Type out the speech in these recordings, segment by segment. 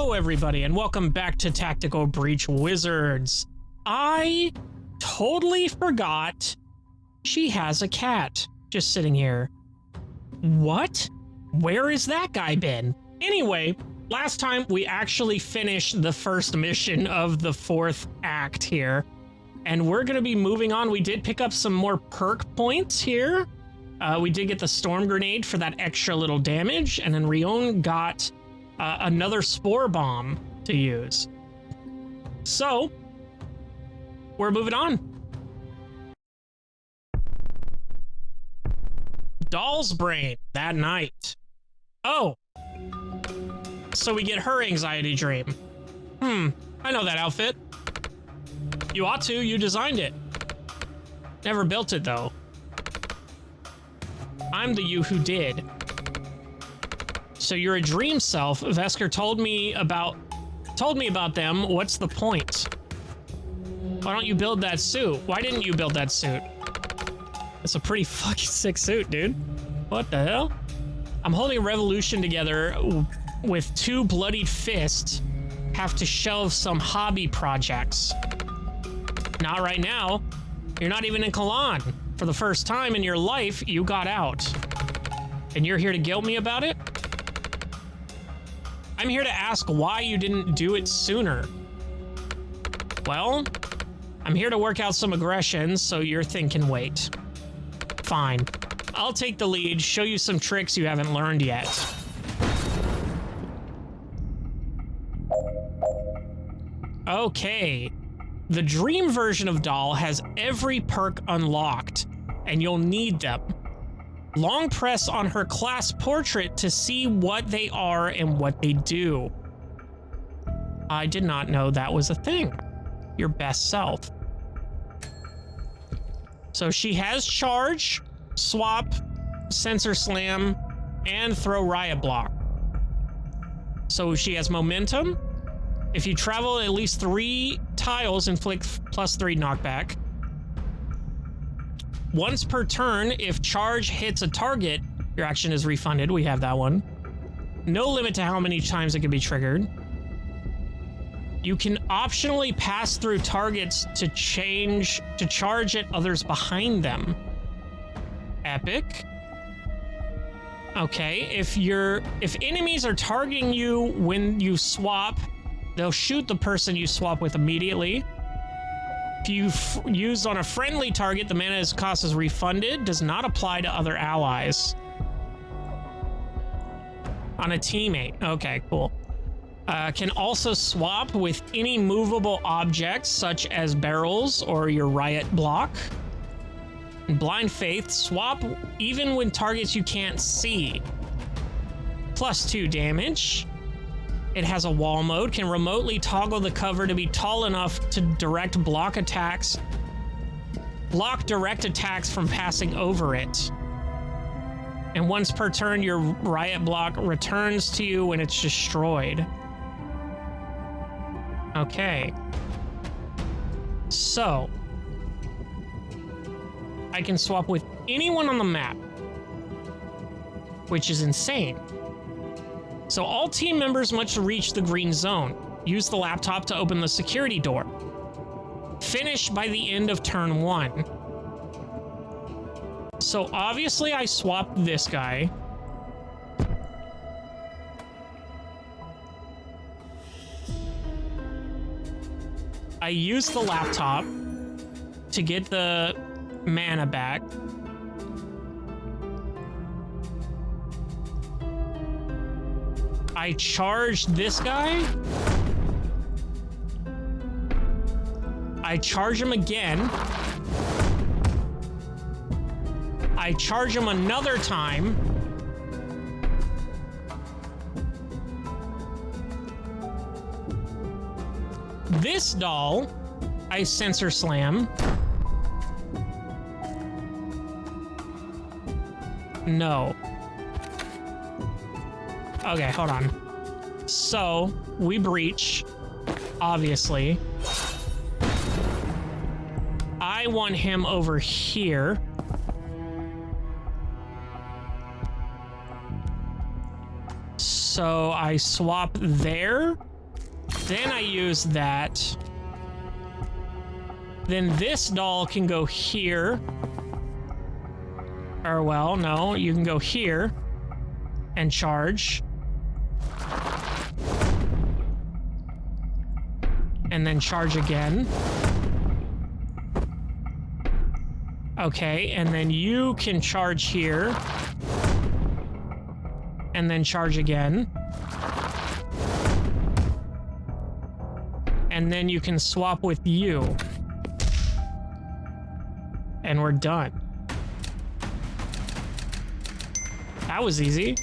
Hello everybody and welcome back to Tactical Breach Wizards. I totally forgot she has a cat just sitting here. What? Where has that guy been? Anyway, last time we actually finished the first mission of the fourth act here, and we're gonna be moving on. We did pick up some more perk points here. We did get the storm grenade for that extra little damage, and then Rion got another spore bomb to use. So, we're moving on. Doll's brain that night. Oh. So we get her anxiety dream. I know that outfit. You ought to, you designed it. Never built it though. I'm the you who did. So you're a dream self. Vesker told me about them. What's the point? Why don't you build that suit? Why didn't you build that suit? It's a pretty fucking sick suit, dude. What the hell? I'm holding a revolution together with two bloodied fists. Have to shelve some hobby projects. Not right now. You're not even in Kalan. For the first time in your life, you got out. And you're here to guilt me about it? I'm here to ask why you didn't do it sooner. Well, I'm here to work out some aggression, so your thing can wait. Fine. I'll take the lead, show you some tricks you haven't learned yet. Okay. The dream version of Doll has every perk unlocked, and you'll need them. Long press on her class portrait to see what they are and what they do. I did not know that was a thing. Your best self. So she has charge, swap, sensor slam, and throw riot block. So she has momentum. If you travel at least 3 tiles, inflict +3 knockback. Once per turn, if charge hits a target, your action is refunded. We have that one. No limit to how many times it can be triggered. You can optionally pass through targets to charge at others behind them. Epic. Okay, if enemies are targeting you when you swap, they'll shoot the person you swap with immediately. If you used on a friendly target, the mana cost is refunded. Does not apply to other allies. On a teammate. Okay, cool. Can also swap with any movable objects, such as barrels or your riot block. Blind Faith, swap even when targets you can't see. +2 damage. It has a wall mode, can remotely toggle the cover to be tall enough to direct block attacks. Block direct attacks from passing over it. And once per turn, your riot block returns to you when it's destroyed. Okay. So, I can swap with anyone on the map, which is insane. So all team members must reach the green zone. Use the laptop to open the security door. Finish by the end of turn 1. So obviously I swapped this guy. I used the laptop to get the mana back. I charged this guy. I charge him again. I charge him another time. This doll, I sensor slam. No. Okay, hold on. So, we breach, obviously. I want him over here. So I swap there Then I use that. Then this doll can go here. Or, well, no, you can go here and charge. And then charge again. Okay, and then you can charge here. And then charge again. And then you can swap with you. And we're done. That was easy.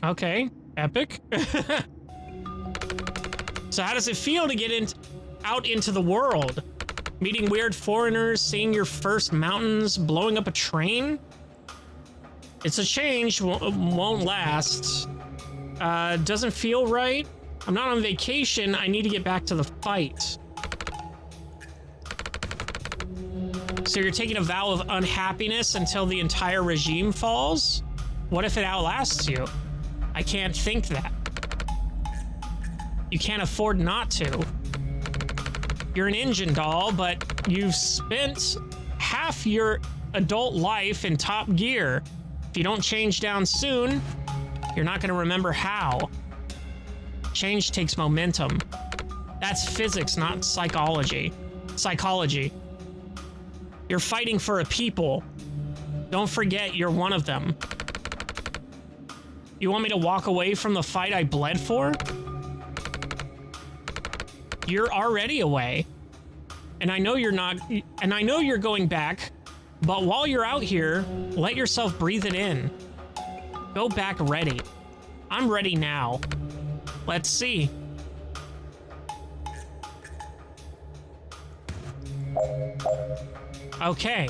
Okay, epic. So how does it feel to get out into the world? Meeting weird foreigners, seeing your first mountains, blowing up a train? It's a change, won't last. Doesn't feel right. I'm not on vacation, I need to get back to the fight. So you're taking a vow of unhappiness until the entire regime falls? What if it outlasts you? I can't think that. You can't afford not to. You're an engine doll, but you've spent half your adult life in top gear. If you don't change down soon, you're not going to remember how. Change takes momentum. That's physics, not psychology. Psychology. You're fighting for a people. Don't forget you're one of them. You want me to walk away from the fight I bled for? You're already away. And I know you're not, and I know you're going back, but while you're out here, let yourself breathe it in. Go back ready. I'm ready now. Let's see. Okay.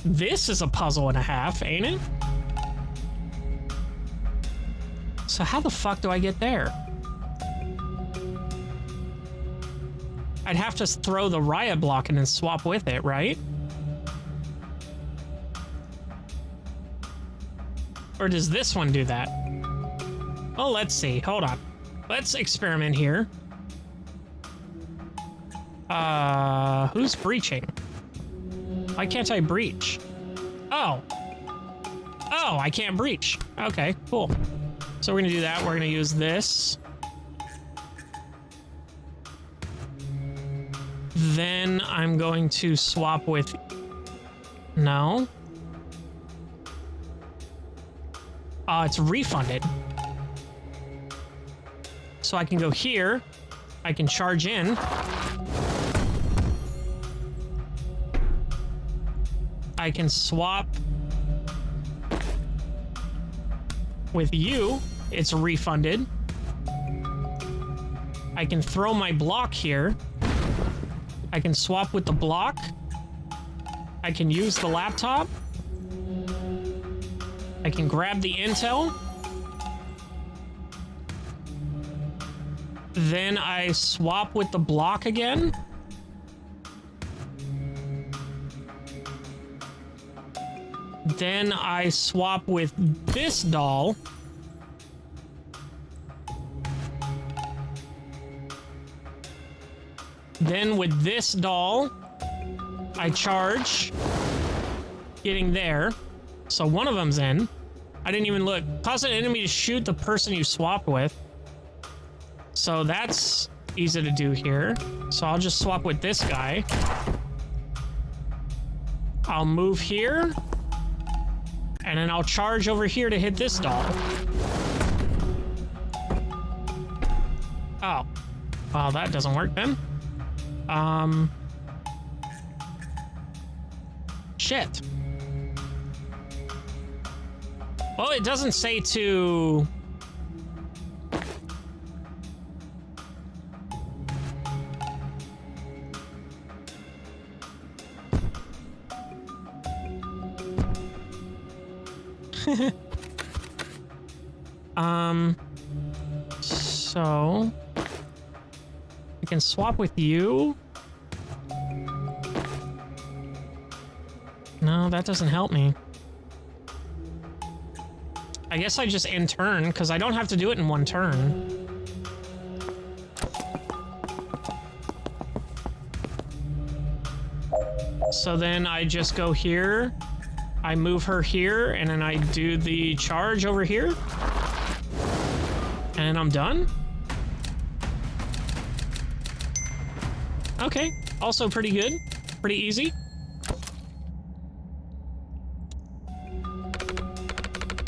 This is a puzzle and a half, ain't it? So how the fuck do I get there? I'd have to throw the riot block and then swap with it, right? Or does this one do that? Oh, let's see. Hold on. Let's experiment here. Who's breaching? Why can't I breach? Oh. Oh, I can't breach. Okay, cool. So we're gonna do that. We're gonna use this. Then I'm going to swap with... No. It's refunded. So I can go here. I can charge in. I can swap with you. It's refunded. I can throw my block here. I can swap with the block. I can use the laptop. I can grab the intel. Then I swap with the block again. Then I swap with this doll. Then with this doll, I charge, getting there. So one of them's in. I didn't even look. Cause an enemy to shoot the person you swapped with. So that's easy to do here. So I'll just swap with this guy. I'll move here. And then I'll charge over here to hit this doll. Oh. Well, that doesn't work then. Shit. Well, it doesn't say to... So... I can swap with you? No, that doesn't help me. I guess I just end turn, because I don't have to do it in one turn. So then I just go here, I move her here, and then I do the charge over here. And I'm done. Okay, also pretty good, pretty easy.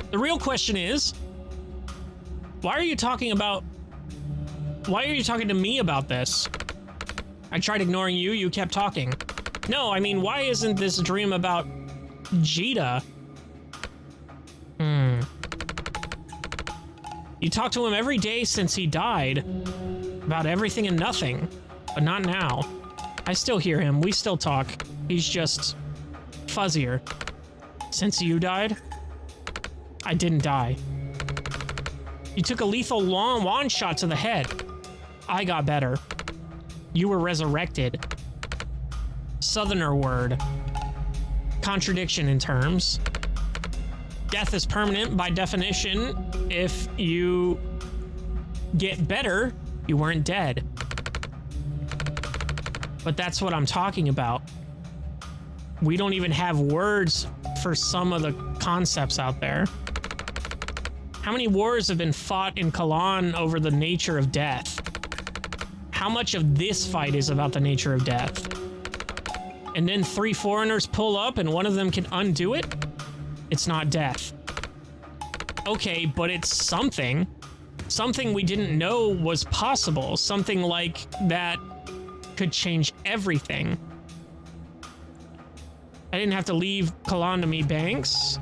The real question is, why are you talking to me about this? I tried ignoring you, you kept talking. No, I mean, why isn't this dream about Jita? You talk to him every day since he died. About everything and nothing. But not now. I still hear him, we still talk. He's just fuzzier. Since you died? I didn't die. You took a lethal long wand shot to the head. I got better. You were resurrected. Southerner word. Contradiction in terms. Death is permanent by definition. If you get better, you weren't dead. But that's what I'm talking about. We don't even have words for some of the concepts out there. How many wars have been fought in Kalan over the nature of death? How much of this fight is about the nature of death? And then 3 foreigners pull up and one of them can undo it? It's not death. Okay, but it's something. Something we didn't know was possible. Something like that could change everything. I didn't have to leave Kalan to meet Banks.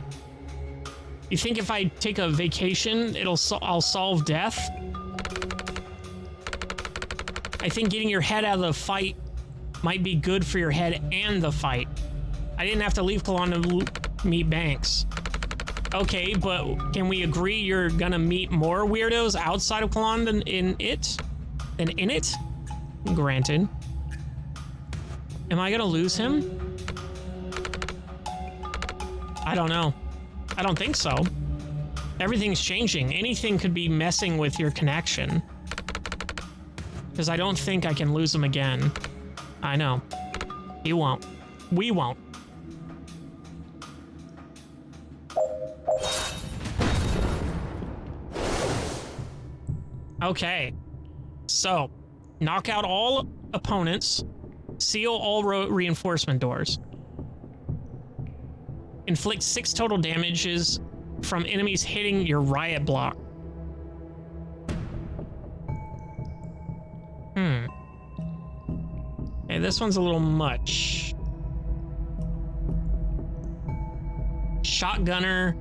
You think if I take a vacation, I'll solve death? I think getting your head out of the fight might be good for your head and the fight. I didn't have to leave Kalan to meet Banks. Okay, but can we agree you're gonna meet more weirdos outside of Kalan than in it? Granted. Am I gonna lose him? I don't know. I don't think so. Everything's changing. Anything could be messing with your connection. Because I don't think I can lose him again. I know. You won't. We won't. Okay. So, knock out all opponents. Seal all reinforcement doors. Inflict 6 total damages from enemies hitting your riot block. Okay, this one's a little much. Shotgunner.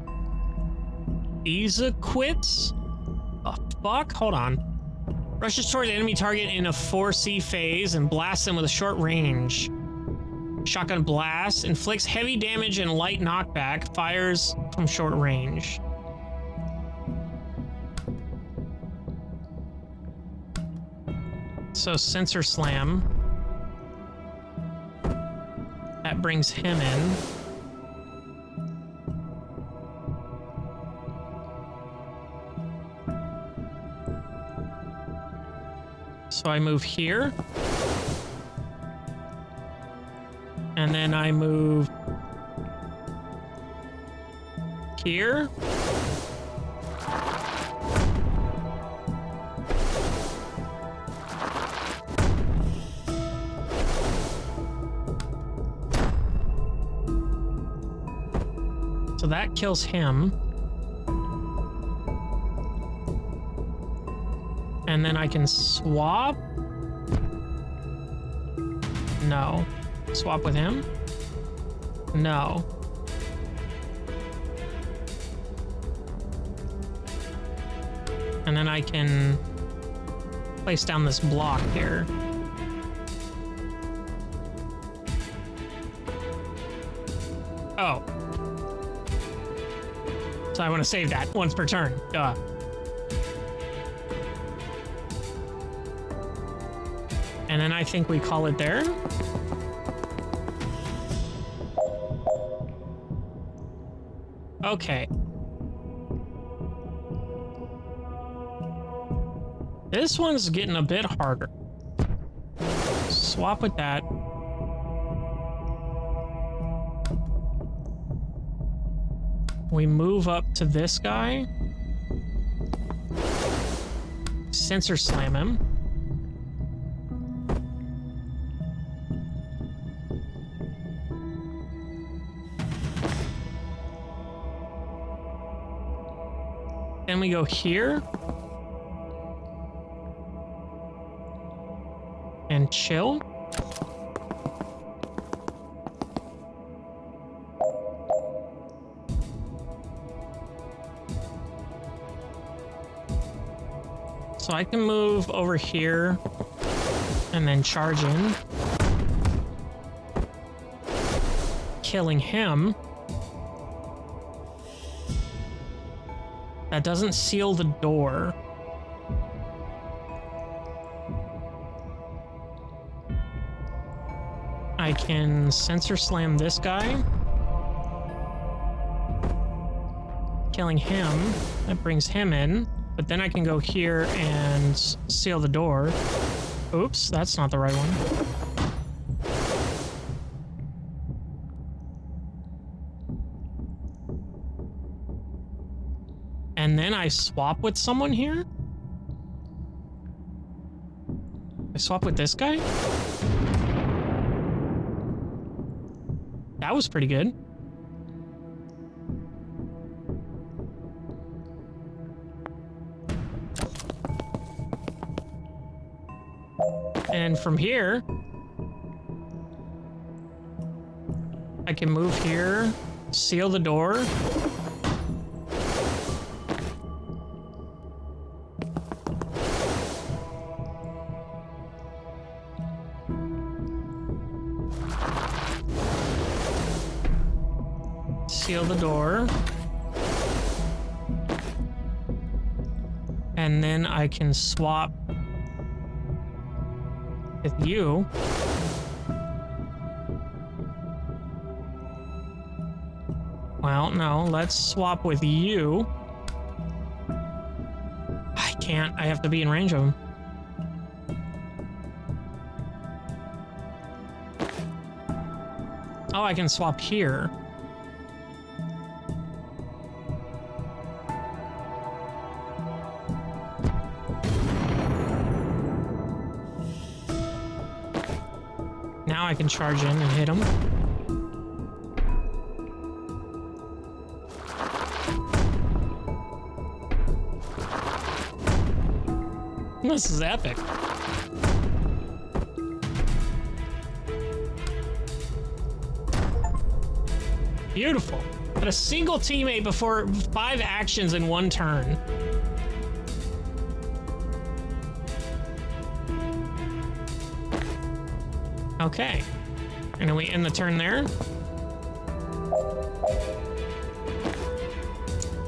Isa quits? The fuck? Hold on. Rushes toward the enemy target in a 4C phase and blasts them with a short range. Shotgun blast. Inflicts heavy damage and light knockback. Fires from short range. So sensor slam. That brings him in. So I move here. And then I move here. So that kills him. And then I can swap. No. Swap with him? No. And then I can place down this block here. Oh. So I want to save that once per turn. Duh. And then I think we call it there. Okay. This one's getting a bit harder. Swap with that. We move up to this guy. Sensor slam him. Then we go here. And chill. So I can move over here and then charge in. Killing him. That doesn't seal the door. I can sensor slam this guy. Killing him. That brings him in. But then I can go here and seal the door. Oops, that's not the right one. And then I swap with someone here? I swap with this guy? That was pretty good. And from here, I can move here, seal the door. Seal the door. And then I can swap with you. Well, no, let's swap with you. I can't. I have to be in range of him. Oh, I can swap here. Now I can charge in and hit him. This is epic. Beautiful. But a single teammate before 5 actions in 1 turn. Okay. And then we end the turn there.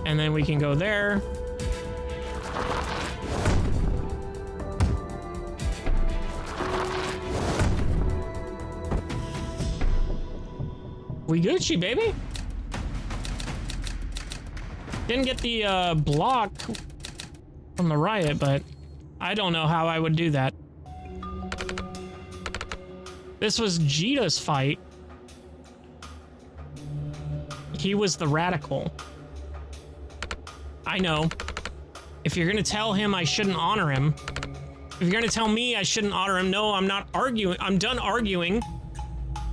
And then we can go there. We Gucci, baby. Didn't get the block from the riot, but I don't know how I would do that. This was Jita's fight. He was the radical. I know. If you're gonna tell him I shouldn't honor him, if you're gonna tell me I shouldn't honor him, no, I'm not arguing. I'm done arguing.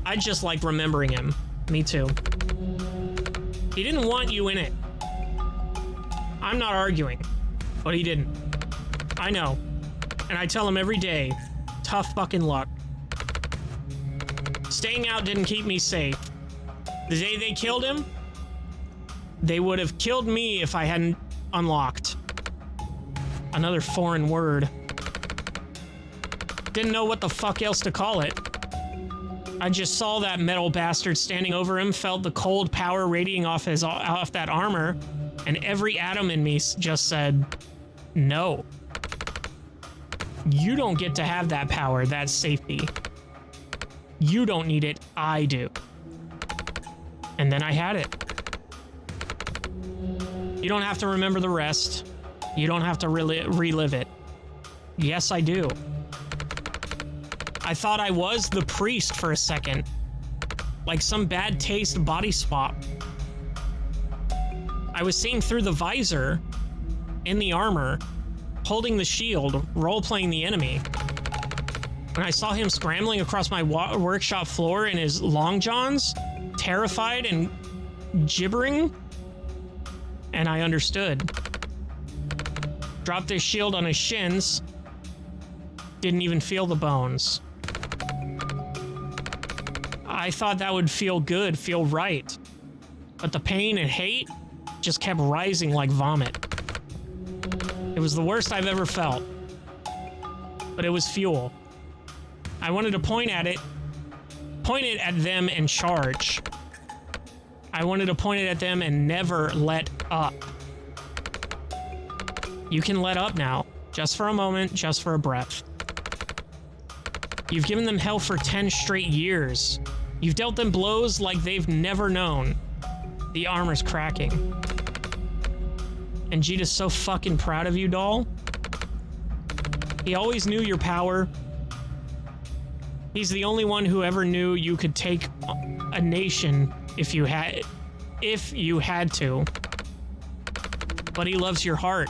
I just like remembering him. Me too. He didn't want you in it. I'm not arguing, but he didn't. I know. And I tell him every day, tough fucking luck. Staying out didn't keep me safe. The day they killed him, they would have killed me if I hadn't unlocked. Another foreign word. Didn't know what the fuck else to call it. I just saw that metal bastard standing over him, felt the cold power radiating off that armor, and every atom in me just said, no. You don't get to have that power, that safety. You don't need it, I do. And then I had it. You don't have to remember the rest. You don't have to relive it. Yes, I do. I thought I was the priest for a second. Like some bad taste body swap. I was seeing through the visor, in the armor, holding the shield, role-playing the enemy. When I saw him scrambling across my workshop floor in his long johns, terrified and gibbering, and I understood. Dropped his shield on his shins, didn't even feel the bones. I thought that would feel good, feel right. But the pain and hate just kept rising like vomit. It was the worst I've ever felt. But it was fuel. I wanted to point it at them and charge. I wanted to point it at them and never let up. You can let up now, just for a moment, just for a breath. You've given them hell for 10 straight years. You've dealt them blows like they've never known. The armor's cracking. And Jita's so fucking proud of you, doll. He always knew your power. He's the only one who ever knew you could take a nation if you had to. But he loves your heart.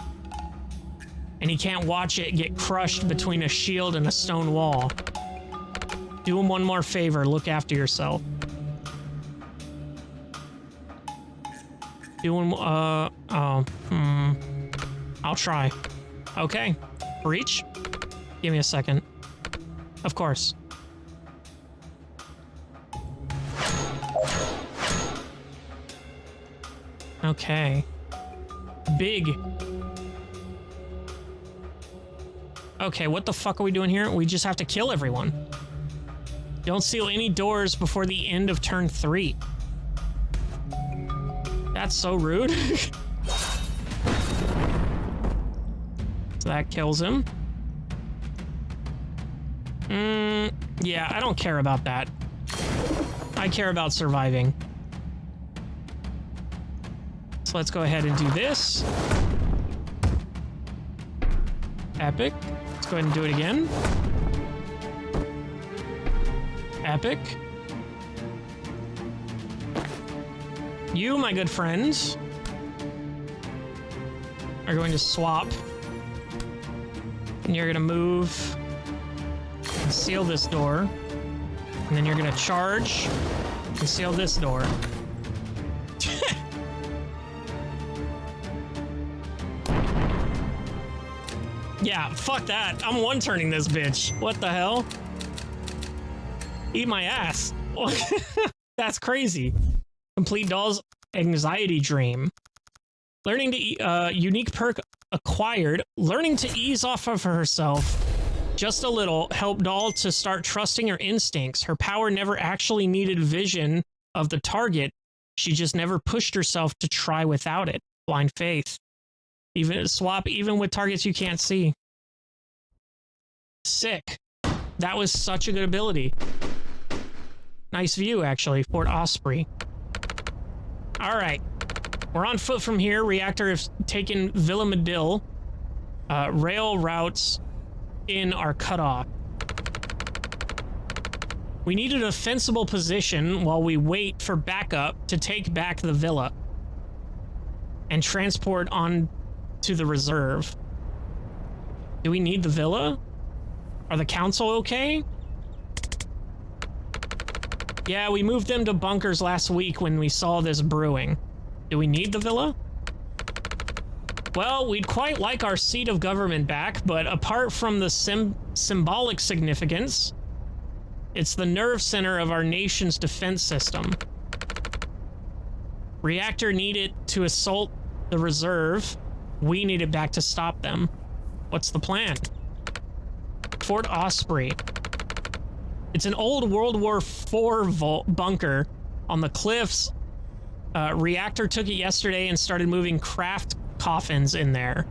And he can't watch it get crushed between a shield and a stone wall. Do him one more favor, look after yourself. Do him, I'll try. Okay. Breach? Give me a second. Of course. Okay. Big. Okay, what the fuck are we doing here? We just have to kill everyone. Don't seal any doors before the end of turn 3. That's so rude. So that kills him. Yeah, I don't care about that. I care about surviving. So let's go ahead and do this. Epic. Let's go ahead and do it again. Epic. You, my good friends, are going to swap. And you're going to move and seal this door. And then you're going to charge and seal this door. Yeah, fuck that. I'm one-turning this bitch. What the hell? Eat my ass. That's crazy. Complete doll's anxiety dream. Learning to unique perk acquired. Learning to ease off of herself just a little helped doll to start trusting her instincts. Her power never actually needed vision of the target. She just never pushed herself to try without it. Blind faith. Even with targets you can't see. Sick. That was such a good ability. Nice view, actually. Fort Osprey. All right. We're on foot from here. Reactor has taken Villa Medill. Rail routes in are cut off. We need a defensible position while we wait for backup to take back the villa and transport on to the reserve. Do we need the villa? Are the council okay? Yeah, we moved them to bunkers last week when we saw this brewing. Do we need the villa? Well, we'd quite like our seat of government back, but apart from the symbolic significance, it's the nerve center of our nation's defense system. Reactor needed to assault the reserve. We need it back to stop them. What's the plan? Fort Osprey. It's an old World War IV bunker on the cliffs. Reactor took it yesterday and started moving craft coffins in there.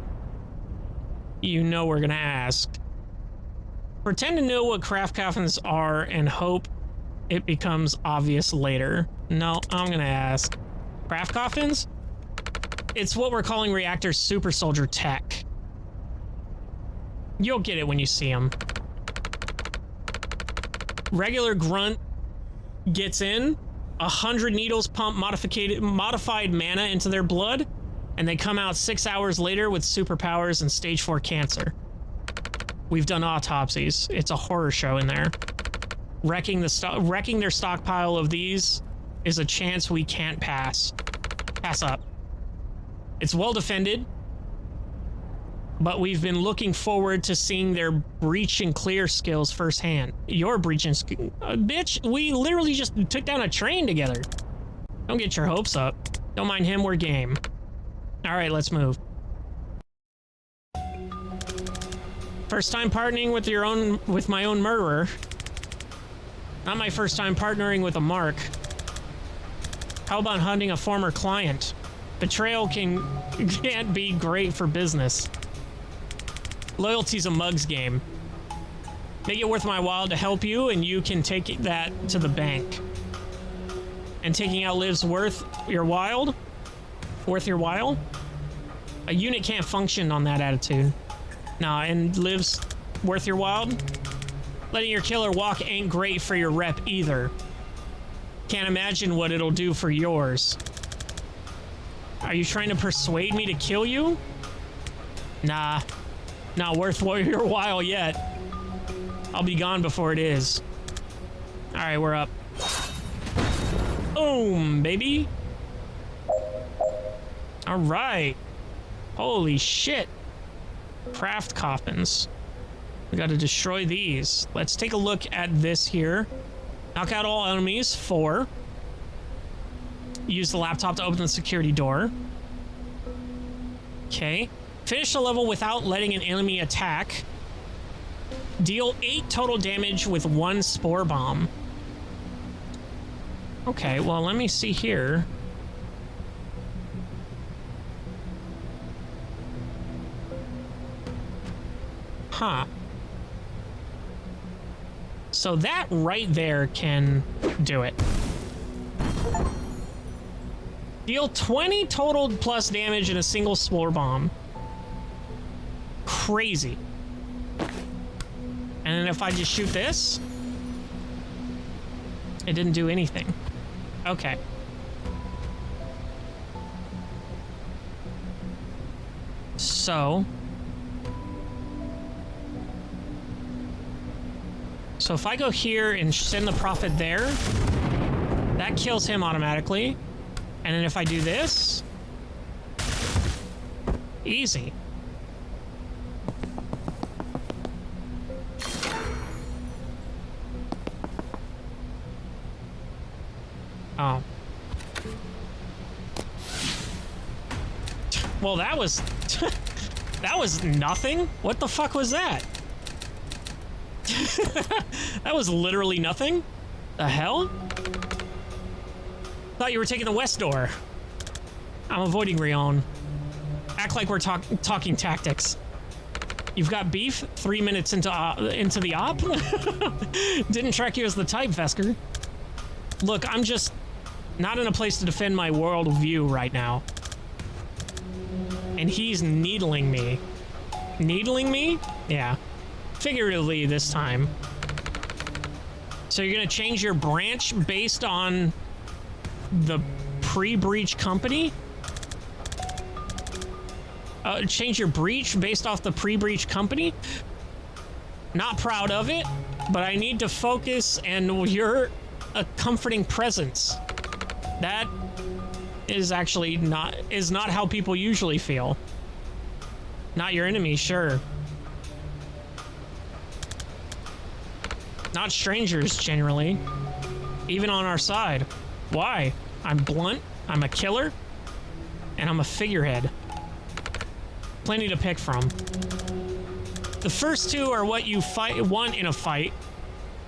You know we're gonna ask. Pretend to know what craft coffins are and hope it becomes obvious later. No, I'm gonna ask. Craft coffins? It's what we're calling Reactor's super soldier tech. You'll get it when you see him. Regular grunt gets in, 100 needles pump modified mana into their blood, and they come out 6 hours later with superpowers and stage 4 cancer. We've done autopsies. It's a horror show in there. Wrecking their stockpile of these is a chance we can't pass. Pass up. It's well defended, but we've been looking forward to seeing their breach and clear skills firsthand. Your breach and bitch, we literally just took down a train together. Don't get your hopes up. Don't mind him, we're game. All right, let's move. First time partnering with my own murderer. Not my first time partnering with a mark. How about hunting a former client? Betrayal can't be great for business. Loyalty's a mug's game. Make it worth my while to help you, and you can take that to the bank. And taking out Liv's worth your while? Worth your while? A unit can't function on that attitude. Nah, and Liv's worth your while? Letting your killer walk ain't great for your rep either. Can't imagine what it'll do for yours. Are you trying to persuade me to kill you? Nah, not worth your while yet. I'll be gone before it is. All right, we're up. Boom, baby. All right. Holy shit. Craft coffins. We got to destroy these. Let's take a look at this here. Knock out all enemies. 4. Use the laptop to open the security door. Okay. Finish the level without letting an enemy attack. Deal 8 total damage with 1 spore bomb. Okay, well, let me see here. Huh. So that right there can do it. Deal 20 total plus damage in a single spore bomb. Crazy. And then if I just shoot this, it didn't do anything. Okay. So if I go here and send the prophet there, that kills him automatically. And then if I do this, easy. Oh. Well, that was that was nothing. What the fuck was that? That was literally nothing. The hell? Thought you were taking the west door. I'm avoiding Rion. Act like we're talking tactics. You've got beef 3 minutes into the op? Didn't track you as the type, Vesker. Look, I'm just not in a place to defend my worldview right now. And he's needling me. Needling me? Yeah. Figuratively this time. So you're gonna change your branch based on the pre-breach company? Change your breach based off the pre-breach company? Not proud of it, but I need to focus, and you're a comforting presence. That is actually not how people usually feel. Not your enemy, sure. Not strangers, generally. Even on our side. Why? I'm blunt, I'm a killer, and I'm a figurehead. Plenty to pick from. The first two are what you want in a fight.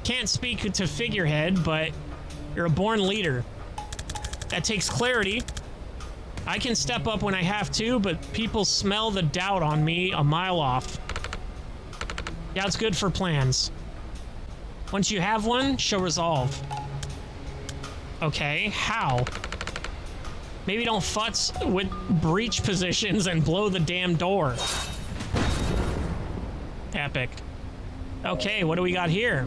Can't speak to figurehead, but you're a born leader. That takes clarity. I can step up when I have to, but people smell the doubt on me a mile off. Yeah, it's good for plans. Once you have one, show resolve. Okay, how? Maybe don't futz with breach positions and blow the damn door. Epic. Okay, what do we got here?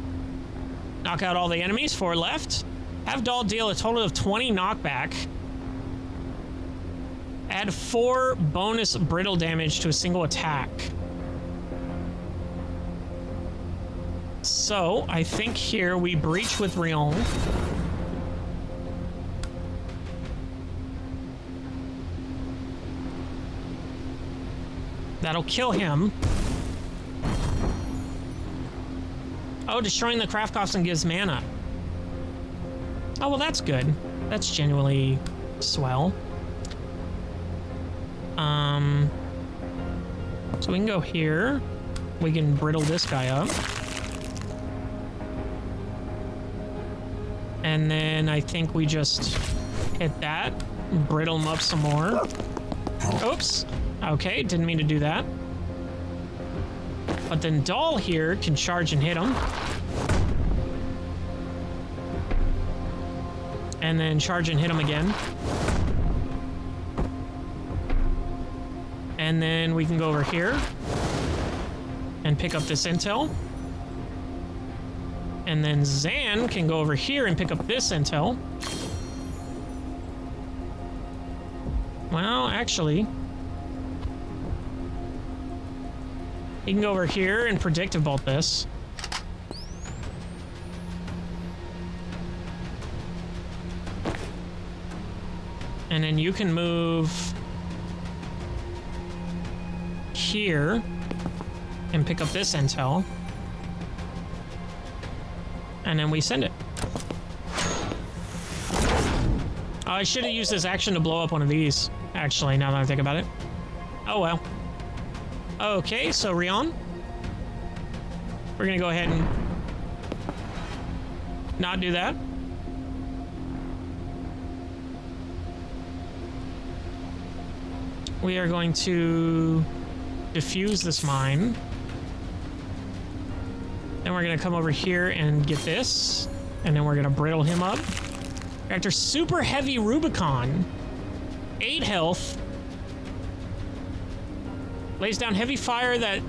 Knock out all the enemies, 4 left. Have Doll deal a total of 20 knockback. Add 4 bonus brittle damage to a single attack. So, I think here we breach with Rion. That'll kill him. Oh, destroying the craft coffin gives mana. Oh, well, that's good. That's genuinely swell. So we can go here. We can brittle this guy up. And then I think we just hit that. Brittle him up some more. Oops. Okay, didn't mean to do that. But then Doll here can charge and hit him. And then charge and hit him again. And then we can go over here and pick up this intel. And then Zan can go over here and pick up this intel. Well, actually, he can go over here and predictive bolt this. And then you can move here and pick up this intel. And then we send it. Oh, I should have used this action to blow up one of these, actually, now that I think about it. Oh, well. Okay, so Rion. We're gonna go ahead and not do that. We are going to defuse this mine. Then we're gonna come over here and get this. And then we're gonna brittle him up. Reactor super heavy Rubicon. 8 health. Lays down heavy fire that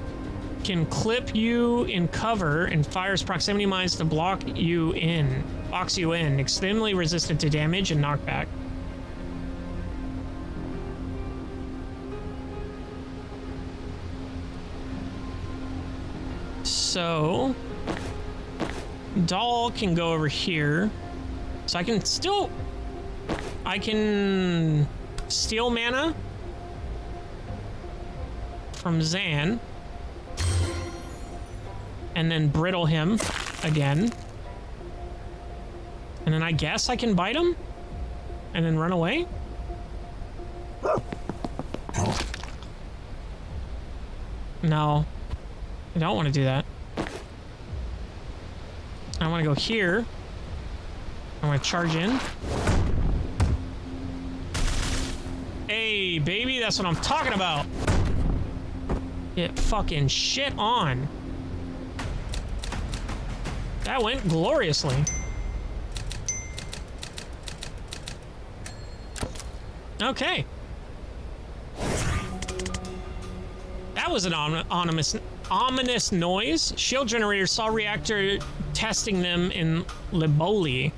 can clip you in cover and fires proximity mines to block you in. Box you in. Extremely resistant to damage and knockback. So Doll can go over here. So I can steal mana from Zan and then brittle him again. And then I guess I can bite him and then run away. No, I don't want to do that. I want to go here. I want to charge in. Hey, baby, that's what I'm talking about. Get fucking shit on. That went gloriously. Okay. That was an ominous noise. Shield generators saw reactor testing them in Liboli.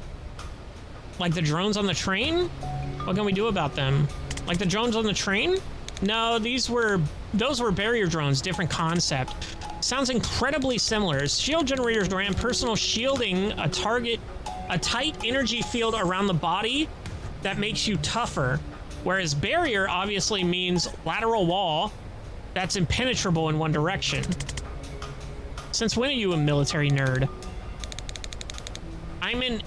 Like the drones on the train? What can we do about them? Like the drones on the train? No, those were barrier drones, different concept. Sounds incredibly similar. Shield generators grant personal shielding, a tight energy field around the body that makes you tougher. Whereas barrier obviously means lateral wall that's impenetrable in one direction. Since when are you a military nerd? I'm an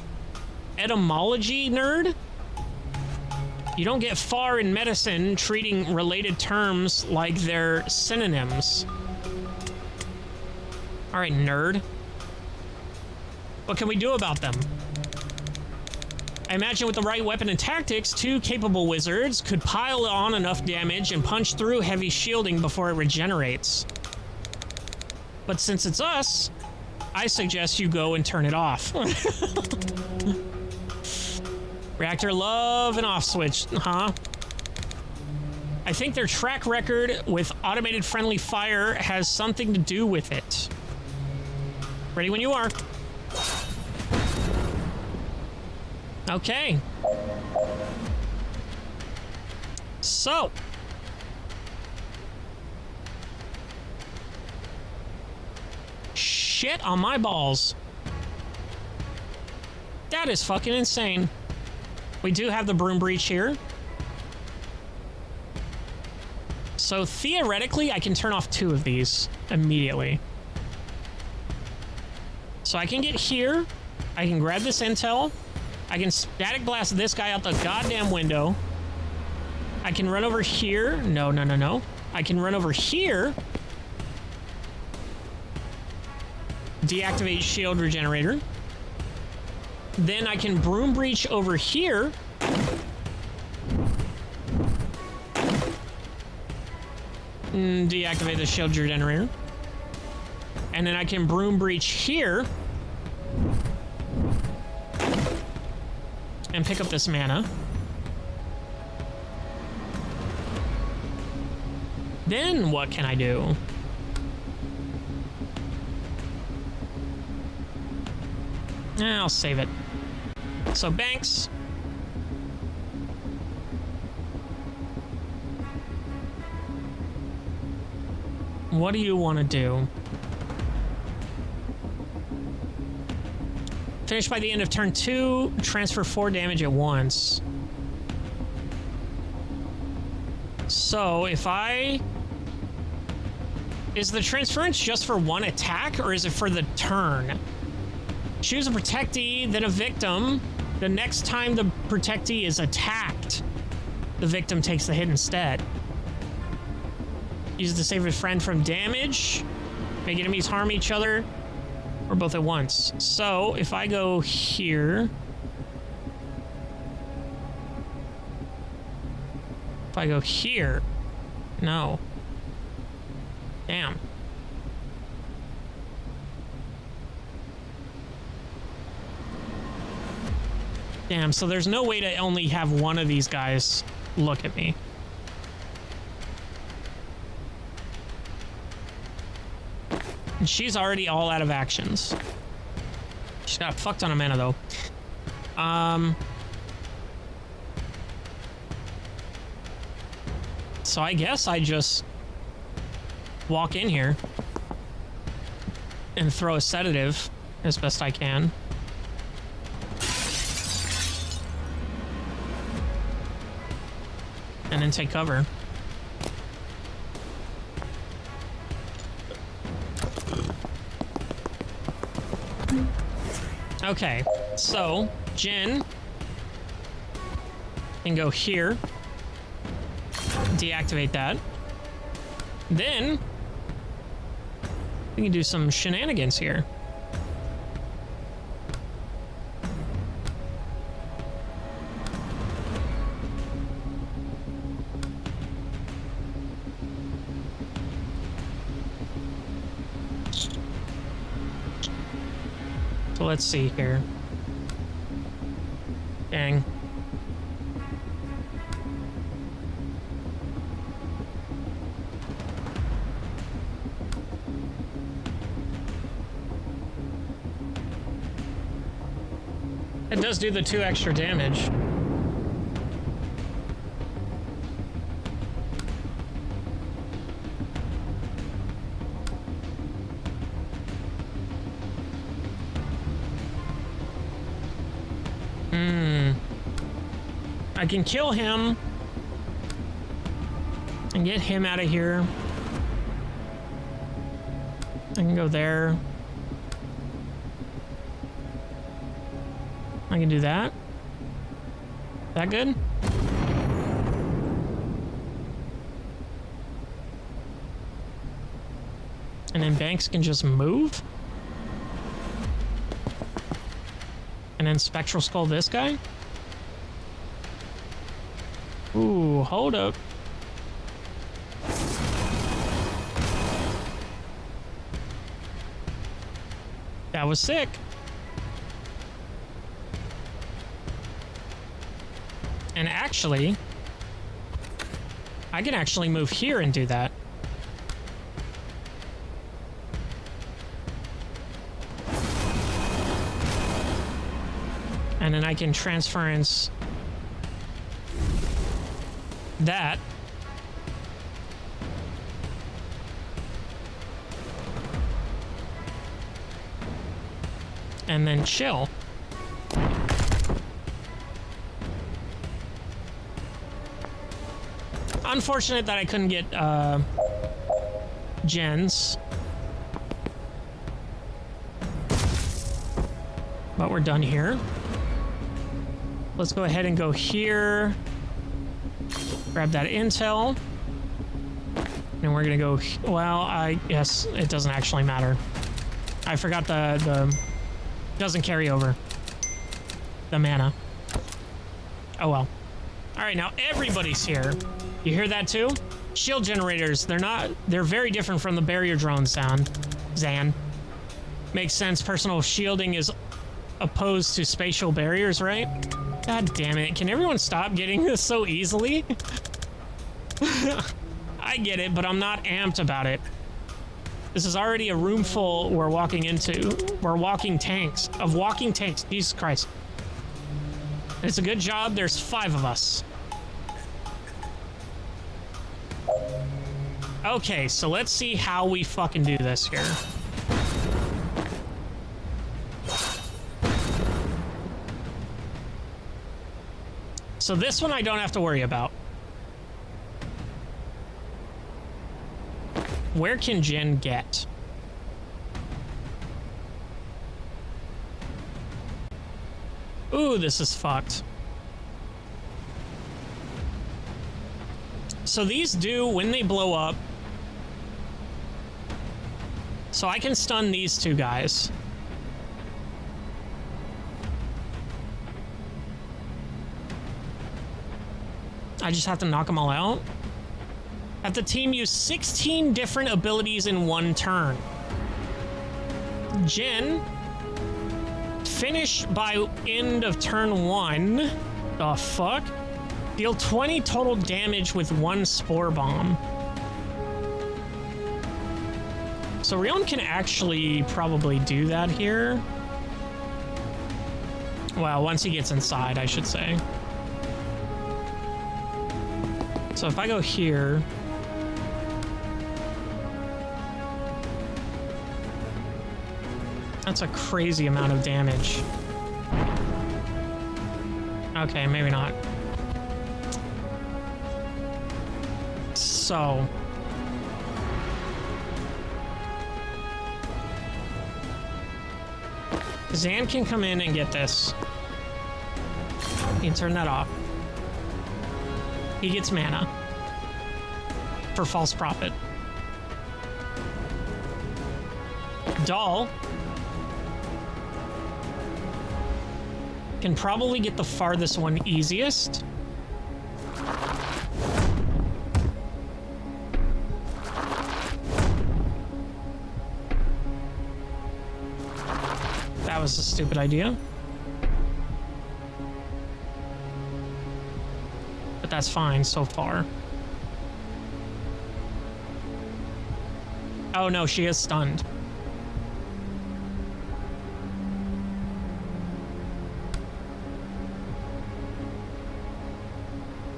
etymology nerd. You don't get far in medicine treating related terms like they're synonyms. All right, nerd. What can we do about them? I imagine with the right weapon and tactics, 2 capable wizards could pile on enough damage and punch through heavy shielding before it regenerates. But since it's us, I suggest you go and turn it off. Reactor love and off switch, huh? I think their track record with automated friendly fire has something to do with it. Ready when you are. Okay. So. Shit on my balls. That is fucking insane. We do have the broom breach here. So theoretically, I can turn off 2 of these immediately. So I can get here. I can grab this intel. I can static blast this guy out the goddamn window. I can run over here. No, no, no, no. I can run over here. Deactivate shield regenerator. Then I can broom breach over here. Deactivate the shield regenerator. And then I can broom breach here. And pick up this mana. Then what can I do? I'll save it. So Banks. What do you want to do? Finish by the end of turn 2. Transfer 4 damage at once. So if I... Is the transference just for 1 attack, or is it for the turn? Choose a protectee, then a victim. The next time the protectee is attacked, the victim takes the hit instead. Use to save a friend from damage. Make enemies harm each other, or both at once. So if I go here, if I go here, no. Damn. Damn, so there's no way to only have one of these guys look at me. And she's already all out of actions. She's got a fuck ton of mana, though. So I guess I just walk in here and throw a sedative as best I can. And then take cover. Okay, so Jin can go here. Deactivate that. Then we can do some shenanigans here. So let's see here. Dang. It does do the 2 extra damage. I can kill him and get him out of here. I can go there. I can do that. That good? And then Banks can just move. And then Spectral Skull this guy. Ooh, hold up. That was sick. And actually, I can actually move here and do that. And then I can transference that. And then chill. Unfortunate that I couldn't get gens. But we're done here. Let's go ahead and go here. Grab that intel. And we're gonna go, well, I guess it doesn't actually matter. I forgot the doesn't carry over the mana. Oh well. All right, now everybody's here. You hear that too? Shield generators, they're very different from the barrier drone sound. Zan. Makes sense, personal shielding is opposed to spatial barriers, right? God damn it, can everyone stop getting this so easily? I get it, but I'm not amped about it. This is already a room full we're walking into. We're walking tanks. Of walking tanks. Jesus Christ. It's a good job there's 5 of us. Okay, so let's see how we fucking do this here. So this one I don't have to worry about. Where can Jen get? Ooh, this is fucked. So these do, when they blow up... So I can stun these 2 guys. I just have to knock them all out. Have the team use 16 different abilities in 1 turn. Jen, finish by end of turn 1. The fuck? Deal 20 total damage with 1 spore bomb. So Rion can actually probably do that here. Well, once he gets inside, I should say. So if I go here... That's a crazy amount of damage. Okay, maybe not. So... Zan can come in and get this. You can turn that off. He gets mana. For false profit. Doll can probably get the farthest one easiest. That was a stupid idea. But that's fine so far. Oh no, she is stunned.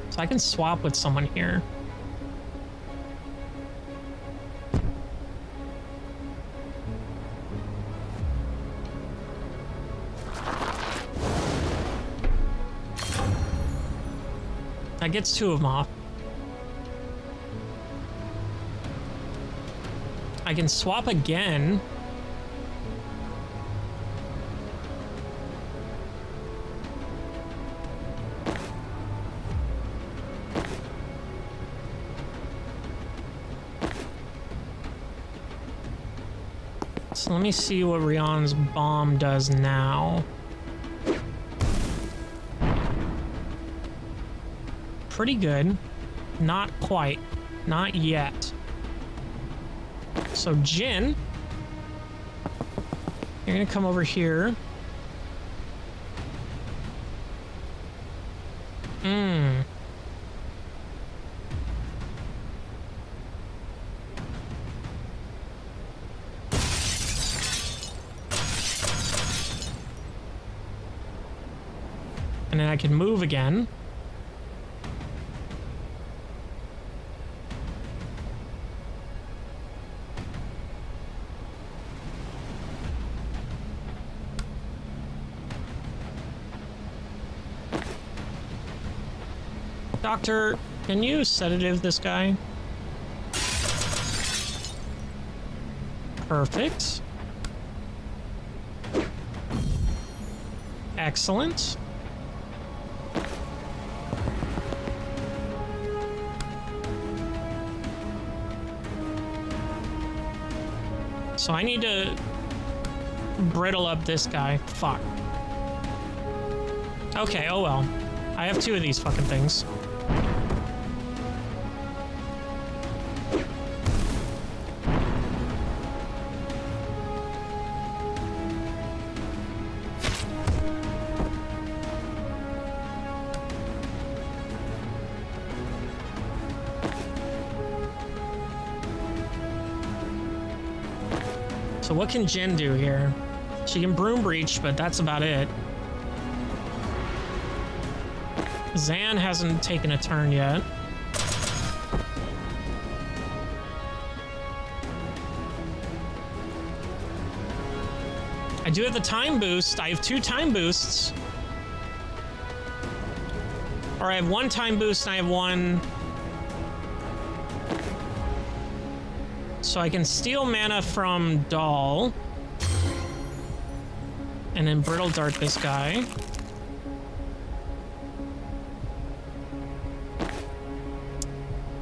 So I can swap with someone here. That gets 2 of them off. I can swap again. So let me see what Rion's bomb does now. Pretty good. Not quite. Not yet. So Jin, you're gonna come over here. then I can move again. Doctor, can you sedative this guy? Perfect. Excellent. So I need to brittle up this guy. Fuck. Okay, oh well. I have 2 of these fucking things. So what can Jen do here? She can broom breach, but that's about it. Zan hasn't taken a turn yet. I do have the time boost. I have 2 time boosts. Or I have 1 time boost and I have 1... So I can steal mana from Doll. And then Brittle Dart this guy.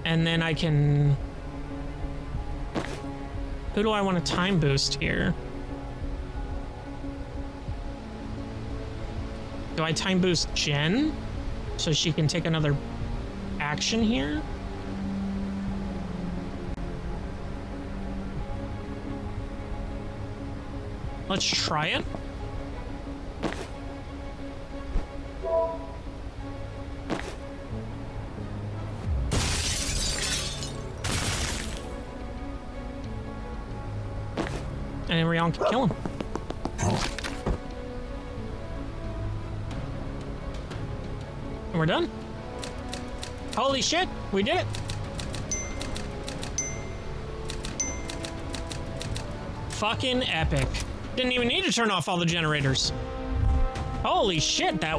And then I can... Who do I want to time boost here? Do I time boost Jen? So she can take another action here? Let's try it. And then Rion can kill him. And we're done. Holy shit, we did it. Fucking epic. Didn't even need to turn off all the generators. Holy shit, that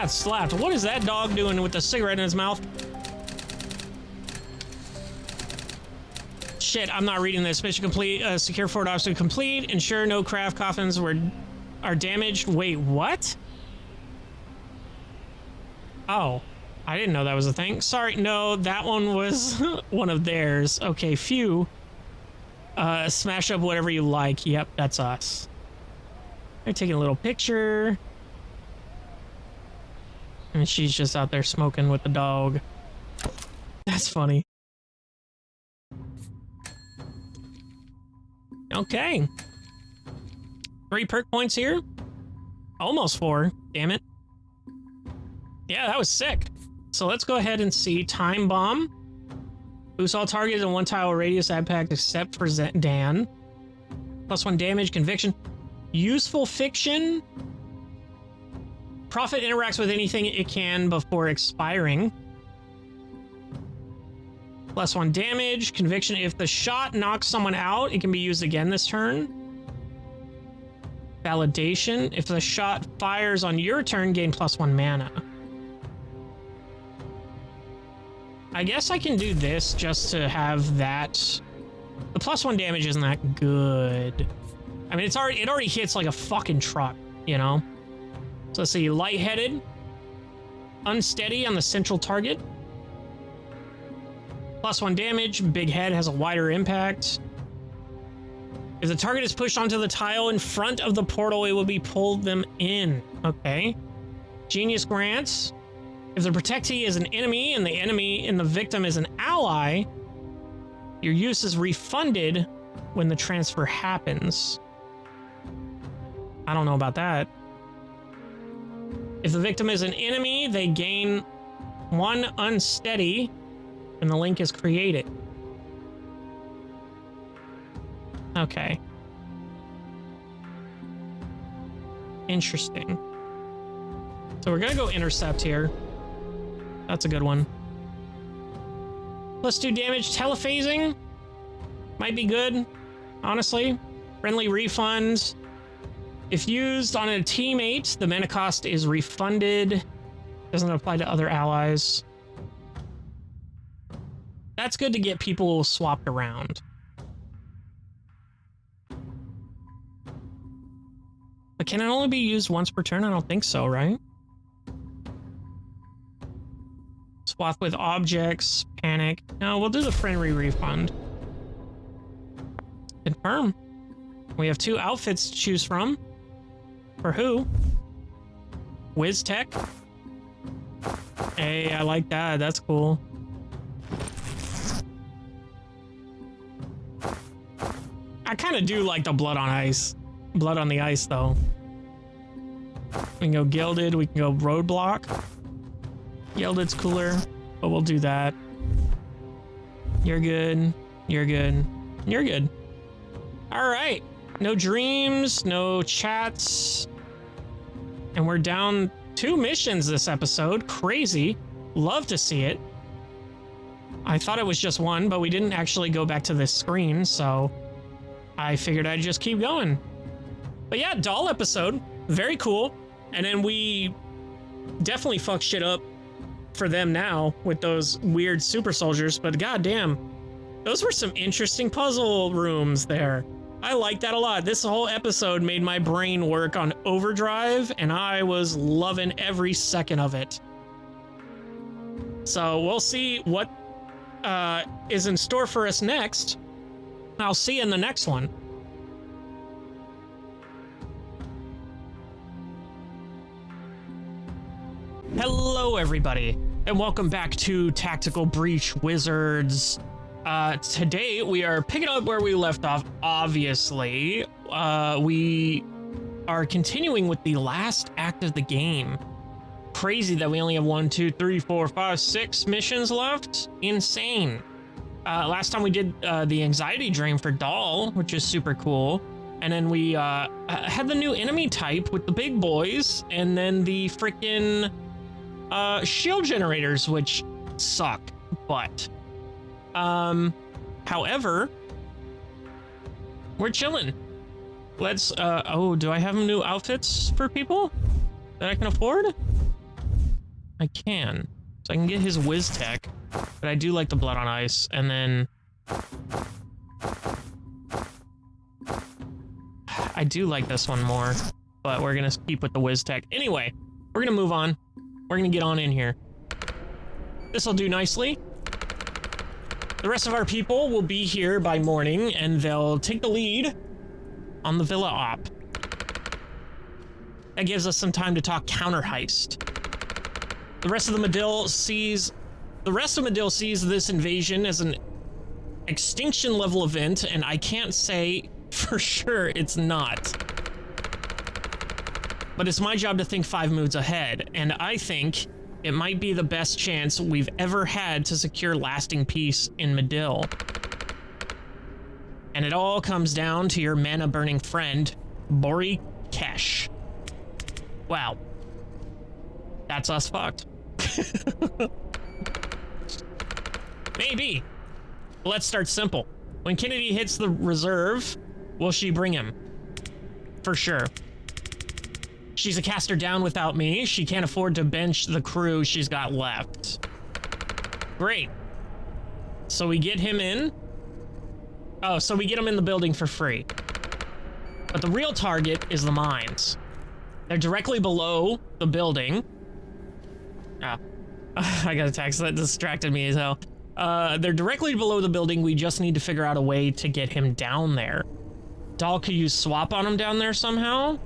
slapped. What is that dog doing with the cigarette in his mouth? Shit, I'm not reading this. Mission complete. Secure forward obstacle complete. Ensure no craft coffins are damaged. Wait, what? Oh, I didn't know that was a thing. Sorry, no, that one was one of theirs. Okay, phew. Smash up whatever you like. Yep, that's us. They're taking a little picture. And she's just out there smoking with the dog. That's funny. Okay. 3 perk points here. Almost 4. Damn it. Yeah, that was sick. So let's go ahead and see. Time Bomb. Boost all targets in 1 tile radius impact except for Dan. +1 damage. Conviction. Useful Fiction. Prophet interacts with anything it can before expiring. +1 damage. Conviction. If the shot knocks someone out, it can be used again this turn. Validation. If the shot fires on your turn, gain +1 mana. I guess I can do this just to have that. The +1 damage isn't that good. I mean, it already hits like a fucking truck, you know? So let's see, lightheaded. Unsteady on the central target. +1 damage, big head has a wider impact. If the target is pushed onto the tile in front of the portal, it will be pulled them in. Okay. Genius grants. If the protectee is an enemy and the victim is an ally, your use is refunded when the transfer happens. I don't know about that. If the victim is an enemy, they gain 1 unsteady when the link is created. Okay. Interesting. So we're gonna go intercept here. That's a good one. +2 damage, telephasing. Might be good, honestly. Friendly refund. If used on a teammate, the mana cost is refunded. Doesn't apply to other allies. That's good to get people swapped around. But can it only be used once per turn? I don't think so, right? Swap with objects, panic. No, we'll do the friendly refund. Confirm. We have 2 outfits to choose from. For who? Wiz Tech. Hey, I like that. That's cool. I kind of do like the blood on ice. Blood on the ice, though. We can go gilded. We can go roadblock. Gilded's cooler, but we'll do that. You're good. You're good. You're good. All right. No dreams, no chats. And we're down 2 missions this episode. Crazy. Love to see it. I thought it was just 1, but we didn't actually go back to this screen, so I figured I'd just keep going. But yeah, doll episode. Very cool. And then we definitely fuck shit up for them now with those weird super soldiers, but goddamn, those were some interesting puzzle rooms there. I like that a lot. This whole episode made my brain work on overdrive, and I was loving every second of it. So we'll see what is in store for us next. I'll see you in the next one. Hello, everybody, and welcome back to Tactical Breach Wizards. Today we are picking up where we left off. Obviously, we are continuing with the last act of the game. Crazy that we only have 1, 2, 3, 4, 5, 6 missions left. Insane. Last time we did the anxiety drain for Doll, which is super cool. And then we had the new enemy type with the big boys, and then the freaking shield generators, which suck, but however, we're chilling. Let's oh, do I have new outfits for people that I can afford? I can. So I can get his Wiz Tech, but I do like the blood on ice, and then I do like this one more, but we're gonna keep with the Wiz Tech. Anyway, we're gonna move on. We're gonna get on in here. This'll do nicely. The rest of our people will be here by morning, and they'll take the lead on the Villa op. That gives us some time to talk counter heist. The rest of Medill sees this invasion as an extinction level event, and I can't say for sure it's not. But it's my job to think 5 moves ahead, and I think it might be the best chance we've ever had to secure lasting peace in Medill. And it all comes down to your mana-burning friend, Bori Kesh. Wow. That's us fucked. Maybe. Let's start simple. When Kennedy hits the reserve, will she bring him? For sure. She's a caster down without me. She can't afford to bench the crew she's got left. Great. So we get him in. Oh, so we get him in the building for free. But the real target is the mines. They're directly below the building. Ah, I got a text that distracted me as hell. They're directly below the building. We just need to figure out a way to get him down there. Doll could use swap on him down there somehow.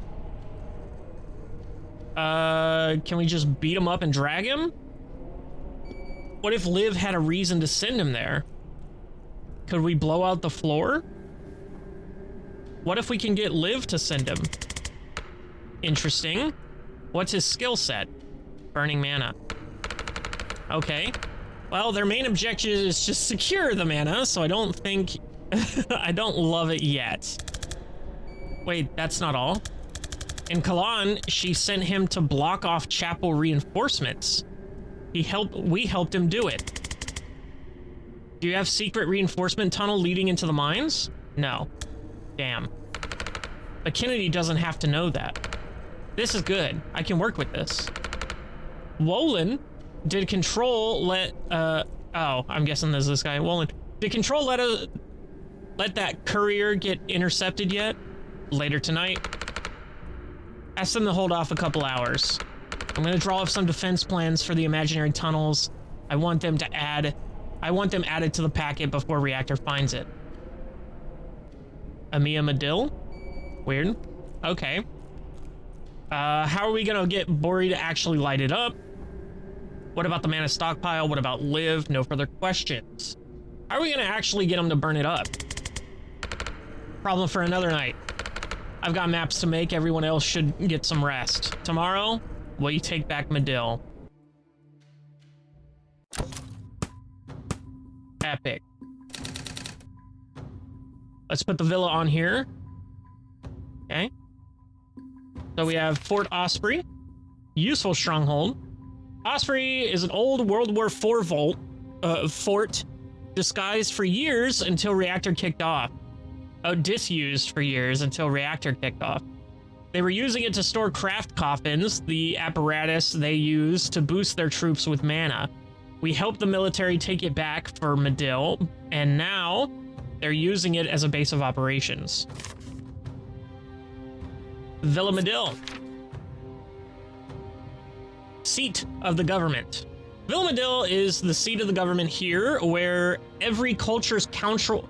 Can we just beat him up and drag him? What if Liv had a reason to send him there? Could we blow out the floor? What if we can get Liv to send him? Interesting. What's his skill set? Burning mana. Okay. Well, their main objective is just secure the mana, so I don't think... I don't love it yet. Wait, that's not all? In Kalan, she sent him to block off chapel reinforcements. We helped him do it. Do you have secret reinforcement tunnel leading into the mines? No. Damn. But Kennedy doesn't have to know that. This is good. I can work with this. Wolin, did Control let, oh, I'm guessing there's this guy, Wolin. Did Control let that courier get intercepted yet? Later tonight? Ask them to hold off a couple hours. I'm gonna draw up some defense plans for the imaginary tunnels. I want them added to the packet before Reactor finds it. Amia Medill? Weird. Okay. How are we gonna get Bori to actually light it up? What about the mana stockpile? What about Liv? No further questions. How are we gonna actually get him to burn it up? Problem for another night. I've got maps to make. Everyone else should get some rest. Tomorrow, we take back Medill. Epic. Let's put the villa on here. Okay. So we have Fort Osprey. Useful stronghold. Osprey is an old World War IV fort disguised for years until Reactor kicked off. Oh, disused for years until Reactor kicked off. They were using it to store craft coffins, the apparatus they use to boost their troops with mana. We helped the military take it back for Medill, and now they're using it as a base of operations. Villa Medill. Seat of the government. Villa Medill is the seat of the government here, where every culture's council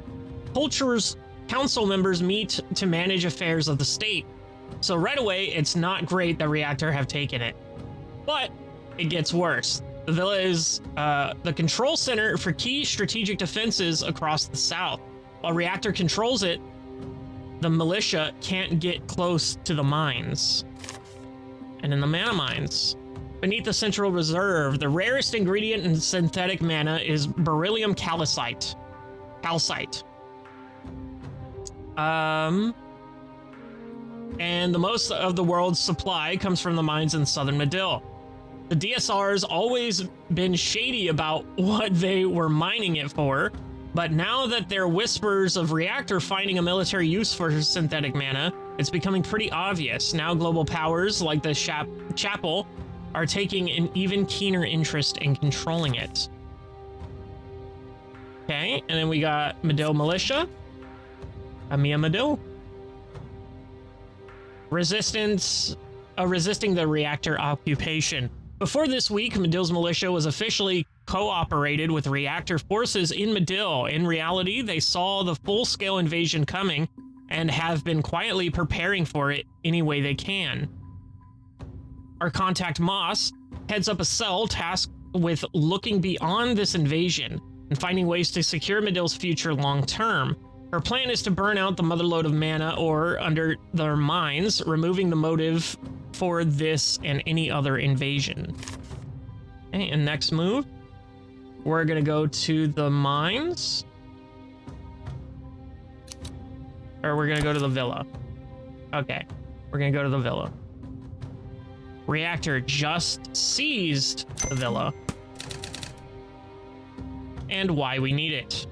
members meet to manage affairs of the state. So right away, it's not great that Reactor have taken it. But it gets worse. The villa is the control center for key strategic defenses across the south. While Reactor controls it, the militia can't get close to the mines. And in the mana mines, beneath the central reserve, the rarest ingredient in synthetic mana is beryllium calcite. And the most of the world's supply comes from the mines in southern Medill. The DSR's always been shady about what they were mining it for, but now that there are whispers of Reactor finding a military use for synthetic mana, it's becoming pretty obvious. Now global powers like the Chapel are taking an even keener interest in controlling it. Okay, and then we got Medill Militia. Amia Medill. Resisting the Reactor occupation. Before this week, Medill's militia was officially cooperated with Reactor forces in Medill. In reality, they saw the full-scale invasion coming and have been quietly preparing for it any way they can. Our contact Moss heads up a cell tasked with looking beyond this invasion and finding ways to secure Medill's future long-term. Her plan is to burn out the motherlode of mana ore under their mines, removing the motive for this and any other invasion. Okay, and next move, we're gonna go to the mines. Or we're gonna go to the villa. Okay, we're gonna go to the villa. Reactor just seized the villa. And why we need it.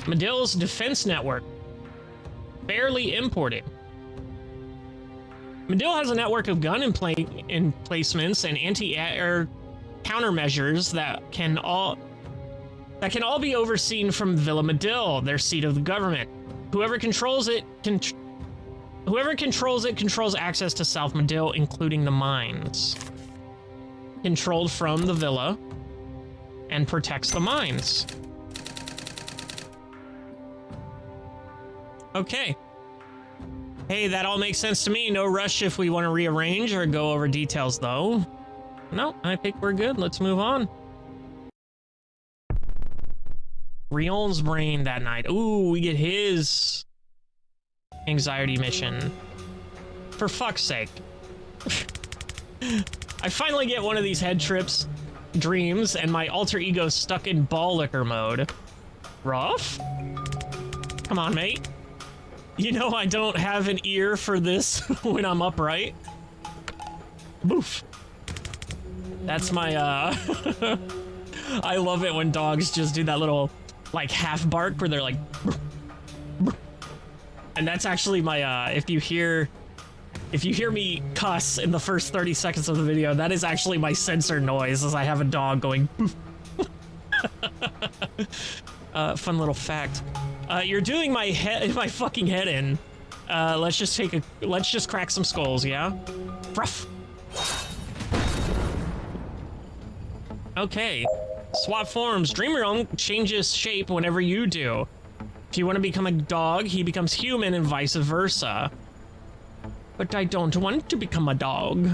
Medill's defense network. Barely imported. Medill has a network of gun emplacements and anti-air countermeasures that can all be overseen from Villa Medill, their seat of the government. Whoever controls it controls access to South Medill, including the mines. Controlled from the villa and protects the mines. Okay. Hey, that all makes sense to me. No rush if we want to rearrange or go over details, though. No, I think we're good. Let's move on. Rion's brain that night. Ooh, we get his anxiety mission. For fuck's sake. I finally get one of these head trips, dreams, and my alter ego's stuck in ball licker mode. Rough? Come on, mate. You know I don't have an ear for this when I'm upright. Boof. That's my, I love it when dogs just do that little, like, half bark where they're like... And that's actually my, if you hear me cuss in the first 30 seconds of the video, that is actually my sensor noise as I have a dog going... Fun little fact. You're doing my fucking head in. Let's just crack some skulls, yeah? Ruff. Okay. Swap forms. Dream Realm changes shape whenever you do. If you want to become a dog, he becomes human and vice versa. But I don't want to become a dog.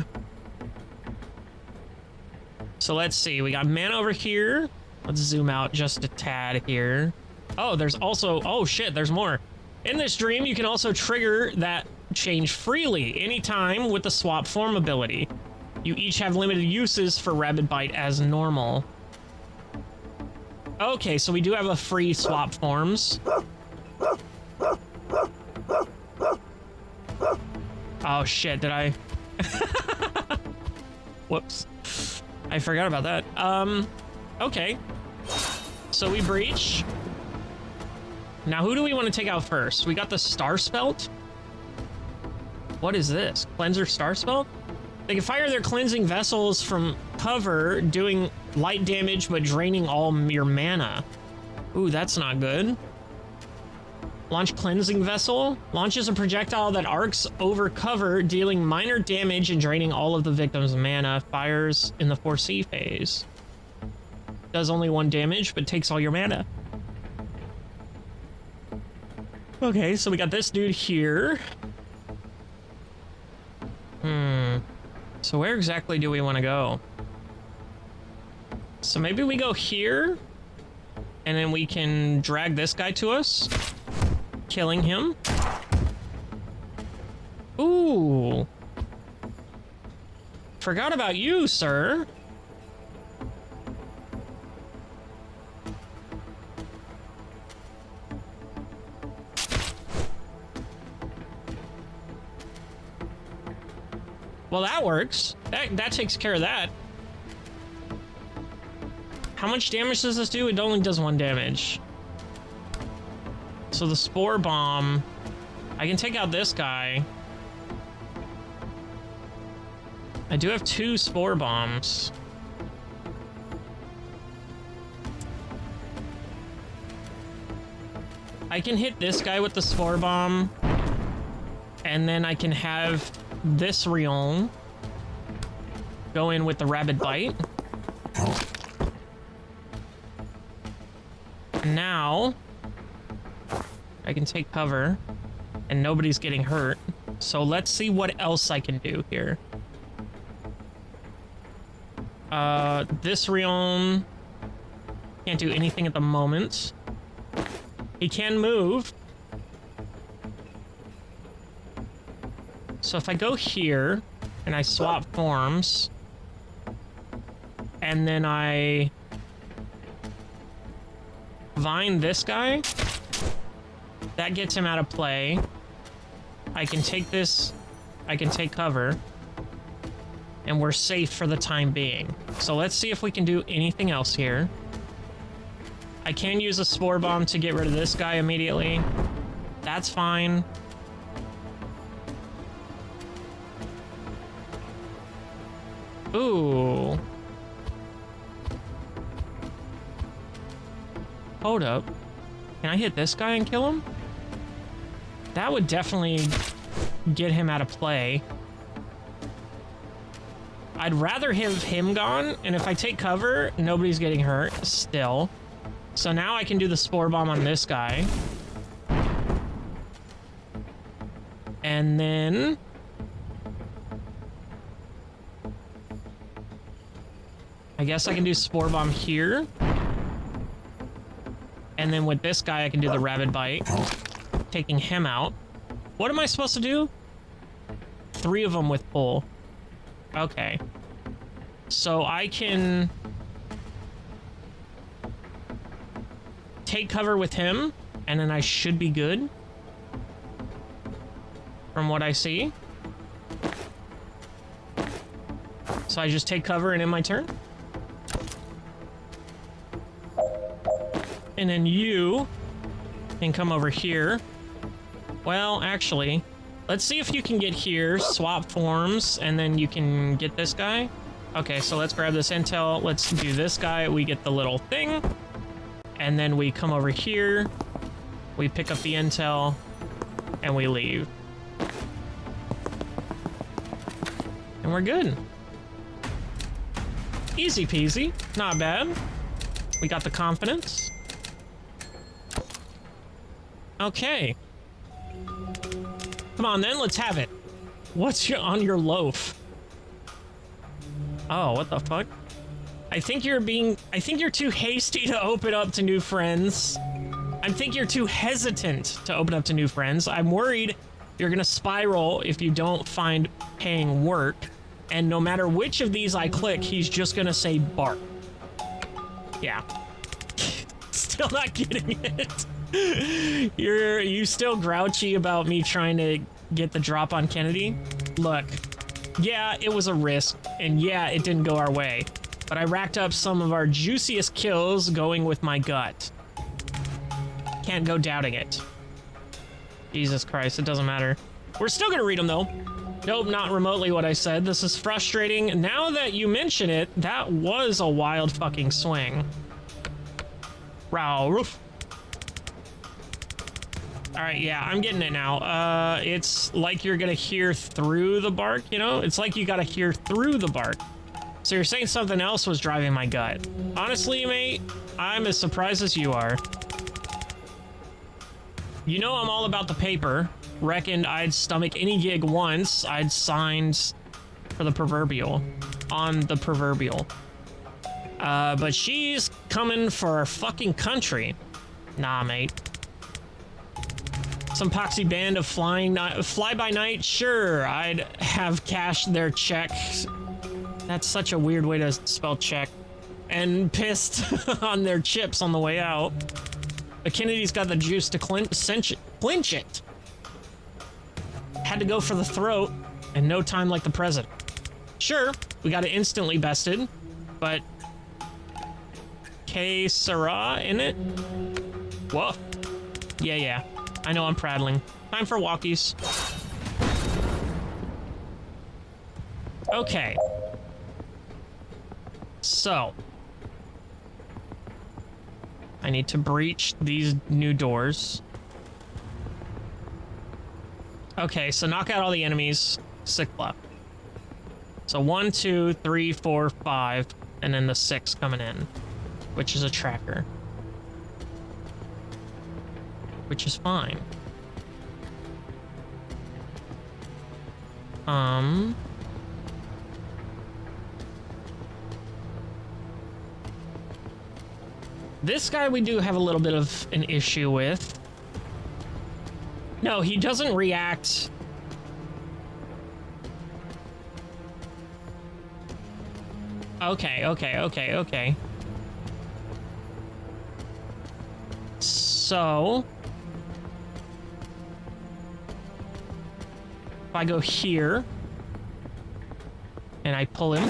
So let's see. We got mana over here. Let's zoom out just a tad here. Oh, there's also... Oh, shit, there's more. In this dream, you can also trigger that change freely anytime with the swap form ability. You each have limited uses for Rabid Bite as normal. Okay, so we do have a free swap forms. Oh, shit, did I... Whoops. I forgot about that. Okay. So we breach. Now, who do we want to take out first? We got the Star Spelt. What is this? Cleanser Star Spelt? They can fire their cleansing vessels from cover, doing light damage but draining all your mana. Ooh, that's not good. Launch Cleansing Vessel. Launches a projectile that arcs over cover, dealing minor damage and draining all of the victim's mana. Fires in the 4C phase. Does only 1 damage, but takes all your mana. Okay, so we got this dude here. So where exactly do we want to go? So maybe we go here, and then we can drag this guy to us, killing him. Ooh. Forgot about you, sir. Well, that works. That takes care of that. How much damage does this do? It only does 1 damage. So the Spore Bomb... I can take out this guy. I do have 2 Spore Bombs. I can hit this guy with the Spore Bomb. And then I can have... this realm go in with the Rabid Bite. Now I can take cover and nobody's getting hurt. So let's see what else I can do here. This realm can't do anything at the moment. He can move. So if I go here, and I swap forms, and then I vine this guy, that gets him out of play. I can take this, I can take cover, and we're safe for the time being. So let's see if we can do anything else here. I can use a Spore Bomb to get rid of this guy immediately. That's fine. Ooh. Hold up. Can I hit this guy and kill him? That would definitely get him out of play. I'd rather have him gone, and if I take cover, nobody's getting hurt still. So now I can do the Spore Bomb on this guy. And then... I guess I can do Spore Bomb here. And then with this guy, I can do the Rabid Bite, taking him out. What am I supposed to do? 3 of them with pull. Okay. So I can take cover with him, and then I should be good. from what I see. So I just take cover and end my turn. And then you can come over here. Well, actually, let's see if you can get here, swap forms, and then you can get this guy. Okay, so let's grab this intel. Let's do this guy. We get the little thing. And then we come over here. We pick up the intel, and we leave. And we're good. Easy peasy. Not bad. We got the confidence. Okay. Come on then, let's have it. What's on your loaf? Oh, what the fuck? I think you're too hasty to open up to new friends. I think you're too hesitant to open up to new friends. I'm worried you're gonna spiral if you don't find paying work. And no matter which of these I click, he's just gonna say bark. Yeah. Still not getting it. You still grouchy about me trying to get the drop on Kennedy? Look, yeah, it was a risk, and yeah, it didn't go our way, but I racked up some of our juiciest kills going with my gut. Can't go doubting it. Jesus Christ, it doesn't matter. We're still gonna read them though. Nope, not remotely what I said. This is frustrating. Now that you mention it, that was a wild fucking swing. Roof. All right, yeah, I'm getting it now. It's like you're gonna hear through the bark, you know? It's like you gotta hear through the bark. So you're saying something else was driving my gut. Honestly, mate, I'm as surprised as you are. You know I'm all about the paper. Reckoned I'd stomach any gig once I'd signed for the proverbial. On the proverbial. But she's coming for our fucking country. Nah, mate. Some poxy band of fly-by-night? Sure, I'd have cashed their check. That's such a weird way to spell check. And pissed on their chips on the way out. But Kennedy's got the juice to clinch it. Had to go for the throat, and no time like the president. Sure, we got it instantly bested, but... Que sera in it? Whoa. Yeah. I know I'm prattling. Time for walkies. Okay. So. I need to breach these new doors. Okay, so knock out all the enemies. 6 left. So 1, 2, 3, 4, 5, and then the 6 coming in, which is a tracker. Which is fine. This guy we do have a little bit of an issue with. No, he doesn't react. Okay. So... if I go here... and I pull him...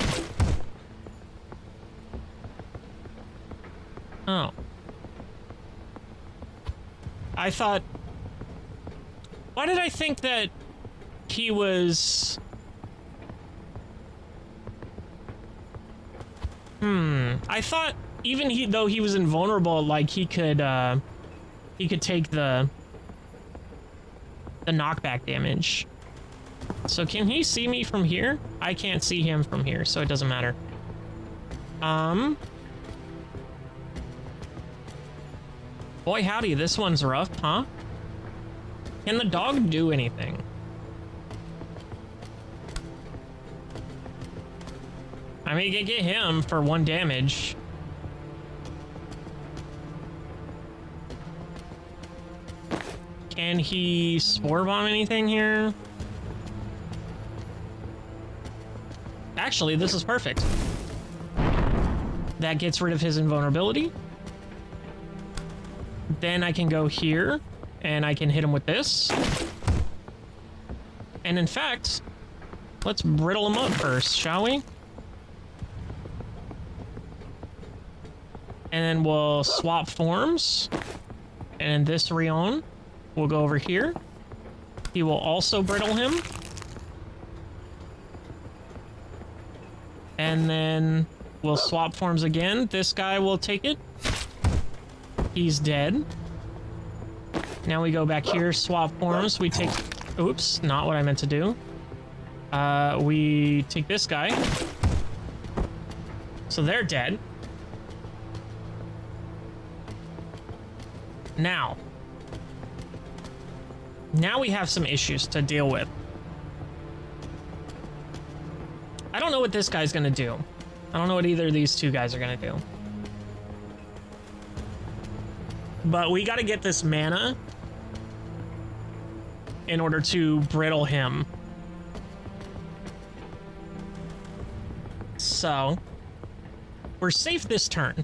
oh. I thought... why did I think that he was... I thought even though he was invulnerable, like he could take the knockback damage. So can he see me from here? I can't see him from here, so it doesn't matter. Boy howdy, this one's rough, huh? Can the dog do anything? I mean, you can get him for 1 damage. Can he spore bomb anything here? Actually, this is perfect. That gets rid of his invulnerability. Then I can go here, and I can hit him with this. And in fact, let's brittle him up first, shall we? And then we'll swap forms. And this Rion will go over here. He will also brittle him. And then we'll swap forms again. This guy will take it. He's dead. Now we go back here, swap forms. We take... Oops, not what I meant to do. We take this guy. So they're dead. Now we have some issues to deal with. I don't know what this guy's gonna do. I don't know what either of these two guys are gonna do. But we gotta get this mana in order to brittle him. So, we're safe this turn.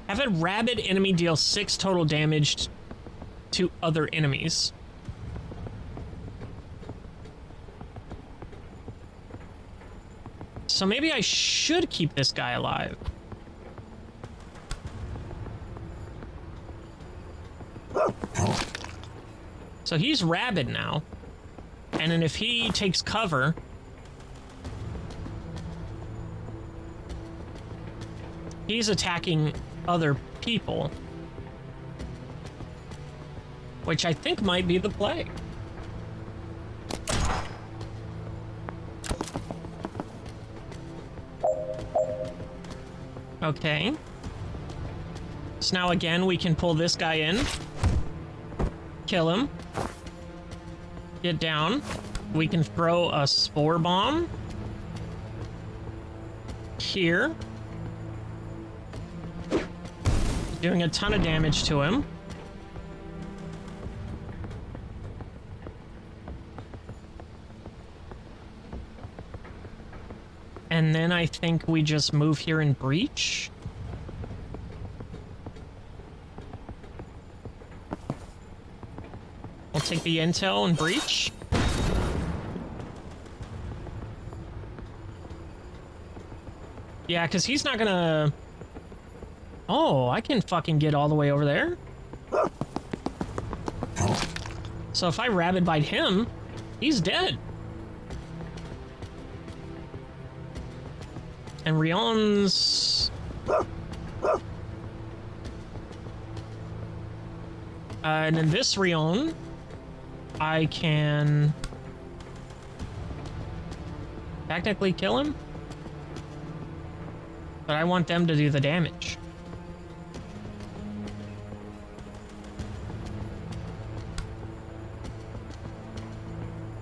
Have a rabid enemy deal 6 total damage to other enemies. So maybe I should keep this guy alive. So he's rabid now. And then if he takes cover... he's attacking other people. Which I think might be the play. Okay. So now again, we can pull this guy in. Kill him. Get down. We can throw a spore bomb. Here. Doing a ton of damage to him. And then I think we just move here and breach. We'll take the intel and breach. Yeah, because he's not gonna... Oh, I can fucking get all the way over there. So if I rabid bite him, he's dead. And Rion's... and then this Rion, I can... technically kill him. But I want them to do the damage.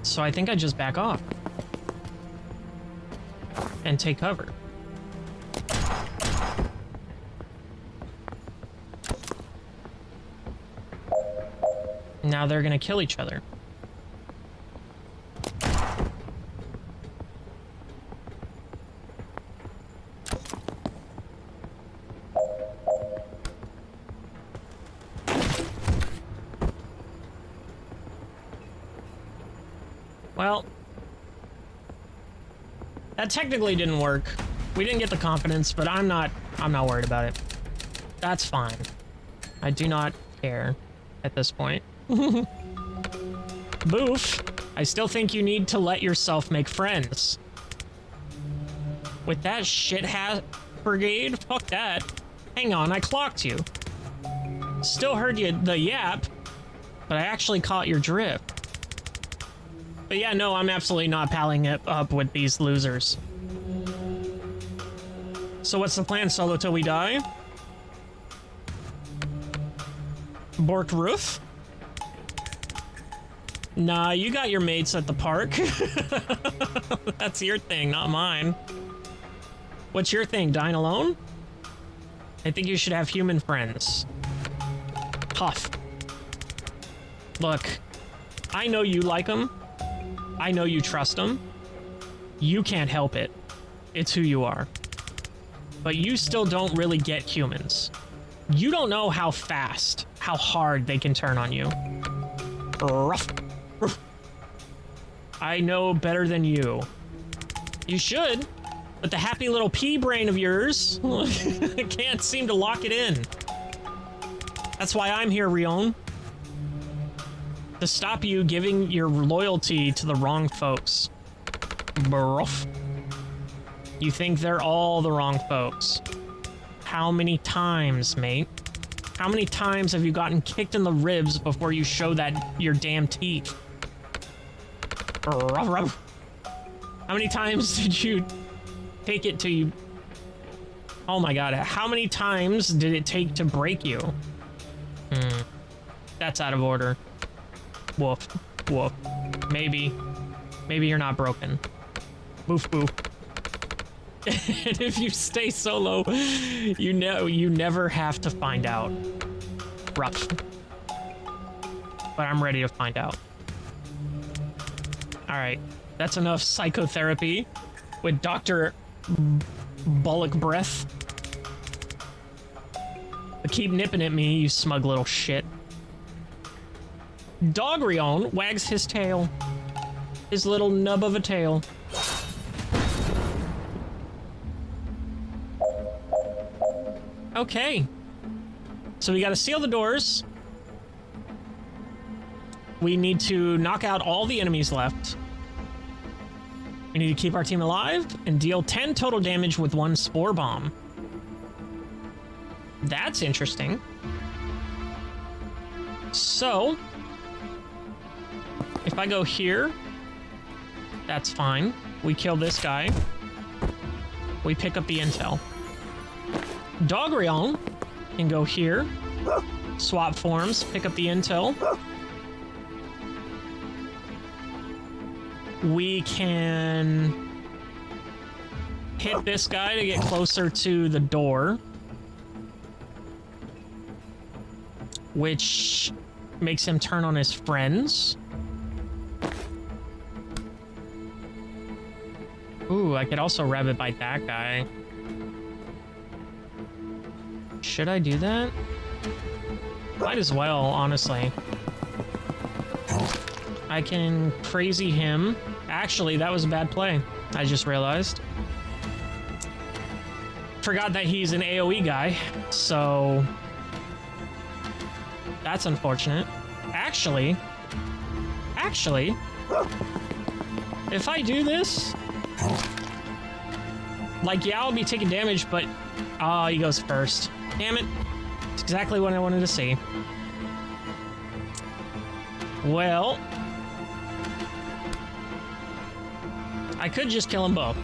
So I think I just back off. And take cover. Now they're gonna kill each other. Well, that technically didn't work. We didn't get the confidence, but I'm not worried about it. That's fine. I do not care at this point. Boof. I still think you need to let yourself make friends. With that shit hat brigade, fuck that. Hang on, I clocked you. Still heard you the yap, but I actually caught your drift. But yeah, no, I'm absolutely not palling it up with these losers. So what's the plan, Solo, till we die? Borked roof? Nah, you got your mates at the park. That's your thing, not mine. What's your thing, dying alone? I think you should have human friends. Huff. Look, I know you like them. I know you trust them. You can't help it. It's who you are. But you still don't really get humans. You don't know how fast, how hard they can turn on you. Ruff. I know better than you. You should, but the happy little pea brain of yours can't seem to lock it in. That's why I'm here, Rion. To stop you giving your loyalty to the wrong folks. Bruff. You think they're all the wrong folks. How many times, mate? How many times have you gotten kicked in the ribs before you show that your damn teeth? Ruff, ruff. How many times did you take it to you? Oh my god, how many times did it take to break you? That's out of order. Woof. Woof. Maybe you're not broken. Boof boof. And if you stay solo, you know you never have to find out. Rough. But I'm ready to find out. Alright, that's enough psychotherapy with Dr. Bullock Breath. But keep nipping at me, you smug little shit. Dogrion wags his tail. His little nub of a tail. Okay. So we gotta seal the doors. We need to knock out all the enemies left. We need to keep our team alive and deal 10 total damage with 1 spore bomb. That's interesting. So, if I go here, that's fine. We kill this guy. We pick up the intel. Dogrion can go here, swap forms, pick up the intel. We can hit this guy to get closer to the door, which makes him turn on his friends. Ooh, I could also rabbit bite that guy. Should I do that? Might as well, honestly. I can crazy him. Actually, that was a bad play. I just realized. Forgot that he's an AoE guy, so that's unfortunate. Actually, if I do this, like, yeah, I'll be taking damage, but he goes first. Damn it. It's exactly what I wanted to see. Well, I could just kill them both.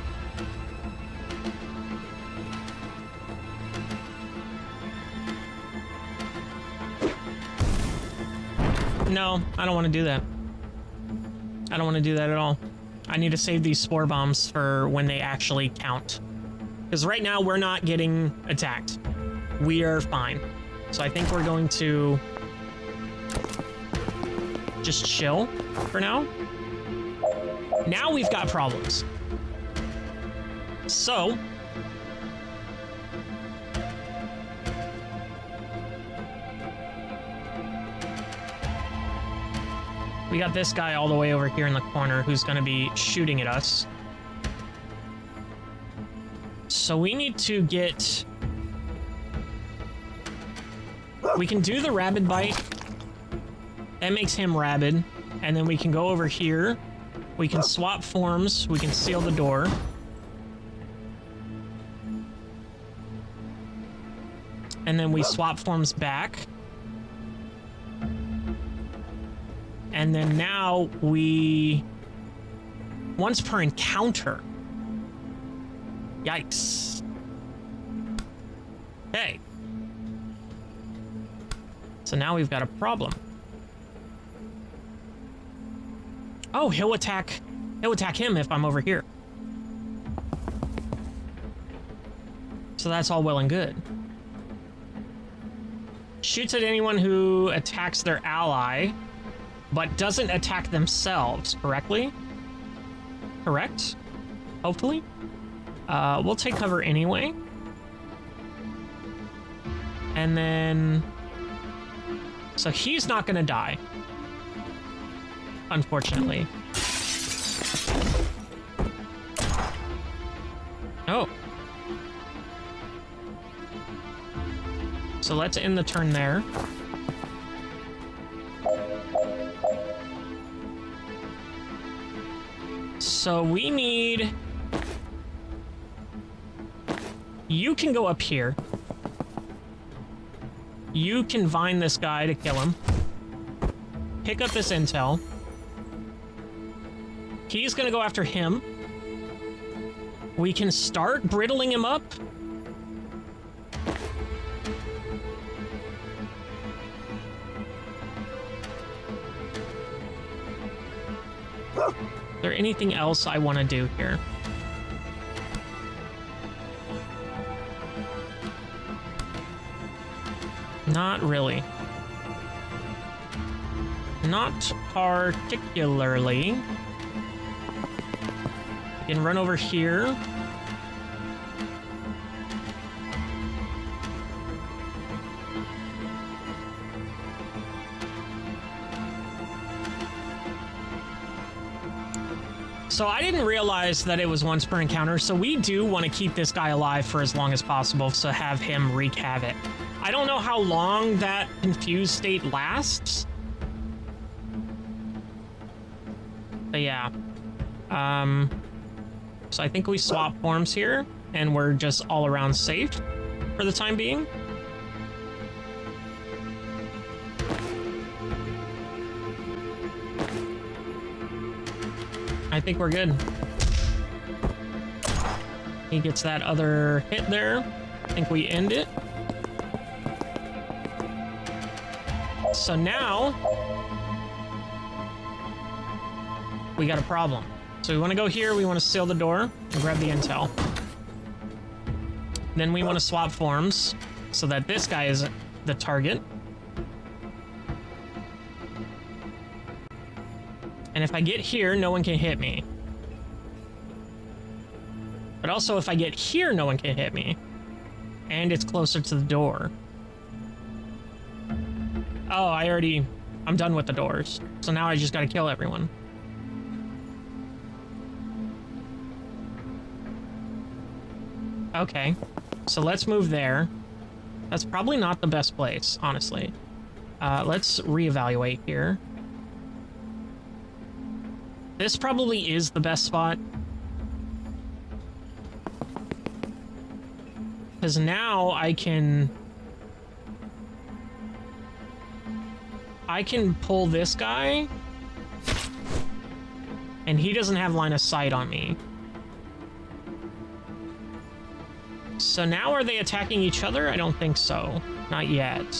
No, I don't want to do that. I don't want to do that at all. I need to save these spore bombs for when they actually count. Because right now we're not getting attacked. We are fine. So I think we're going to just chill for now. Now we've got problems. So we got this guy all the way over here in the corner who's going to be shooting at us. So we need to get... We can do the rabid bite. That makes him rabid. And then we can go over here. We can swap forms. We can seal the door. And then we swap forms back. And then now we... Once per encounter. Yikes. Hey. So now we've got a problem. Oh, he'll attack him if I'm over here. So that's all well and good. Shoots at anyone who attacks their ally, but doesn't attack themselves, correctly? Correct? Hopefully? We'll take cover anyway. And then... So he's not gonna die. Unfortunately. Oh. So let's end the turn there. So we need... You can go up here. You can vine this guy to kill him. Pick up this intel. He's gonna go after him. We can start brittling him up. Is there anything else I want to do here? Not really. Not particularly. We can run over here. So I didn't realize that it was once per encounter, so we do want to keep this guy alive for as long as possible to have him wreak havoc. I don't know how long that confused state lasts. But yeah. So I think we swap forms here, and we're just all around safe for the time being. I think we're good. He gets that other hit there. I think we end it. So now we got a problem. So we want to go here. We want to seal the door and grab the intel. Then we want to swap forms so that this guy is the target. And if I get here, no one can hit me. But also, if I get here, no one can hit me. And it's closer to the door. Oh, I'm done with the doors. So now I just gotta kill everyone. Okay, so let's move there. That's probably not the best place, honestly. Let's reevaluate here. This probably is the best spot. Because now I can pull this guy, and he doesn't have line of sight on me. So now are they attacking each other? I don't think so. Not yet.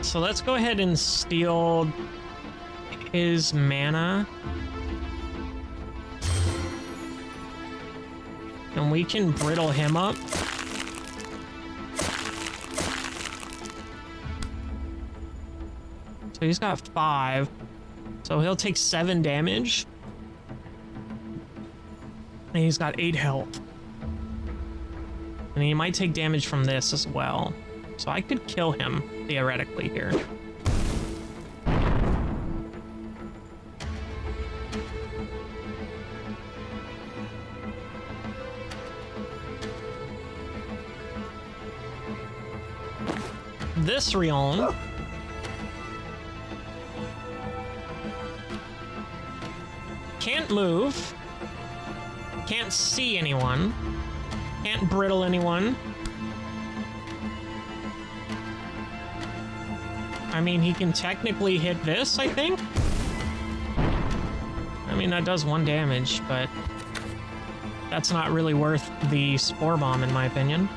So let's go ahead and steal his mana. And we can brittle him up. So he's got 5. So he'll take 7 damage. And he's got 8 health. And he might take damage from this as well. So I could kill him, theoretically, here. This realm can't move, can't see anyone, can't brittle anyone. I mean, he can technically hit this, I think. I mean, that does 1 damage, but that's not really worth the spore bomb, in my opinion.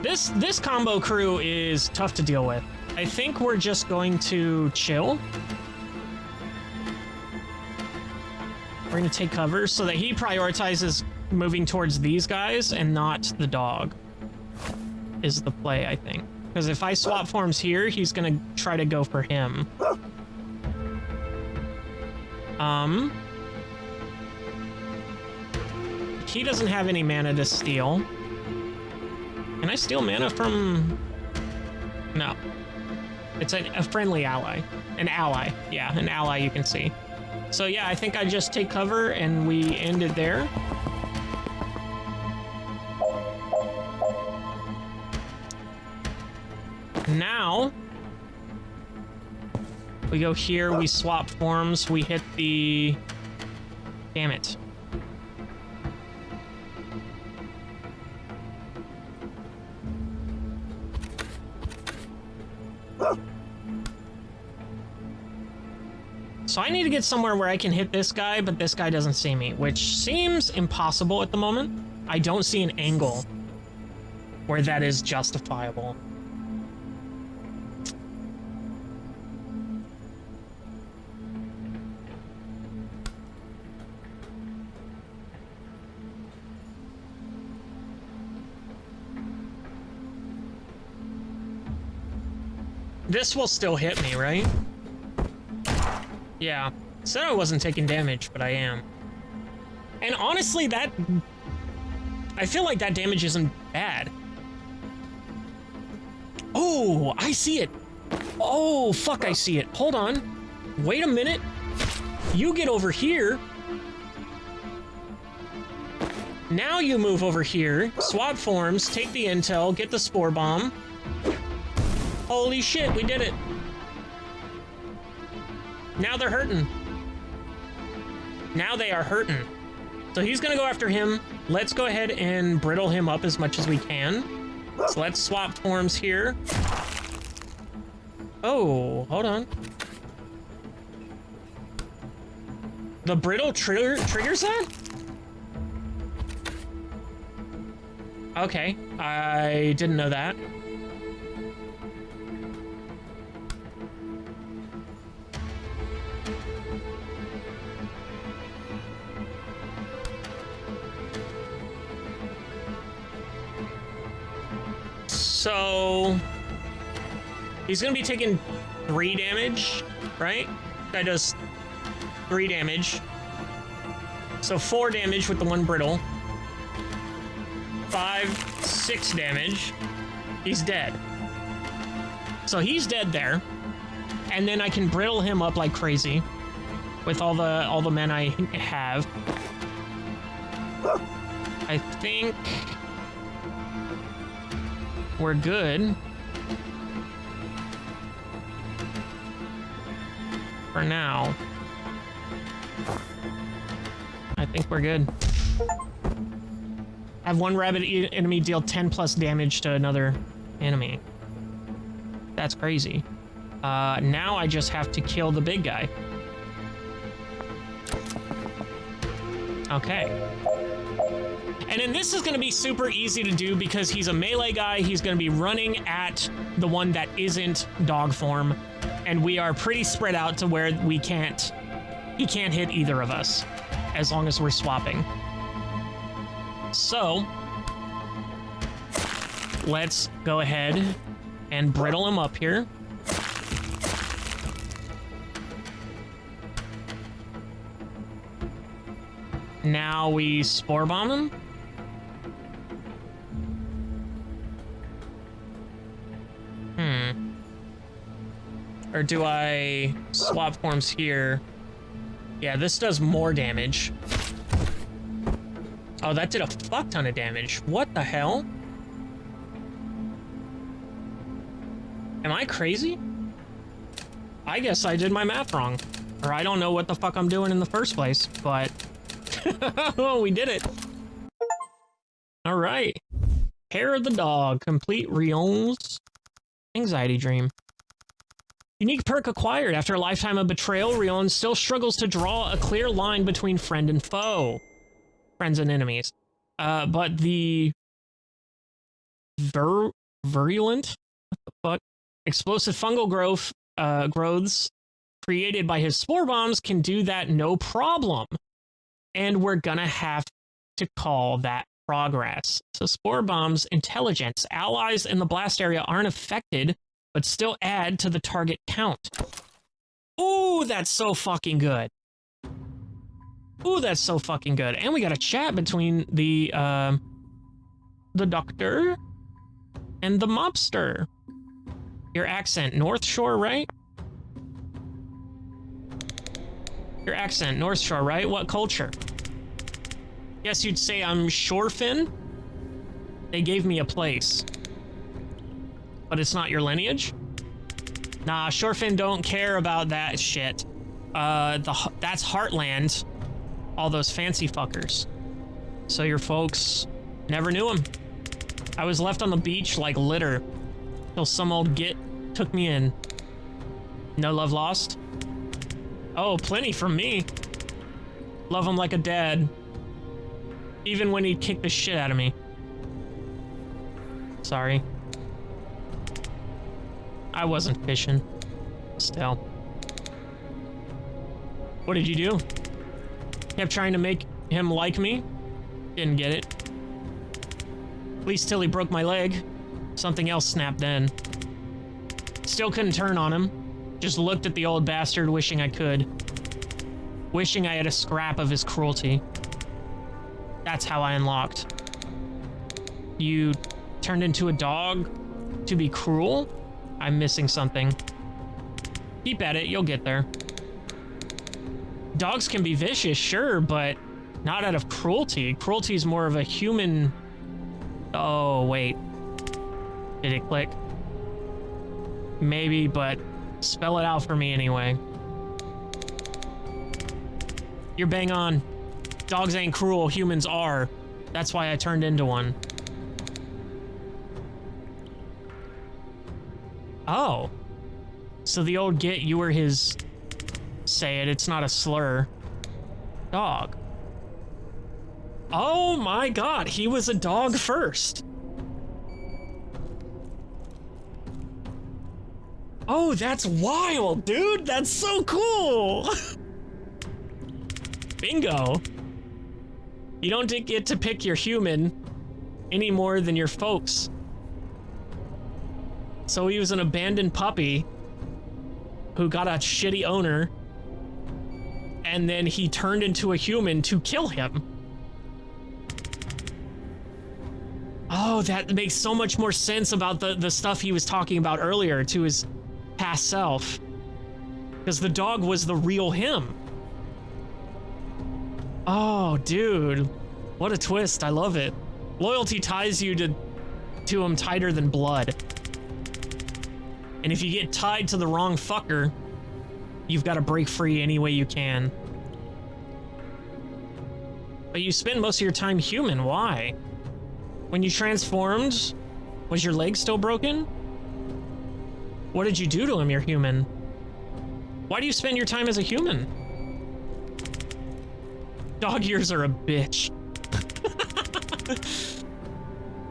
This combo crew is tough to deal with. I think we're just going to chill. We're going to take cover so that he prioritizes moving towards these guys and not the dog, is the play, I think. Because if I swap forms here, he's going to try to go for him. He doesn't have any mana to steal. Can I steal mana from... No. It's a friendly ally. An ally. Yeah, an ally you can see. So yeah, I think I just take cover and we end it there. Now, we go here, we swap forms, we hit the... Damn it. So I need to get somewhere where I can hit this guy, but this guy doesn't see me, which seems impossible at the moment. I don't see an angle where that is justifiable. This will still hit me, right? Yeah. Said I wasn't taking damage, but I am. And honestly, that... I feel like that damage isn't bad. Oh, I see it. Oh, fuck, I see it. Hold on. Wait a minute. You get over here. Now you move over here, swap forms, take the intel, get the spore bomb. Holy shit, we did it. Now they're hurting. Now they are hurting. So he's gonna go after him. Let's go ahead and brittle him up as much as we can. So let's swap forms here. Oh, hold on. The brittle triggers that? Okay, I didn't know that. So he's gonna be taking 3 damage, right? Guy does 3 damage. So 4 damage with the 1 brittle. 5, 6 damage. He's dead. So he's dead there. And then I can brittle him up like crazy with all the men I have. I think we're good for now. I think we're good. Have one rabid enemy deal 10 plus damage to another enemy. That's crazy. Now I just have to kill the big guy. Okay. And then this is going to be super easy to do because he's a melee guy. He's going to be running at the one that isn't dog form. And we are pretty spread out to where he can't hit either of us as long as we're swapping. So let's go ahead and brittle him up here. Now we spore bomb him. Or do I swap forms here? Yeah, this does more damage. Oh, that did a fuck ton of damage. What the hell? Am I crazy? I guess I did my math wrong. Or I don't know what the fuck I'm doing in the first place, but... Oh, we did it. All right. Hair of the dog. Complete Rion's anxiety dream. Unique perk acquired. After a lifetime of betrayal, Rion still struggles to draw a clear line between friend and foe. Friends and enemies. But the virulent, what the fuck? Explosive fungal growths created by his spore bombs can do that no problem. And we're gonna have to call that progress. So spore bombs intelligence. Allies in the blast area aren't affected, but still add to the target count. Ooh, that's so fucking good. Ooh, that's so fucking good. And we got a chat between the doctor and the mobster. Your accent, North Shore, right? Your accent, North Shore, right? What culture? Guess you'd say I'm Shorefin? They gave me a place. But it's not your lineage? Nah, Shorefin don't care about that shit. That's Heartland. All those fancy fuckers. So your folks never knew him. I was left on the beach like litter. Till some old git took me in. No love lost? Oh, plenty from me. Love him like a dad. Even when he'd kick the shit out of me. Sorry. I wasn't fishing. Still. What did you do? Kept trying to make him like me? Didn't get it. At least till he broke my leg. Something else snapped then. Still couldn't turn on him. Just looked at the old bastard wishing I could. Wishing I had a scrap of his cruelty. That's how I unlocked. You turned into a dog to be cruel? I'm missing something. Keep at it, you'll get there. Dogs can be vicious, sure, but not out of cruelty. Cruelty is more of a human... Oh, wait. Did it click? Maybe, but spell it out for me anyway. You're bang on. Dogs ain't cruel, humans are. That's why I turned into one. Oh. So the old git, you were his... Say it, it's not a slur. Dog. Oh my god, he was a dog first. Oh, that's wild, dude. That's so cool. Bingo. You don't get to pick your human any more than your folks. So he was an abandoned puppy who got a shitty owner, and then he turned into a human to kill him. Oh, that makes so much more sense about the stuff he was talking about earlier to his past self. Because the dog was the real him. Oh, dude. What a twist. I love it. Loyalty ties you to him tighter than blood. And if you get tied to the wrong fucker, you've got to break free any way you can. But you spend most of your time human. Why? When you transformed, was your leg still broken? What did you do to him, your human? Why do you spend your time as a human? Dog ears are a bitch.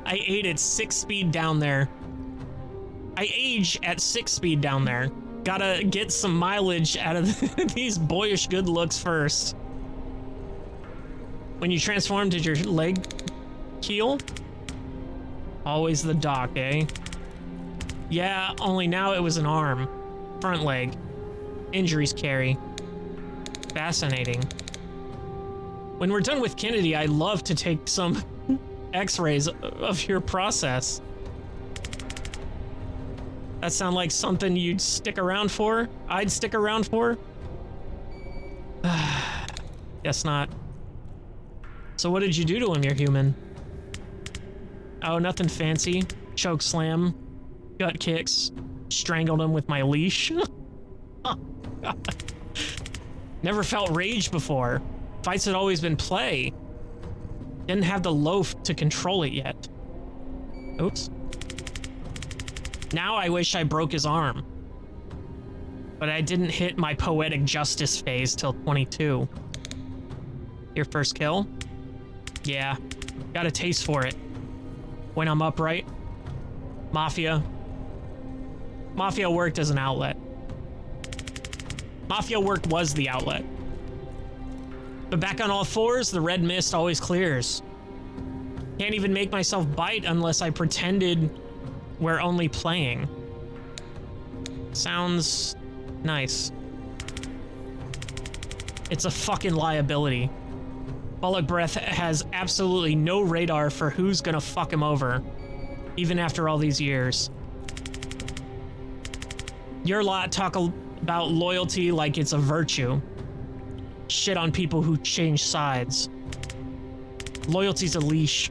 I ate at 6 speed down there. I age at 6 speed down there. Gotta get some mileage out of these boyish good looks first. When you transformed, did your leg heal? Always the doc, eh? Yeah, only now it was an arm. Front leg. Injuries carry. Fascinating. When we're done with Kennedy, I'd love to take some x-rays of your process. That sound like something you'd stick around for? I'd stick around for? Guess not. So what did you do to him, your human? Oh, nothing fancy. Choke slam. Gut kicks. Strangled him with my leash. Oh, God. Never felt rage before. Fights had always been play. Didn't have the loaf to control it yet. Oops. Now I wish I broke his arm. But I didn't hit my poetic justice phase till 22. Your first kill? Yeah. Got a taste for it. When I'm upright. Mafia. Mafia worked as an outlet. Mafia work was the outlet. But back on all fours, the red mist always clears. Can't even make myself bite unless I pretended we're only playing. Sounds nice. It's a fucking liability. Bullet Breath has absolutely no radar for who's gonna fuck him over, even after all these years. Your lot talk about loyalty like it's a virtue. Shit on people who change sides. Loyalty's a leash.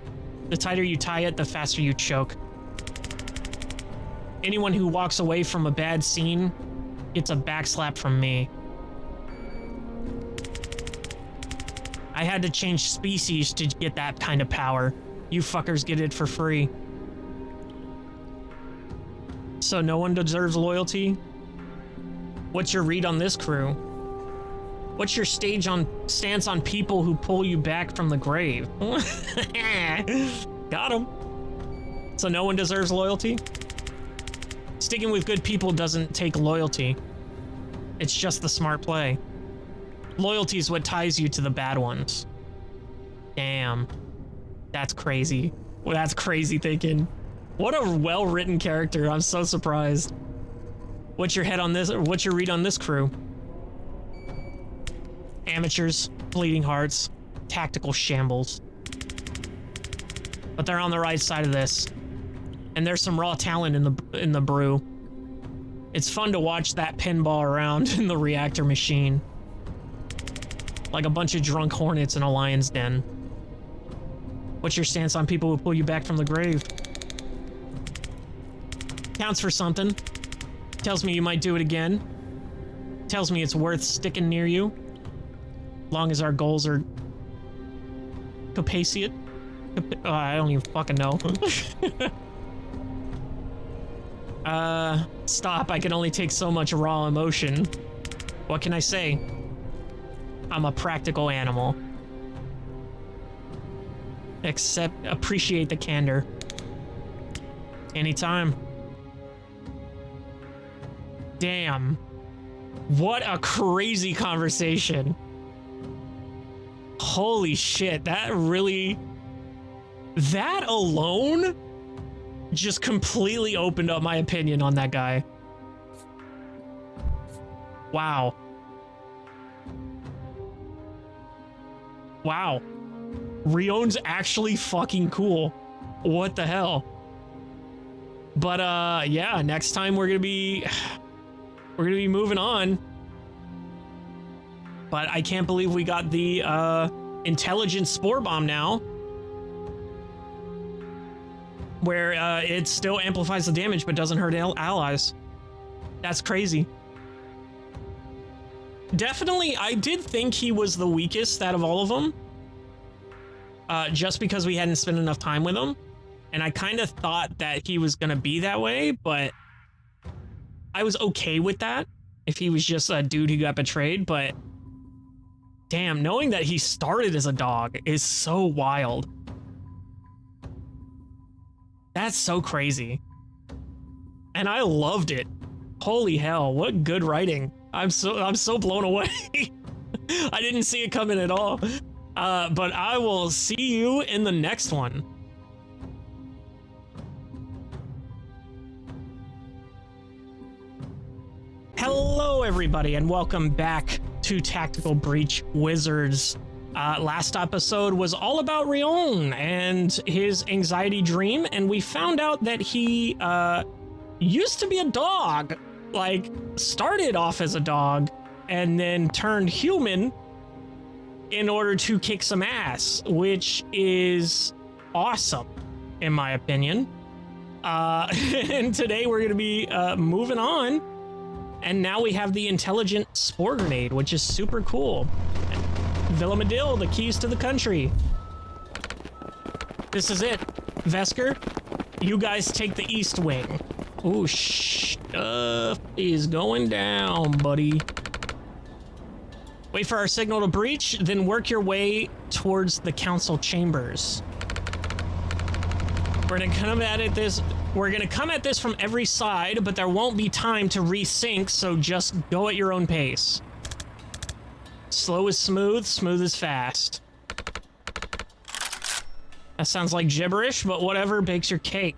The tighter you tie it, the faster you choke. Anyone who walks away from a bad scene gets a backslap from me. I had to change species to get that kind of power. You fuckers get it for free. So no one deserves loyalty? What's your read on this crew? What's your stance on people who pull you back from the grave? Got him. So no one deserves loyalty? Sticking with good people doesn't take loyalty. It's just the smart play. Loyalty is what ties you to the bad ones. Damn. That's crazy. Well, that's crazy thinking. What a well-written character. I'm so surprised. What's your head on this? What's your read on this crew? Amateurs, bleeding hearts, tactical shambles. But they're on the right side of this. And there's some raw talent in the brew. It's fun to watch that pinball around in the reactor machine. Like a bunch of drunk hornets in a lion's den. What's your stance on people who pull you back from the grave? Counts for something. Tells me you might do it again. Tells me it's worth sticking near you. Long as our goals are capaciate. I don't even fucking know. Stop. I can only take so much raw emotion. What can I say? I'm a practical animal. Appreciate the candor. Anytime. Damn. What a crazy conversation. Holy shit, that alone just completely opened up my opinion on that guy. Wow. Wow. Rion's actually fucking cool. What the hell? But yeah, next time we're gonna be moving on. But I can't believe we got the intelligent spore bomb now, where it still amplifies the damage but doesn't hurt allies. That's crazy. Definitely, I did think he was the weakest out of all of them, just because we hadn't spent enough time with him. And I kind of thought that he was going to be that way, but I was okay with that if he was just a dude who got betrayed. But damn, knowing that he started as a dog is so wild. That's so crazy. And I loved it. Holy hell, what good writing. I'm so blown away. I didn't see it coming at all. But I will see you in the next one. Hello, everybody, and welcome back to Tactical Breach Wizards. Last episode was all about Rion and his anxiety dream, and we found out that he used to be a dog. Like, started off as a dog and then turned human in order to kick some ass, which is awesome, in my opinion. And today we're going to be moving on. And now we have the intelligent spore grenade, which is super cool. Villamadil, the keys to the country. This is it. Vesker, you guys take the east wing. Ooh, stuff is going down, buddy. Wait for our signal to breach, then work your way towards the council chambers. We're gonna come at this from every side, but there won't be time to resync, so just go at your own pace. Slow is smooth, smooth is fast. That sounds like gibberish, but whatever, bakes your cake.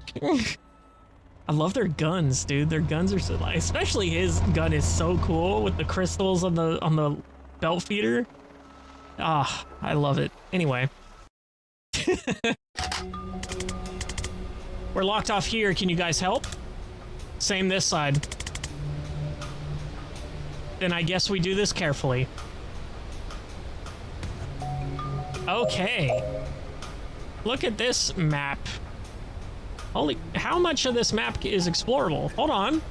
I love their guns, dude. Their guns are so nice. Especially his gun is so cool with the crystals on the belt feeder. Ah, I love it. Anyway. We're locked off here. Can you guys help? Same this side. Then I guess we do this carefully. Okay. Look at this map. Holy, how much of this map is explorable? Hold on.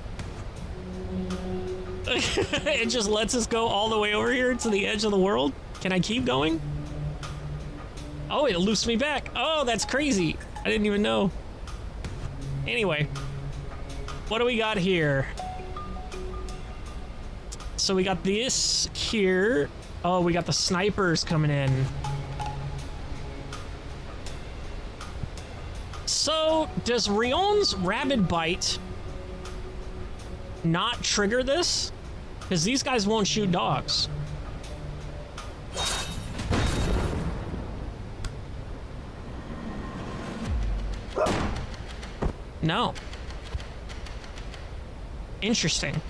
It just lets us go all the way over here to the edge of the world. Can I keep going? Oh, it loosed me back. Oh, that's crazy. I didn't even know. Anyway, what do we got here? So we got this here. Oh, we got the snipers coming in. So, does Rion's rabid bite not trigger this? Because these guys won't shoot dogs. No. Interesting.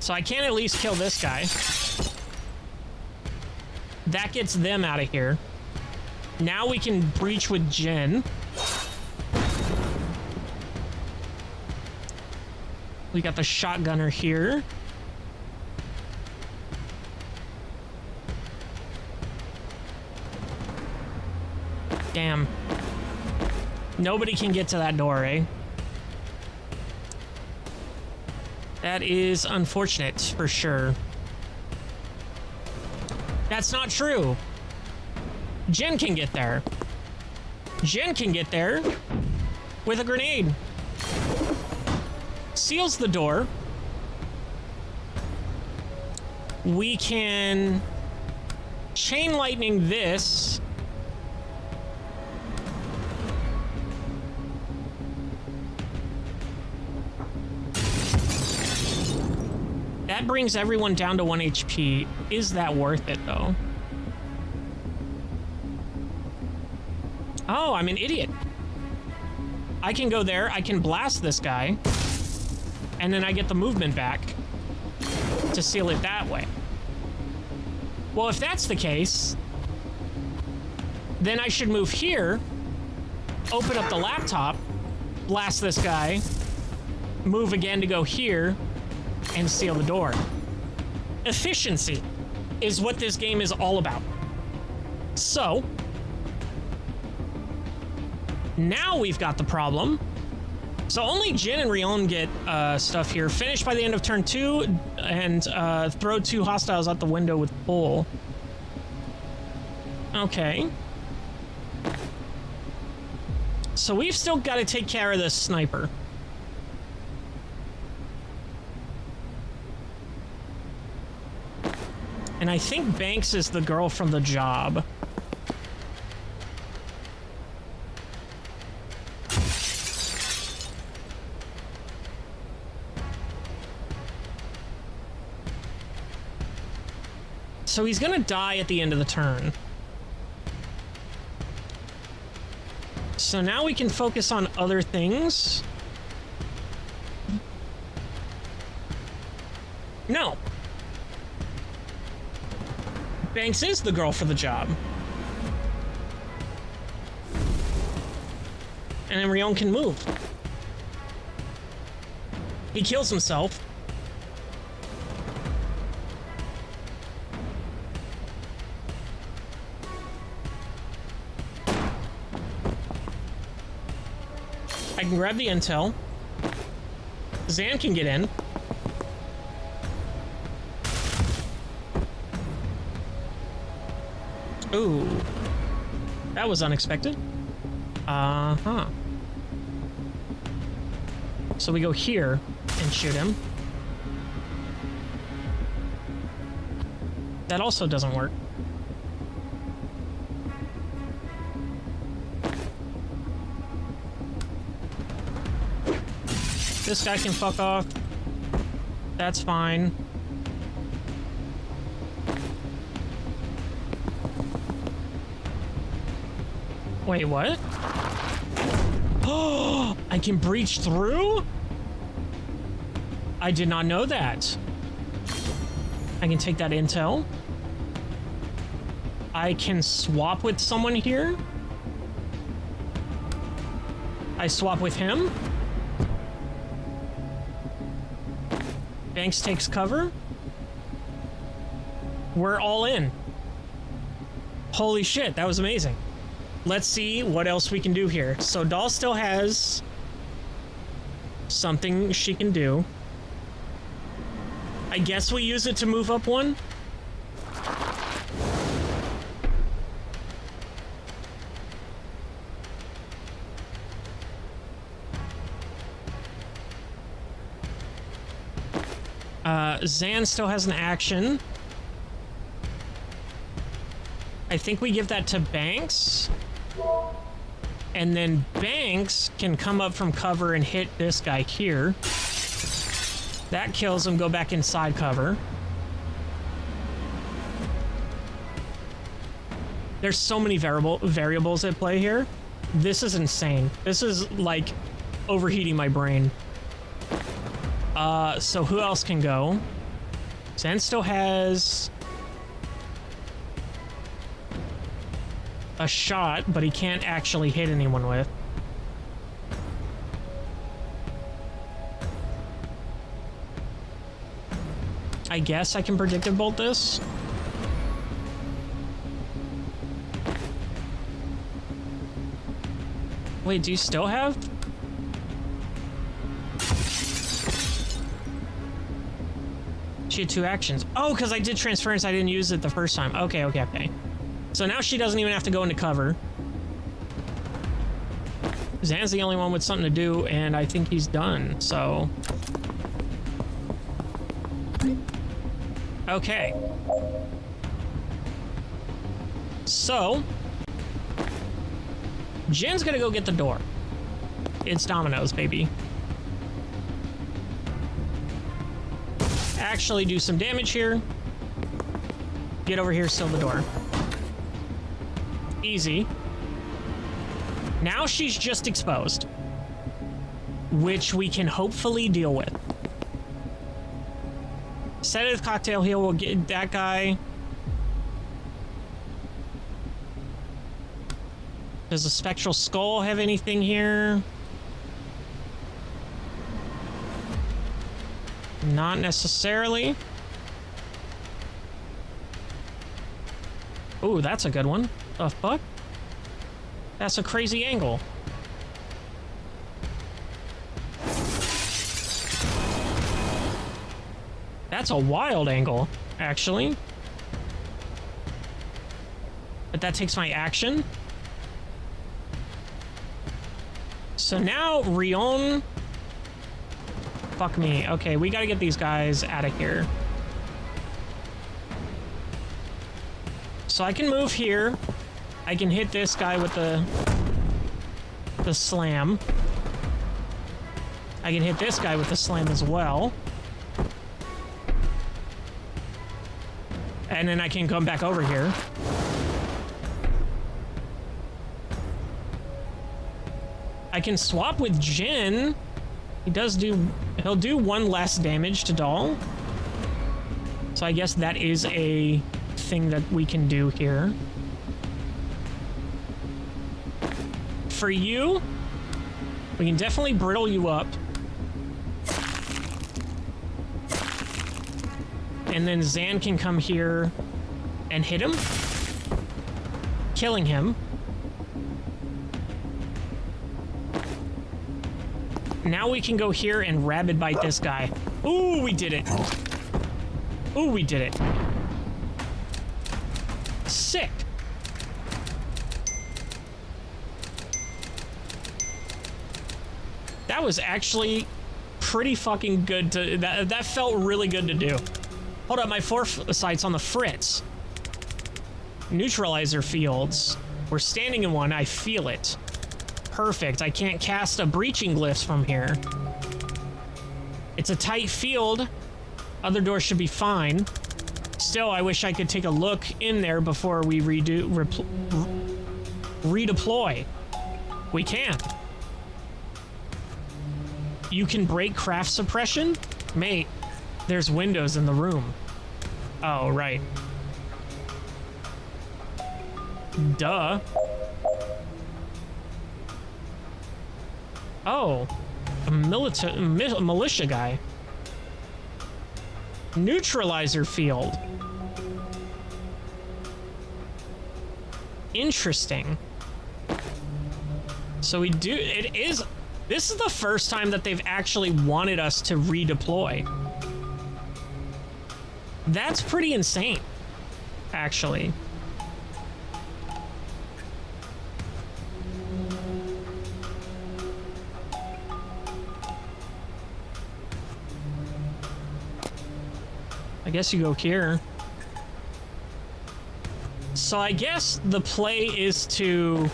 So I can at least kill this guy. That gets them out of here. Now we can breach with Jen. We got the shotgunner here. Damn. Nobody can get to that door, eh? That is unfortunate, for sure. That's not true. Jen can get there. Jen can get there with a grenade. Seals the door. We can chain lightning this. That brings everyone down to 1 HP. Is that worth it, though? Oh, I'm an idiot. I can go there, I can blast this guy, and then I get the movement back to seal it that way. Well, if that's the case, then I should move here, open up the laptop, blast this guy, move again to go here, and seal the door. Efficiency is what this game is all about. So, now we've got the problem. So only Jin and Rion get stuff here. Finish by the end of turn 2 and throw 2 hostiles out the window with pull. Okay. So we've still got to take care of this sniper. And I think Banks is the girl from the job. So he's gonna die at the end of the turn. So now we can focus on other things. No. Banks is the girl for the job. And then Rion can move. He kills himself. I can grab the intel. Zan can get in. Ooh. That was unexpected. Uh-huh. So we go here and shoot him. That also doesn't work. This guy can fuck off. That's fine. Wait, what? Oh, I can breach through? I did not know that. I can take that intel. I can swap with someone here. I swap with him. Banks takes cover. We're all in. Holy shit, that was amazing. Let's see what else we can do here. So Doll still has something she can do. I guess we use it to move up one. Zan still has an action. I think we give that to Banks. And then Banks can come up from cover and hit this guy here. That kills him, go back inside cover. There's so many variables at play here. This is insane. This is like overheating my brain. So who else can go? Zan still has a shot, but he can't actually hit anyone with. I guess I can predictive bolt this. Wait, do you still have? She had 2 actions. Oh, because I did transference, I didn't use it the first time. Okay, okay, okay. So now she doesn't even have to go into cover. Zan's the only one with something to do, and I think he's done, so... Okay. So... Jin's gonna go get the door. It's Domino's, baby. Actually do some damage here. Get over here, seal the door. Easy. Now she's just exposed, which we can hopefully deal with. Sedative cocktail heal will get that guy. Does the spectral skull have anything here? Not necessarily. Ooh, that's a good one. The fuck? That's a crazy angle. That's a wild angle, actually. But that takes my action. So now, Rion... Fuck me. Okay, we gotta get these guys out of here. So I can move here. I can hit this guy with the slam. I can hit this guy with the slam as well. And then I can come back over here. I can swap with Jin. He'll do 1 less damage to Doll. So I guess that is a thing that we can do here. For you, we can definitely brittle you up. And then Zan can come here and hit him, killing him. Now we can go here and rabid bite this guy. Ooh, we did it. Ooh, we did it. Sick. That was actually pretty fucking good to... That felt really good to do. Hold up, my foresight's on the fritz. Neutralizer fields. We're standing in one, I feel it. Perfect, I can't cast a breaching glyphs from here. It's a tight field. Other doors should be fine. Still, I wish I could take a look in there before we redeploy. We can. You can break craft suppression? Mate, there's windows in the room. Oh, right. Duh. Oh, a militia guy. Neutralizer field. Interesting. So we do, it is, this is the first time that they've actually wanted us to redeploy. That's pretty insane, actually. I guess you go here. So I guess the play is to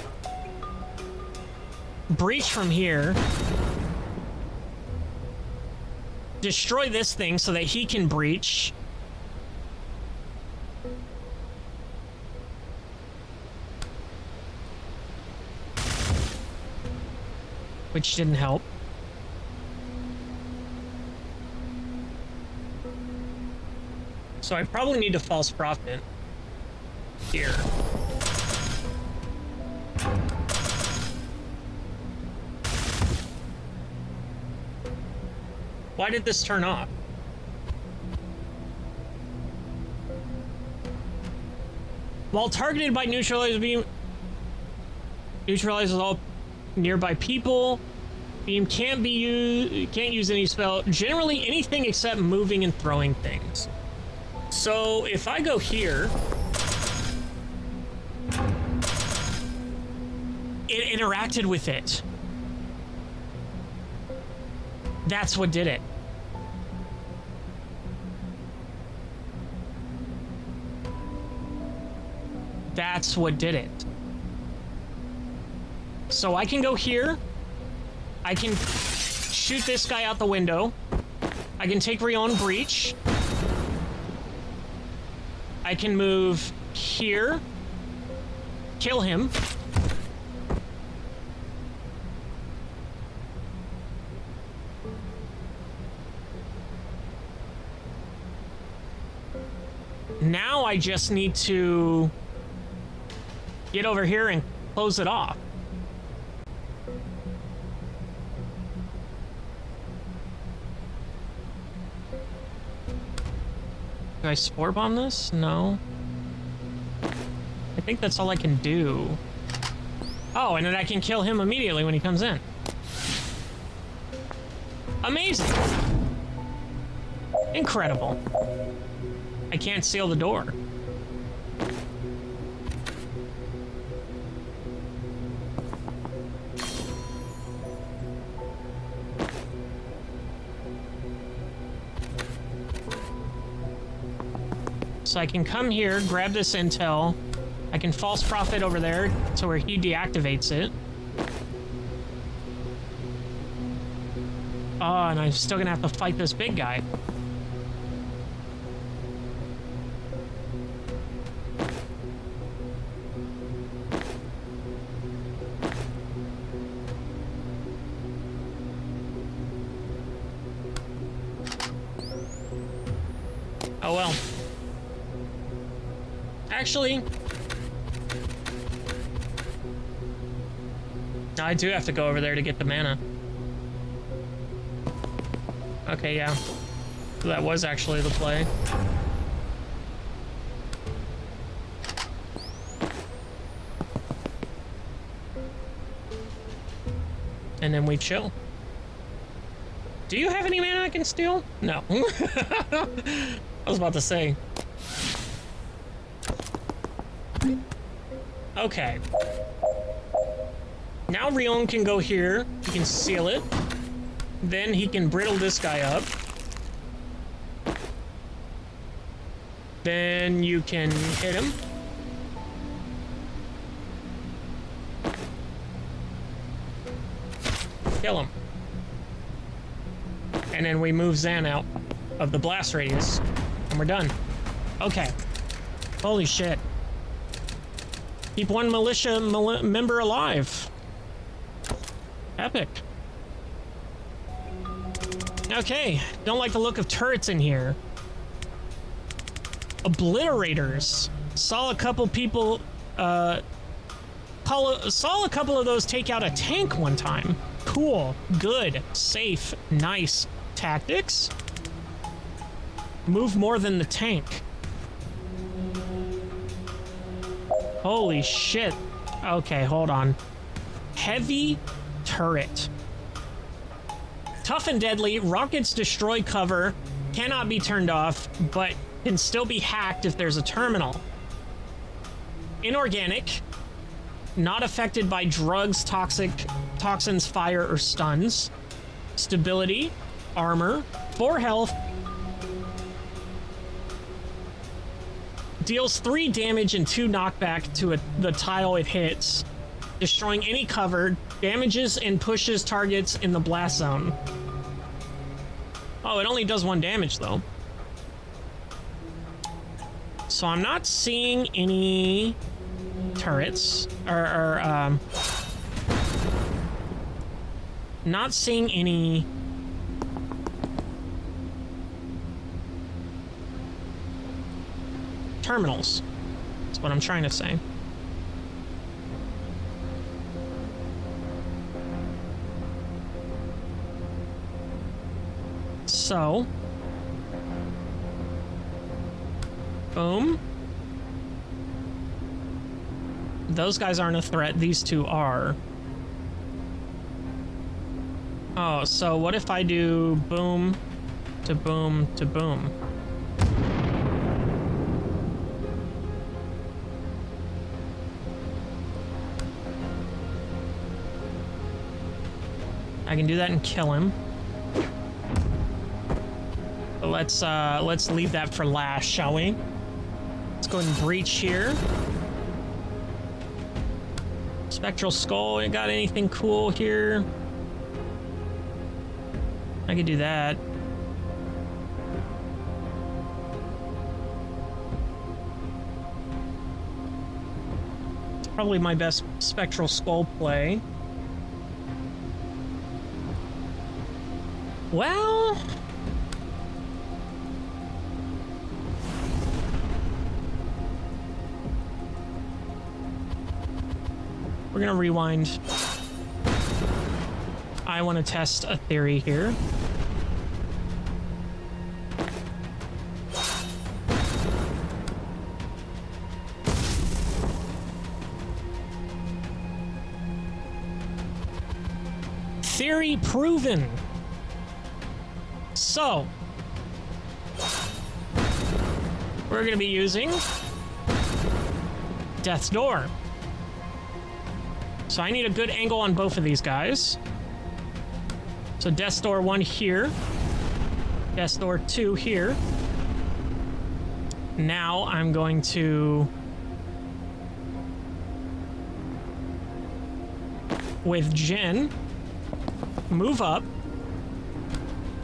breach from here, destroy this thing so that he can breach, which didn't help. So I probably need to false prophet here. Why did this turn off? While targeted by neutralized beam, neutralizes all nearby people. Beam can't be used. Can't use any spell. Generally, anything except moving and throwing things. So if I go here, it interacted with it. That's what did it. That's what did it. So I can go here. I can shoot this guy out the window. I can take Rion breach. I can move here, kill him. Now I just need to get over here and close it off. Do I spore bomb this? No. I think that's all I can do. Oh, and then I can kill him immediately when he comes in. Amazing. Incredible. I can't seal the door. So I can come here, grab this intel. I can false prophet over there to where he deactivates it. Oh, and I'm still gonna have to fight this big guy. Oh well. Actually, I do have to go over there to get the mana. Okay, yeah. That was actually the play. And then we chill. Do you have any mana I can steal? No. I was about to say. Okay. Now Rion can go here. He can seal it. Then he can brittle this guy up. Then you can hit him. Kill him. And then we move Zan out of the blast radius. And we're done. Okay. Holy shit. Keep one militia member alive. Epic. Okay, don't like the look of turrets in here. Obliterators. Saw a couple people, saw a couple of those take out a tank one time. Cool, good, safe, nice. Tactics. move more than the tank. Holy shit. Okay, hold on. Heavy turret. Tough and deadly. Rockets destroy cover. Cannot be turned off, but can still be hacked if there's a terminal. Inorganic. Not affected by drugs, toxins, fire, or stuns. Stability. Armor. 4 health. Deals 3 damage and 2 knockback to the tile it hits, destroying any cover, damages and pushes targets in the blast zone. Oh, it only does 1 damage though. So I'm not seeing any turrets, or not seeing any terminals. That's what I'm trying to say. So, boom. Those guys aren't a threat. These two are. Oh, so what if I do boom to boom to boom? I can do that and kill him. But let's leave that for last, shall we? Let's go ahead and breach here. Spectral skull, you got anything cool here? I could do that. It's probably my best spectral skull play. Well, we're gonna rewind. I want to test a theory here. Theory proven. So, we're going to be using Death's Door. So I need a good angle on both of these guys. So Death's Door 1 here. Death's Door 2 here. Now I'm going to, with Jen, move up.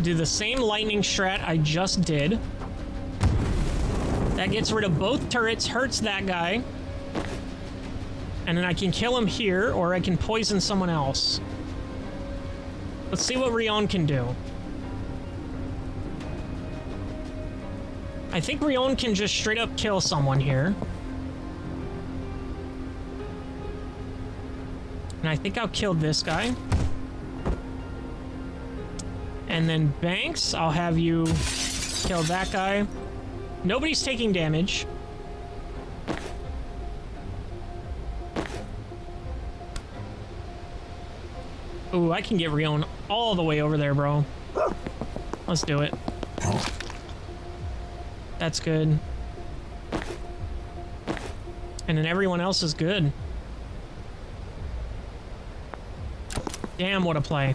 Do the same lightning strat I just did. That gets rid of both turrets, hurts that guy. And then I can kill him here, or I can poison someone else. Let's see what Rion can do. I think Rion can just straight up kill someone here. And I think I'll kill this guy. And then Banks, I'll have you kill that guy. Nobody's taking damage. Ooh, I can get Rion all the way over there, bro. Let's do it. That's good. And then everyone else is good. Damn, what a play.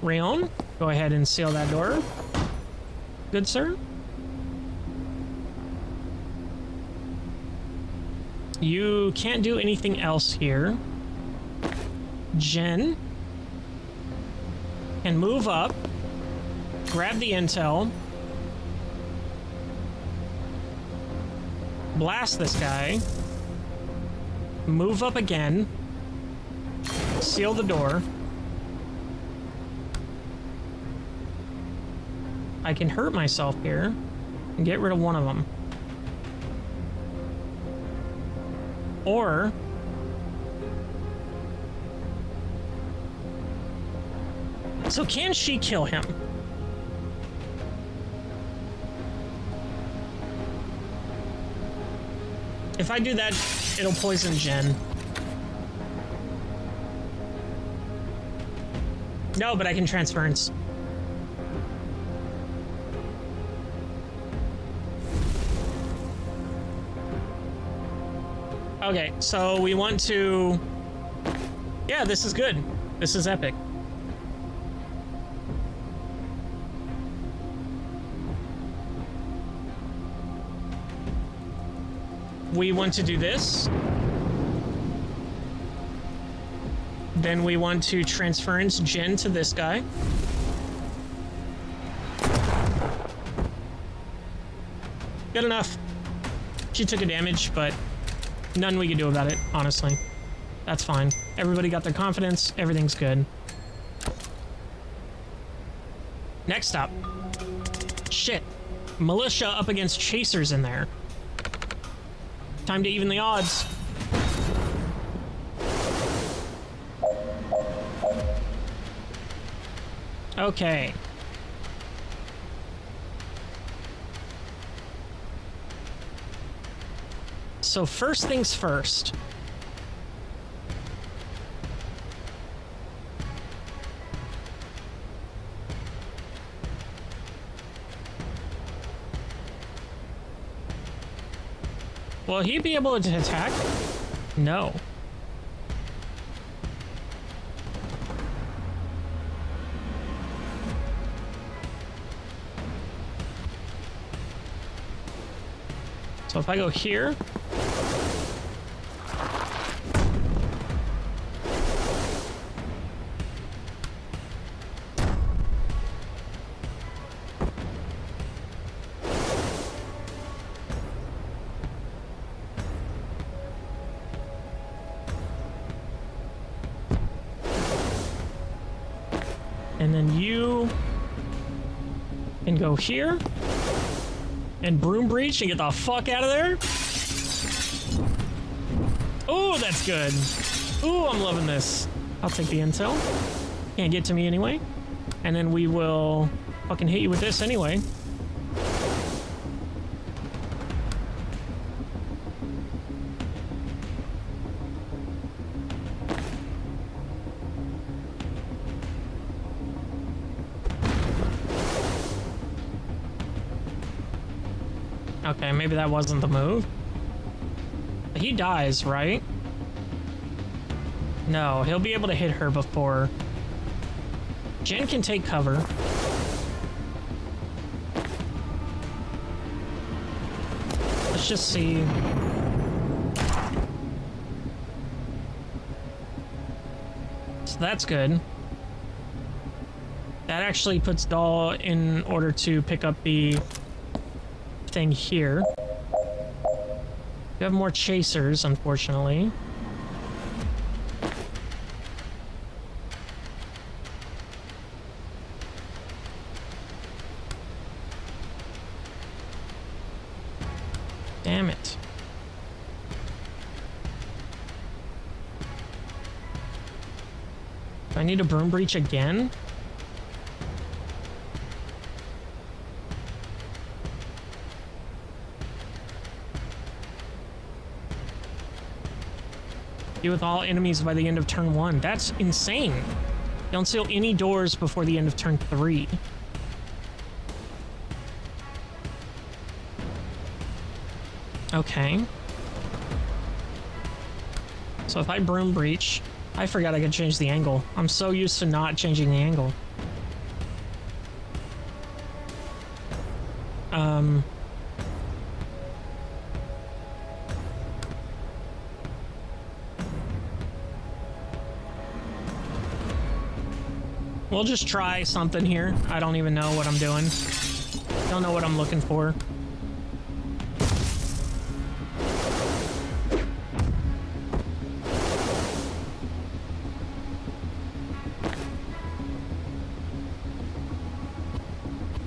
Rion, go ahead and seal that door. Good, sir. You can't do anything else here. Jen can move up, grab the intel, blast this guy, move up again, seal the door. I can hurt myself here and get rid of one of them. Or so can she kill him? If I do that, it'll poison Jen. No, but I can transference. Okay, so we want to... Yeah, this is good. This is epic. We want to do this. Then we want to transference Jen to this guy. Good enough. She took a damage, but none we can do about it, honestly. That's fine. Everybody got their confidence. Everything's good. Next up. Shit. Militia up against chasers in there. Time to even the odds. Okay. So first things first. Will he be able to attack? No. So if I go here, and then you can go here and broom breach and get the fuck out of there. Oh, that's good. Ooh, I'm loving this. I'll take the intel. Can't get to me anyway. And then we will fucking hit you with this anyway. Okay, maybe that wasn't the move. He dies, right? No, he'll be able to hit her before. Jen can take cover. Let's just see. So that's good. That actually puts Doll in order to pick up the thing here. We have more chasers, unfortunately. Damn it. Do I need a broom breach again? Deal with all enemies by the end of turn 1. That's insane. Don't seal any doors before the end of turn 3. Okay. So if I broom breach, I forgot I could change the angle. I'm so used to not changing the angle. We'll just try something here. I don't even know what I'm doing. Don't know what I'm looking for.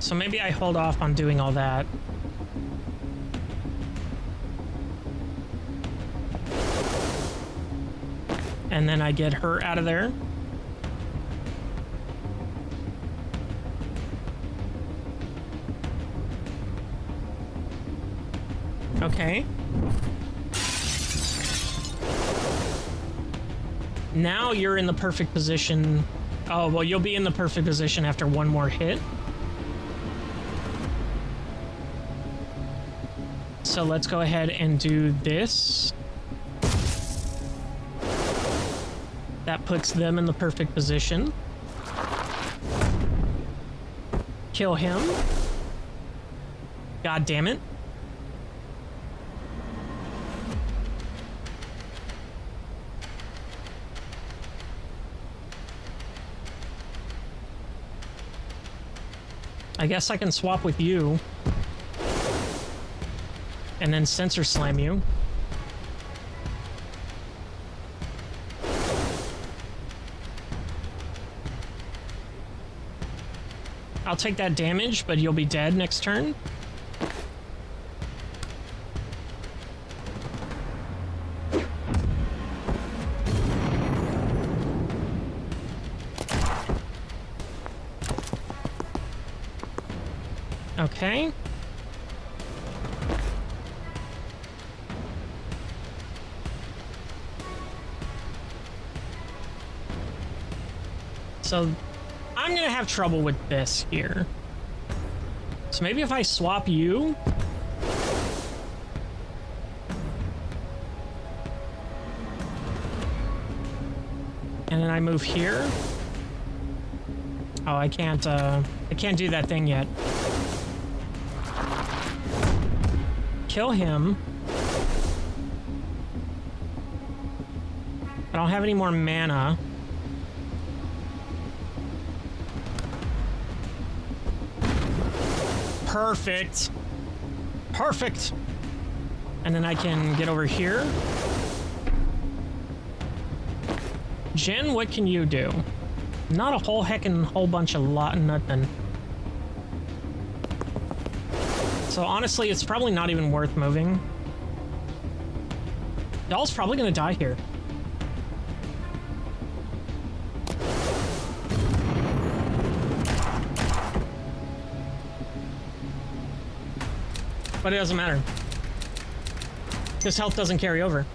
So maybe I hold off on doing all that. And then I get her out of there. Okay. Now you're in the perfect position. Oh, well, you'll be in the perfect position after one more hit. So let's go ahead and do this. That puts them in the perfect position. Kill him. God damn it. I guess I can swap with you. And then sensor slam you. I'll take that damage, but you'll be dead next turn. Okay. So I'm gonna have trouble with this here. So maybe if I swap you. And then I move here. Oh, I can't do that thing yet. Kill him. I don't have any more mana. Perfect. Perfect. And then I can get over here. Jen, what can you do? Not a whole heckin' whole bunch of nothing. So honestly, it's probably not even worth moving. Doll's probably gonna die here. But it doesn't matter. His health doesn't carry over.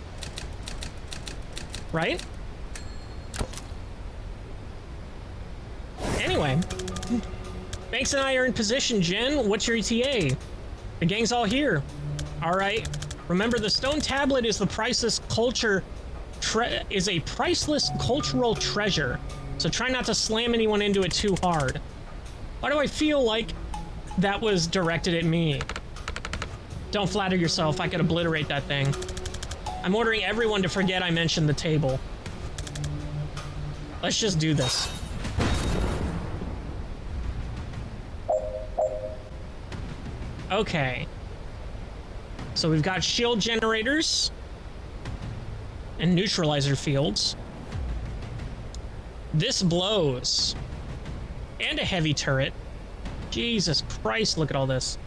Right? Anyway. Banks and I are in position, Jen. What's your ETA? The gang's all here. All right. Remember, the stone tablet is the priceless culture is a priceless cultural treasure. So try not to slam anyone into it too hard. Why do I feel like that was directed at me? Don't flatter yourself. I could obliterate that thing. I'm ordering everyone to forget I mentioned the table. Let's just do this. Okay. So we've got shield generators and neutralizer fields. This blows. And a heavy turret. Jesus Christ, look at all this.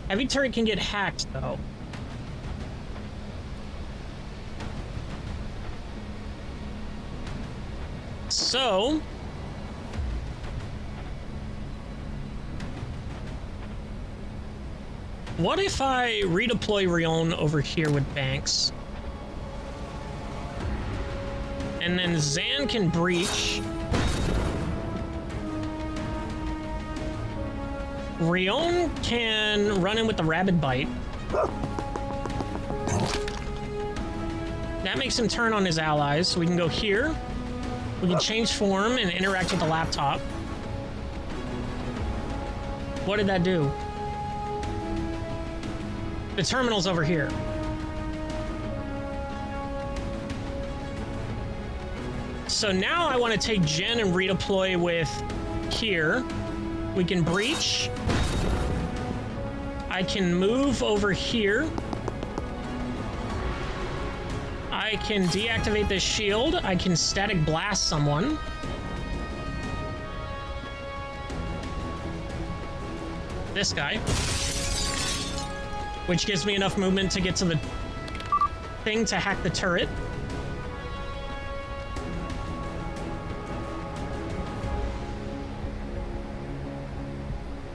Heavy turret can get hacked, though. So... what if I redeploy Rion over here with Banks? And then Zan can breach. Rion can run in with the Rabid Bite. That makes him turn on his allies, so we can go here. We can change form and interact with the laptop. What did that do? The terminal's over here. So now I want to take Jen and redeploy with here. We can breach. I can move over here. I can deactivate this shield. I can static blast someone. This guy. Which gives me enough movement to get to the thing to hack the turret.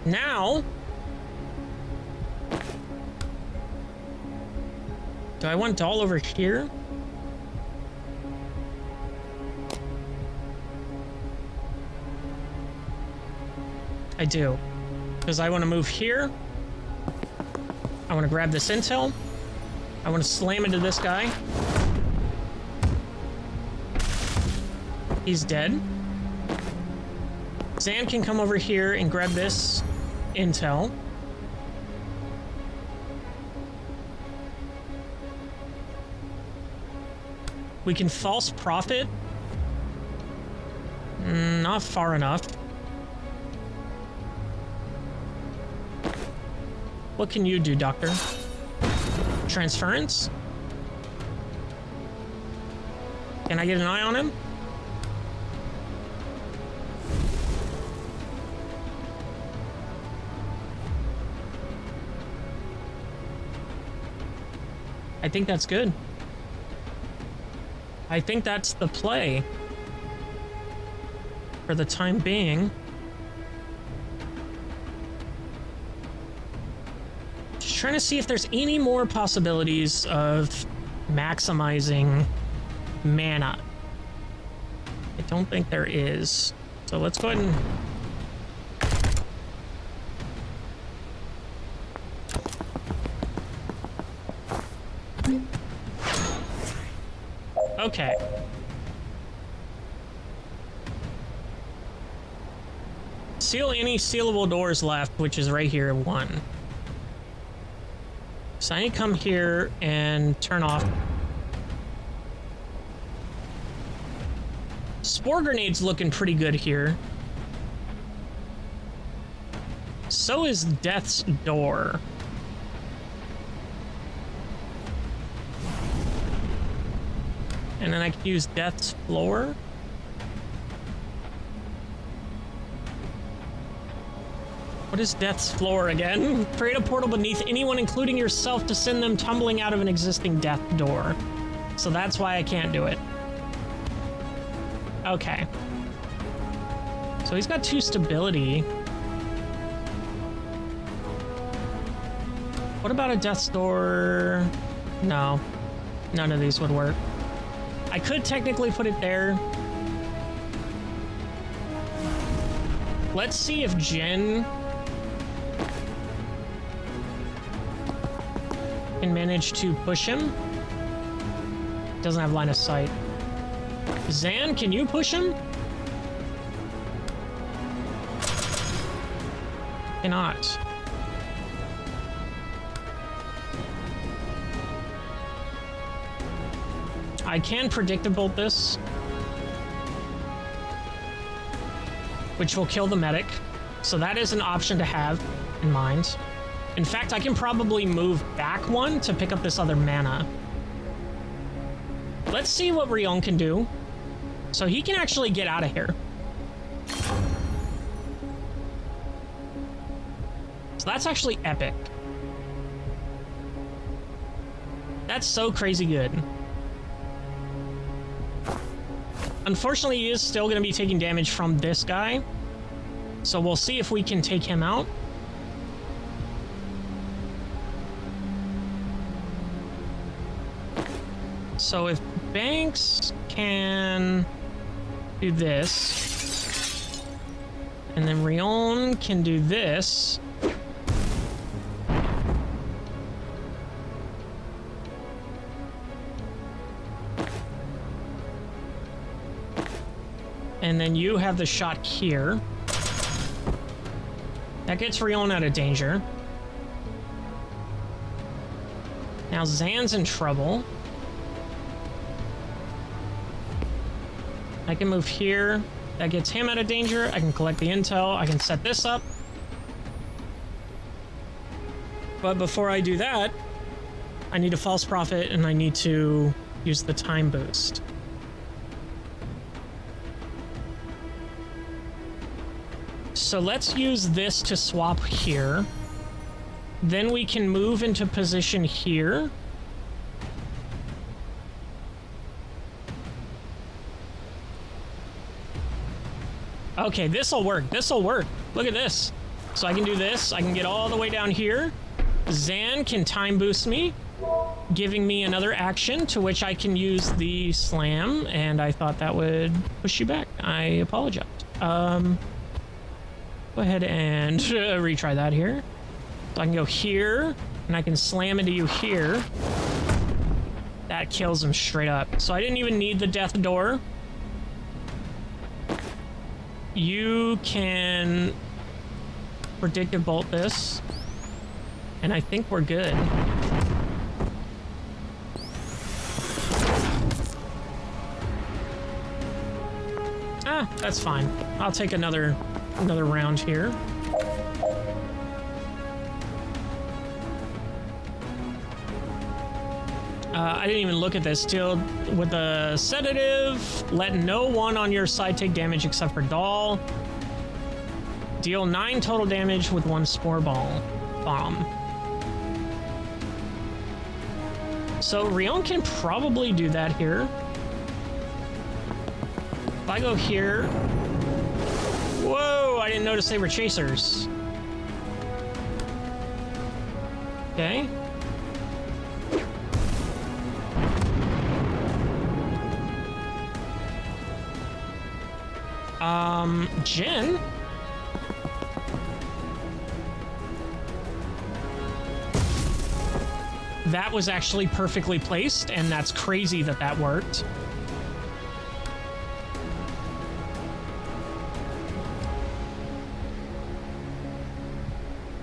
Now, Do I want Doll over here? I do. Because I want to move here. I want to grab this intel. I want to slam into this guy. He's dead. Zan can come over here and grab this intel. We can false prophet. Not far enough. What can you do, Doctor? Transference? Can I get an eye on him? I think that's good. I think that's the play for the time being. Just trying to see if there's any more possibilities of maximizing mana. I don't think there is. So let's go ahead and... Okay. Seal any sealable doors left, which is right here, 1. So I need to come here and turn off. Spore grenade's looking pretty good here. So is Death's Door. And then I can use Death's Floor. What is Death's Floor again? Create a portal beneath anyone, including yourself, to send them tumbling out of an existing death door. So that's why I can't do it. Okay. So he's got 2 stability. What about a Death's Door? No. None of these would work. I could technically put it there. Let's see if Jen can manage to push him. Doesn't have line of sight. Zan, can you push him? Cannot. I can predictable this, which will kill the medic. So that is an option to have in mind. In fact, I can probably move back 1 to pick up this other mana. Let's see what Rion can do. So he can actually get out of here. So that's actually epic. That's so crazy good. Unfortunately, he is still going to be taking damage from this guy. So we'll see if we can take him out. So if Banks can do this, and then Rion can do this, and then you have the shot here. That gets Rion out of danger. Now Zan's in trouble. I can move here. That gets him out of danger. I can collect the intel. I can set this up. But before I do that, I need a false prophet and I need to use the time boost. So let's use this to swap here. Then we can move into position here. Okay, this'll work. This'll work. Look at this. So I can do this. I can get all the way down here. Zan can time boost me. giving me another action to which I can use the slam, and I thought that would push you back. I apologize. Go ahead and retry that here. So I can go here, and I can slam into you here. That kills him straight up. So I didn't even need the death door. You can predictive bolt this, and I think we're good. Ah, that's fine. I'll take another round here. I didn't even look at this. Deal with the sedative. Let no one on your side take damage except for Doll. Deal 9 total damage with 1 spore bomb. So Rion can probably do that here. If I go here... Whoa, I didn't notice they were chasers. Okay. Jen? That was actually perfectly placed, and that's crazy that that worked.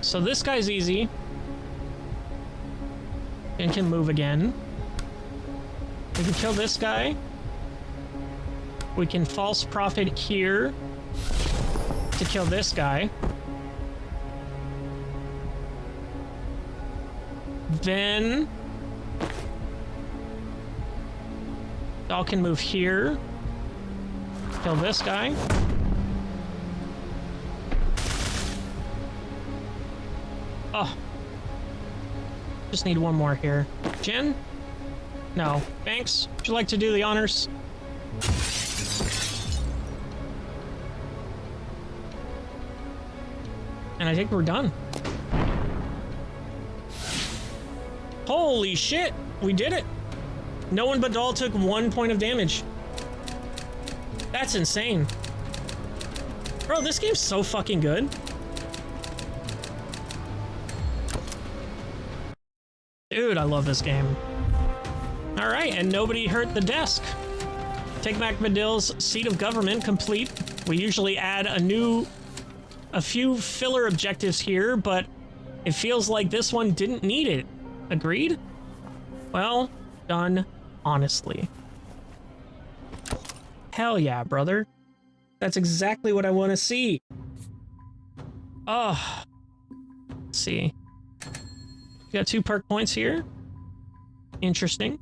So this guy's easy. And can move again. We can kill this guy. We can false prophet here to kill this guy. Then Doll can move here. Kill this guy. Oh. Just need one more here. Jen? No. Banks, would you like to do the honors? And I think we're done. Holy shit! We did it! No one but Doll took 1 point of damage. That's insane. Bro, this game's so fucking good. Dude, I love this game. Alright, and nobody hurt the desk. Take back Badill's seat of government complete. We usually add a few filler objectives here, but it feels like this one didn't need it. Agreed? Well done, honestly. Hell yeah, brother. That's exactly what I want to see. Oh. Let's see. We got 2 perk points here. Interesting.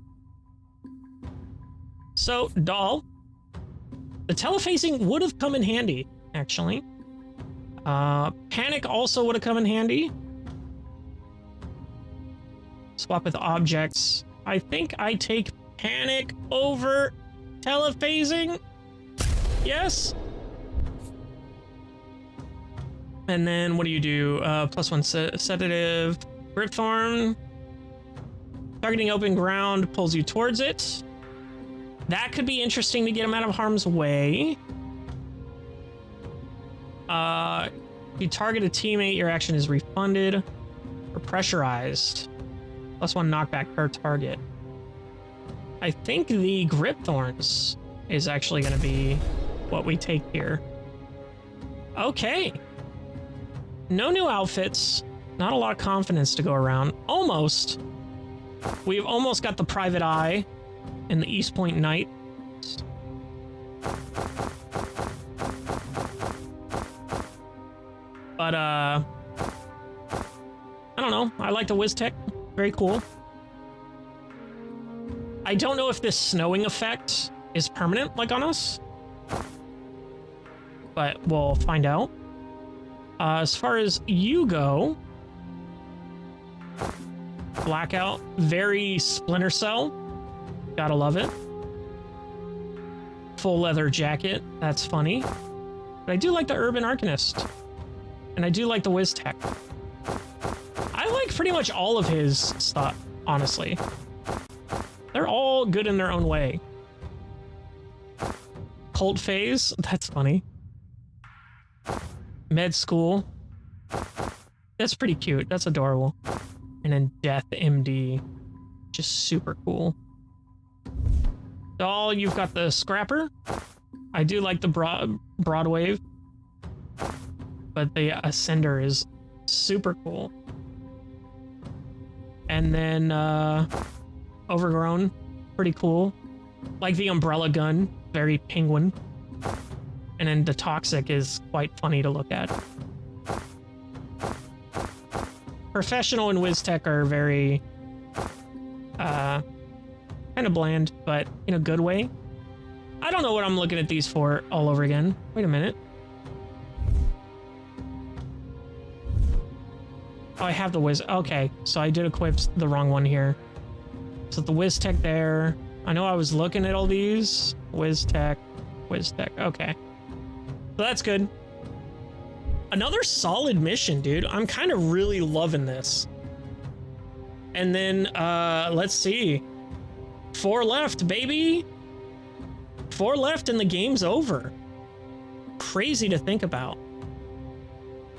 So, Doll. The telephasing would have come in handy, actually. Panic also would have come in handy. Swap with objects. I think I take Panic over telephasing. Yes. And then what do you do? +1 sedative. Grip Thorn. Targeting open ground pulls you towards it. That could be interesting to get him out of harm's way. If you target a teammate, your action is refunded. Or pressurized. +1 knockback per target. I think the Grip Thorns is actually going to be what we take here. Okay. No new outfits. Not a lot of confidence to go around. Almost. We've almost got the Private Eye and the East Point Knight. But, I don't know. I like the WizTech. Very cool. I don't know if this snowing effect is permanent, like on us. But we'll find out. As far as you go... Blackout. Very Splinter Cell. Gotta love it. Full leather jacket. That's funny. But I do like the Urban Arcanist. And I do like the WizTech. I like pretty much all of his stuff, honestly. They're all good in their own way. Cult phase, that's funny. Med school. That's pretty cute. That's adorable. And then Death MD. Just super cool. Oh, you've got the Scrapper. I do like the Broadwave. But the Ascender is super cool. And then Overgrown. Pretty cool. Like the Umbrella Gun. Very penguin. And then the Toxic is quite funny to look at. Professional and WizTech are very kind of bland, but in a good way. I don't know what I'm looking at these for all over again. Wait a minute. Oh, I have the Wiz. Okay, so I did equip the wrong one here. So the WizTech there. I know I was looking at all these. WizTech. Okay. So that's good. Another solid mission, dude. I'm kind of really loving this. And then, let's see. 4 left, baby. 4 left and the game's over. Crazy to think about.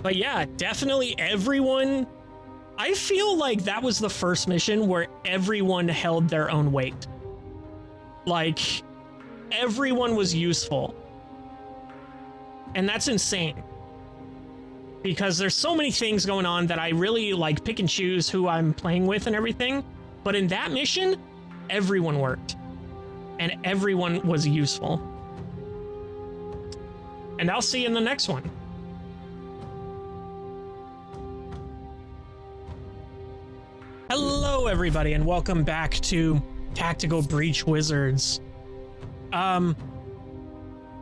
But yeah, definitely everyone... I feel like that was the first mission where everyone held their own weight. Like, everyone was useful. And that's insane. Because there's so many things going on that I really like pick and choose who I'm playing with and everything. But in that mission, everyone worked. And everyone was useful. And I'll see you in the next one. Hello, everybody, and welcome back to Tactical Breach Wizards.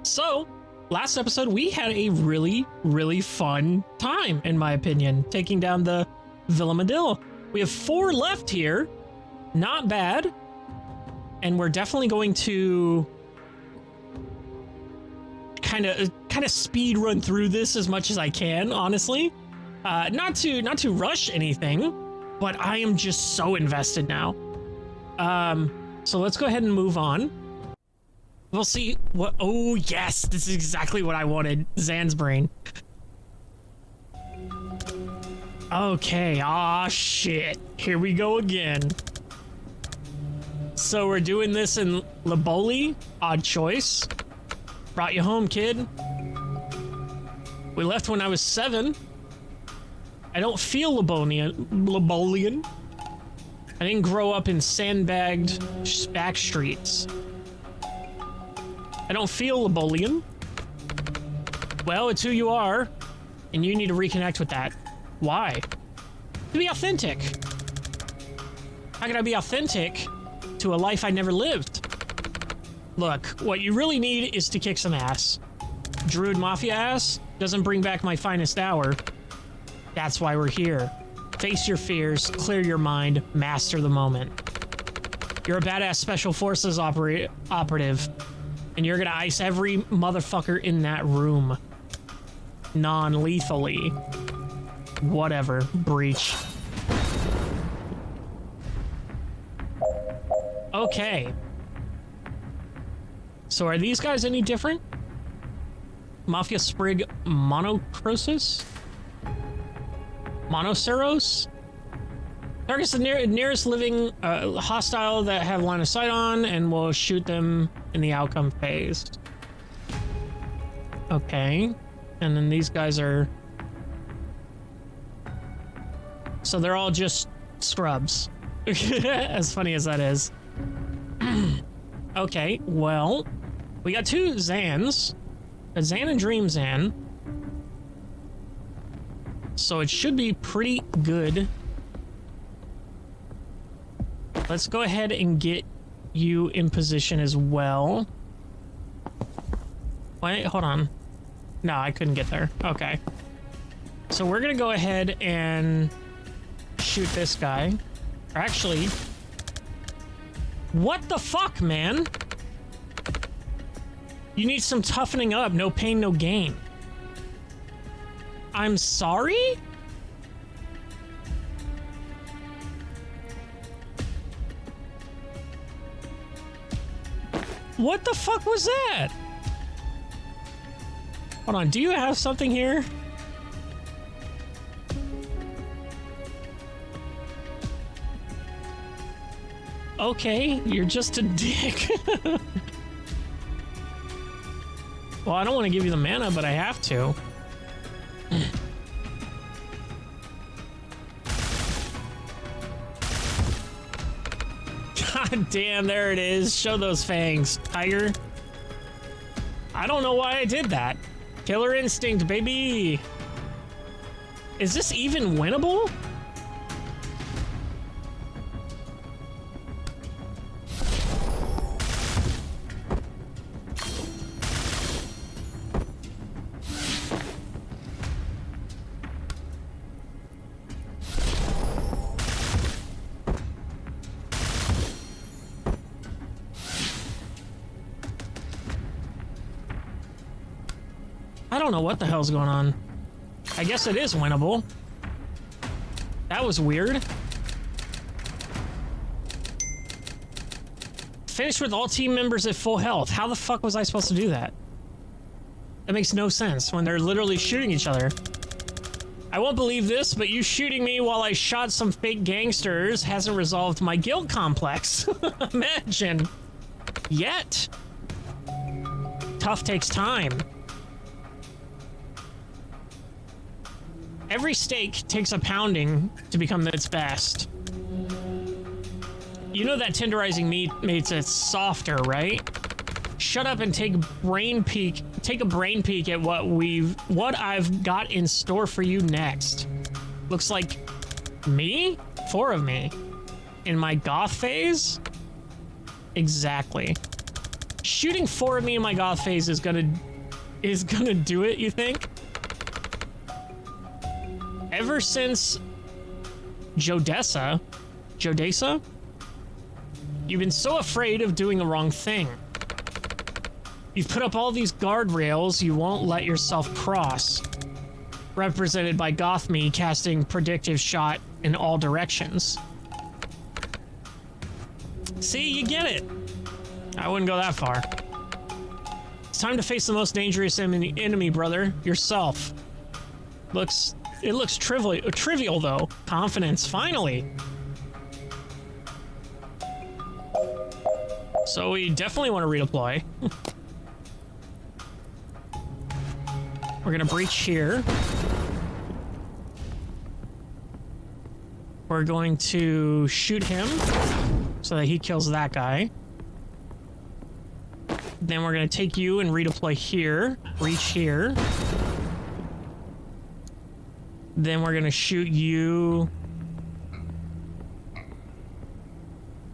So, last episode, we had a really, really fun time, in my opinion, taking down the Villamadill. We have 4 left here. Not bad. And we're definitely going to kind of speed run through this as much as I can, honestly. Not to rush anything, but I am just so invested now. So let's go ahead and move on. We'll see what... Oh, yes, this is exactly what I wanted. Zan's brain. Okay, aw, shit. Here we go again. So we're doing this in Laboli. Odd choice. Brought you home, kid. We left when I was 7. I don't feel Labolian. I didn't grow up in sandbagged back streets. I don't feel Labolian. Well, it's who you are, and you need to reconnect with that. Why? To be authentic. How can I be authentic to a life I never lived? Look, what you really need is to kick some ass. Druid Mafia ass doesn't bring back my finest hour. That's why we're here. Face your fears, clear your mind, master the moment. You're a badass Special Forces operative, and you're gonna ice every motherfucker in that room. Non-lethally. Whatever. Breach. Okay. So are these guys any different? Mafia Sprig Monocrosis? Monoceros? Targets the nearest living hostile that have line of sight on, and will shoot them in the outcome phase. Okay. And then these guys are... So they're all just scrubs. As funny as that is. Okay, well... We got 2 Zans. A Zan and Dream Zan. So it should be pretty good. Let's go ahead and get you in position as well. Wait, hold on. No, I couldn't get there. Okay. So we're gonna go ahead and shoot this guy. Or actually... What the fuck, man? You need some toughening up. No pain, no gain. I'm sorry? What the fuck was that? Hold on, do you have something here? Okay, you're just a dick. Well, I don't want to give you the mana, but I have to. God damn, there it is. Show those fangs, tiger. I don't know why I did that. Killer instinct, baby. Is this even winnable? I don't know what the hell's going on. I guess it is winnable. That was weird. Finish with all team members at full health. How the fuck was I supposed to do that? That makes no sense when they're literally shooting each other. I won't believe this, but you shooting me while I shot some fake gangsters hasn't resolved my guilt complex. Imagine. Yet. Tough takes time. Every steak takes a pounding to become its best. You know that tenderizing meat makes it softer, right? Shut up and take a brain peek at what I've got in store for you next. Looks like me? 4 of me. In my goth phase? Exactly. Shooting 4 of me in my goth phase is gonna do it, you think? Ever since Jodessa, you've been so afraid of doing the wrong thing. You've put up all these guardrails you won't let yourself cross. Represented by Gothme casting predictive shot in all directions. See, you get it. I wouldn't go that far. It's time to face the most dangerous enemy, brother. Yourself. It looks trivial though. Confidence, finally. So we definitely want to redeploy. We're gonna breach here. We're going to shoot him so that he kills that guy. Then we're gonna take you and redeploy here. Breach here. Then we're gonna shoot you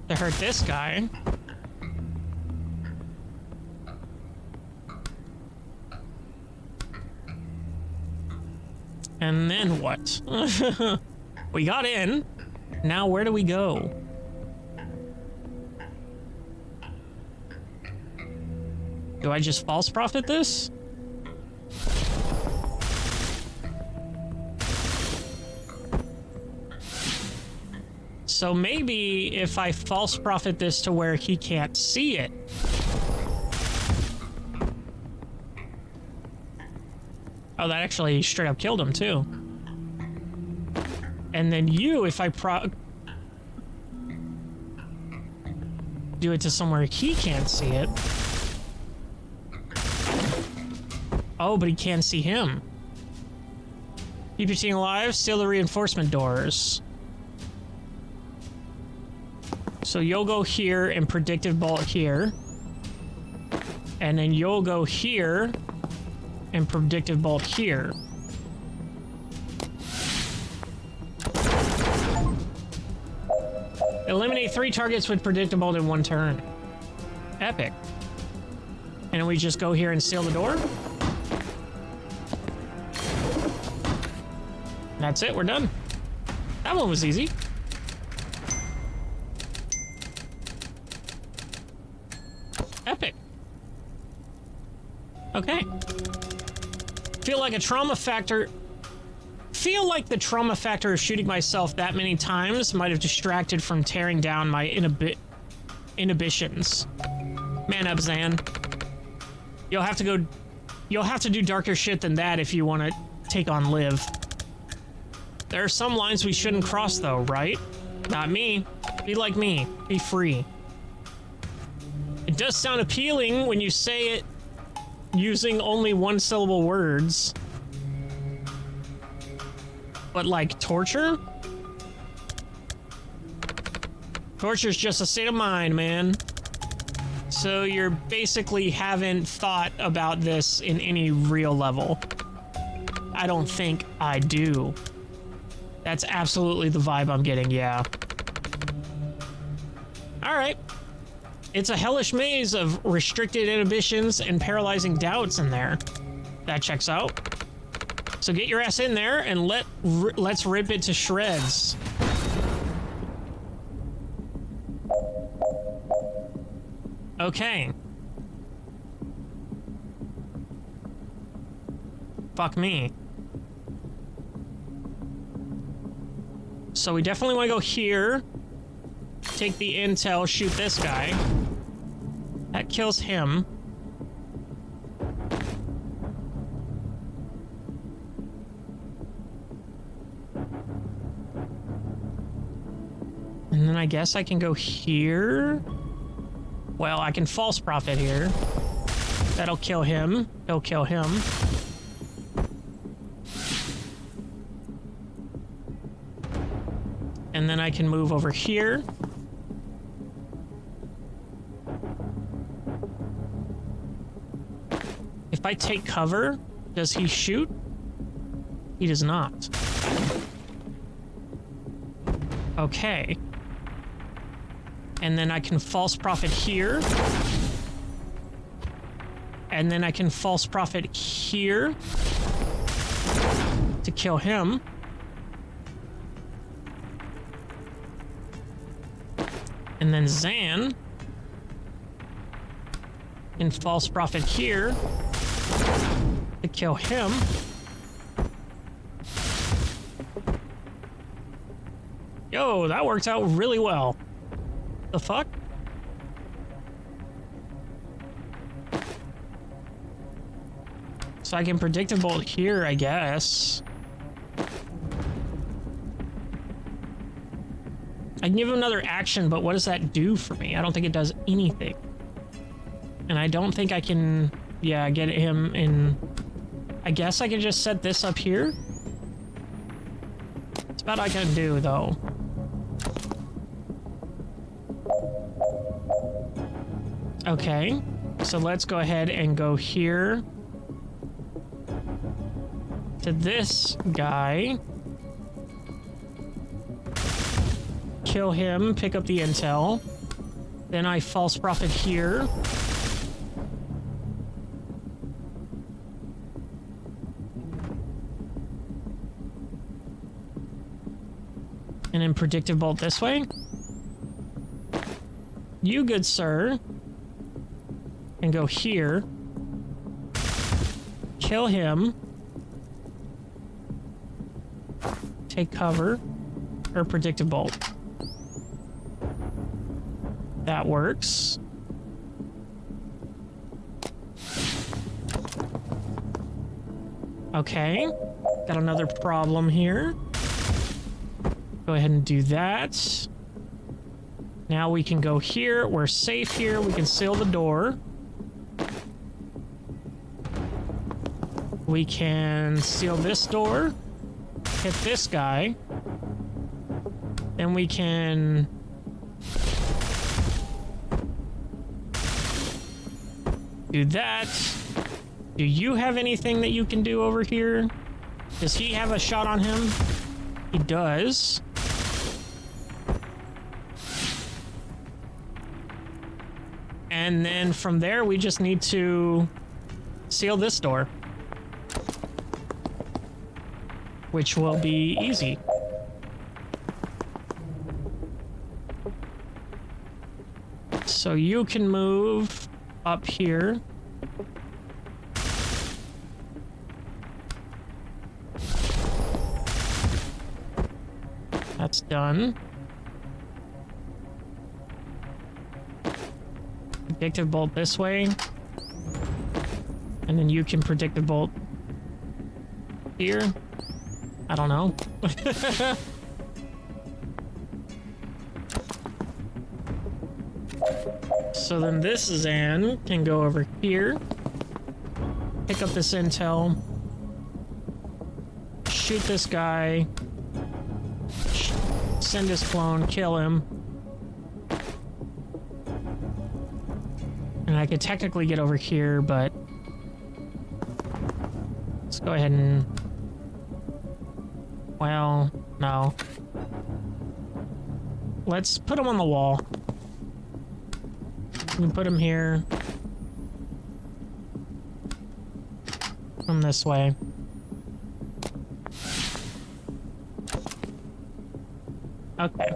to hurt this guy. And then what? We got in. Now where do we go? Do I just false prophet this? So maybe if I false prophet this to where he can't see it. Oh, that actually straight up killed him too. And then you, if I do it to somewhere he can't see it. Oh, but he can't see him. Keep your team alive, steal the reinforcement doors. So you'll go here and predictive bolt here. And then you'll go here and predictive bolt here. Eliminate 3 targets with predictive bolt in 1 turn. Epic. And then we just go here and seal the door. That's it, we're done. That one was easy. Epic. Okay. Feel like the trauma factor of shooting myself that many times might have distracted from tearing down my inhibitions. Man up, Zan. You'll have to do darker shit than that if you want to take on Liv. There are some lines we shouldn't cross though, right? Not me. Be like me. Be free. It does sound appealing when you say it using only one-syllable words. But like torture? Torture's just a state of mind, man. So you're basically haven't thought about this in any real level. I don't think I do. That's absolutely the vibe I'm getting, yeah. Alright. It's a hellish maze of restricted inhibitions and paralyzing doubts in there. That checks out. So get your ass in there and let's rip it to shreds. Okay. Fuck me. So we definitely want to go here. Take the intel, shoot this guy. That kills him. And then I guess I can go here. Well, I can false prophet here. That'll kill him. He'll kill him. And then I can move over here. If I take cover, does he shoot? He does not. Okay. And then I can false prophet here. And then I can false prophet here to kill him. And then Zan can false prophet here to kill him. Yo, that worked out really well. The fuck? So I can predictive bolt here, I guess. I can give him another action, but what does that do for me? I don't think it does anything. And I don't think I can, yeah, get him in. I guess I can just set this up here. It's about all I can do, though. Okay, so let's go ahead and go here to this guy. Kill him, pick up the intel. Then I false prophet here. And then predictive bolt this way. You, good sir, and go here. Kill him. Take cover. Or predictive bolt. That works. Okay. Got another problem here. Go ahead and do that. Now we can go here. We're safe here. We can seal the door. We can seal this door. Hit this guy. Then we can... do that. Do you have anything that you can do over here? Does he have a shot on him? He does. And then from there, we just need to seal this door. Which will be easy. So you can move up here. That's done. predictive bolt this way. And then you can predictive bolt here. I don't know. So then this Zan can go over here. Pick up this intel. Shoot this guy. Send his clone, kill him. And I could technically get over here, but let's go ahead and... Well, no. Let's put him on the wall. We can put him here. From this way. Okay.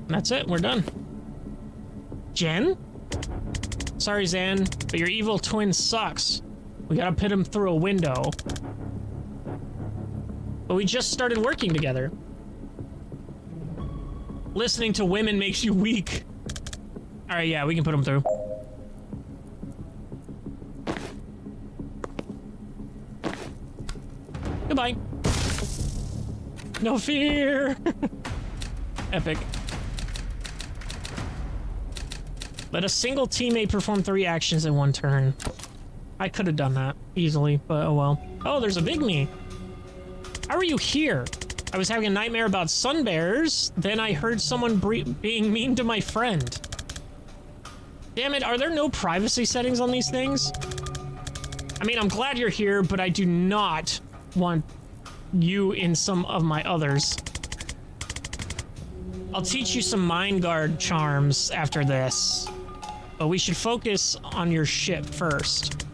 That's it, we're done. Jen? Sorry, Zan, but your evil twin sucks. We gotta put him through a window. But we just started working together. Listening to women makes you weak. Alright, yeah, we can put him through. Goodbye. No fear. Epic. Let a single teammate perform 3 actions in 1 turn. I could have done that easily, but oh well. Oh, there's a big me. How are you here? I was having a nightmare about sun bears. Then I heard someone being mean to my friend. Damn it, are there no privacy settings on these things? I mean, I'm glad you're here, but I do not want you in some of my others. I'll teach you some mind guard charms after this. But we should focus on your ship first.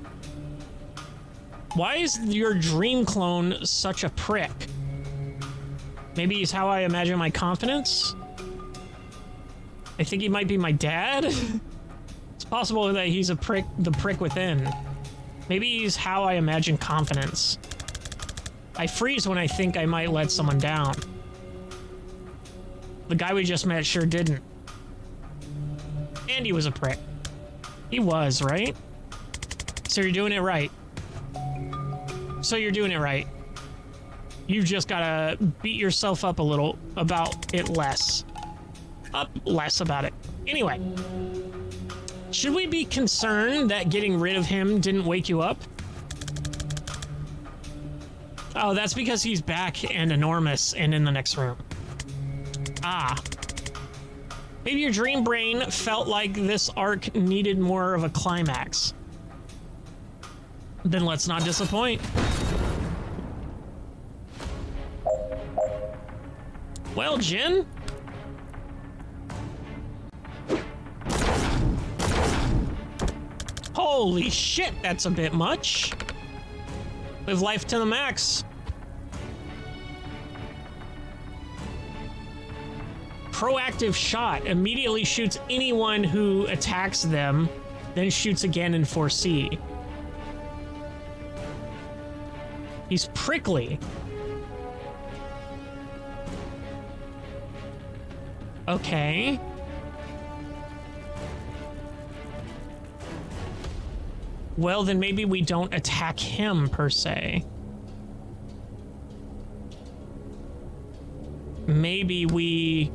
Why is your dream clone such a prick? Maybe he's how I imagine my confidence? I think he might be my dad? It's possible that he's a prick, the prick within. Maybe he's how I imagine confidence. I freeze when I think I might let someone down. The guy we just met sure didn't. And he was a prick. He was, right? So you're doing it right. So you're doing it right. You've just gotta beat yourself up a little about it less. Less about it. Anyway. Should we be concerned that getting rid of him didn't wake you up? Oh, that's because he's back and enormous and in the next room. Ah. Maybe your dream brain felt like this arc needed more of a climax. Then let's not disappoint. Well, Jin? Holy shit, that's a bit much. Live life to the max. Proactive shot. Immediately shoots anyone who attacks them, then shoots again in 4C. He's prickly. Okay. Well, then maybe we don't attack him, per se. Maybe we...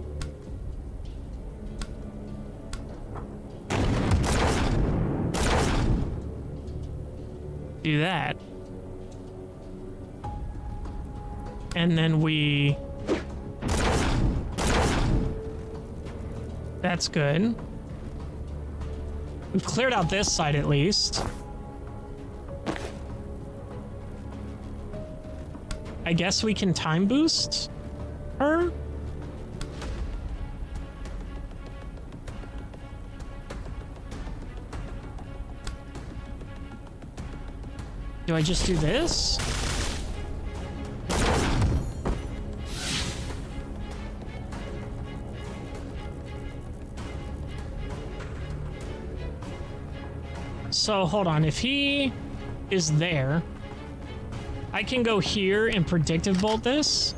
do that. And then we... That's good. We've cleared out this side at least. I guess we can time boost her? Do I just do this? So hold on, if he is there, I can go here and predictive bolt this.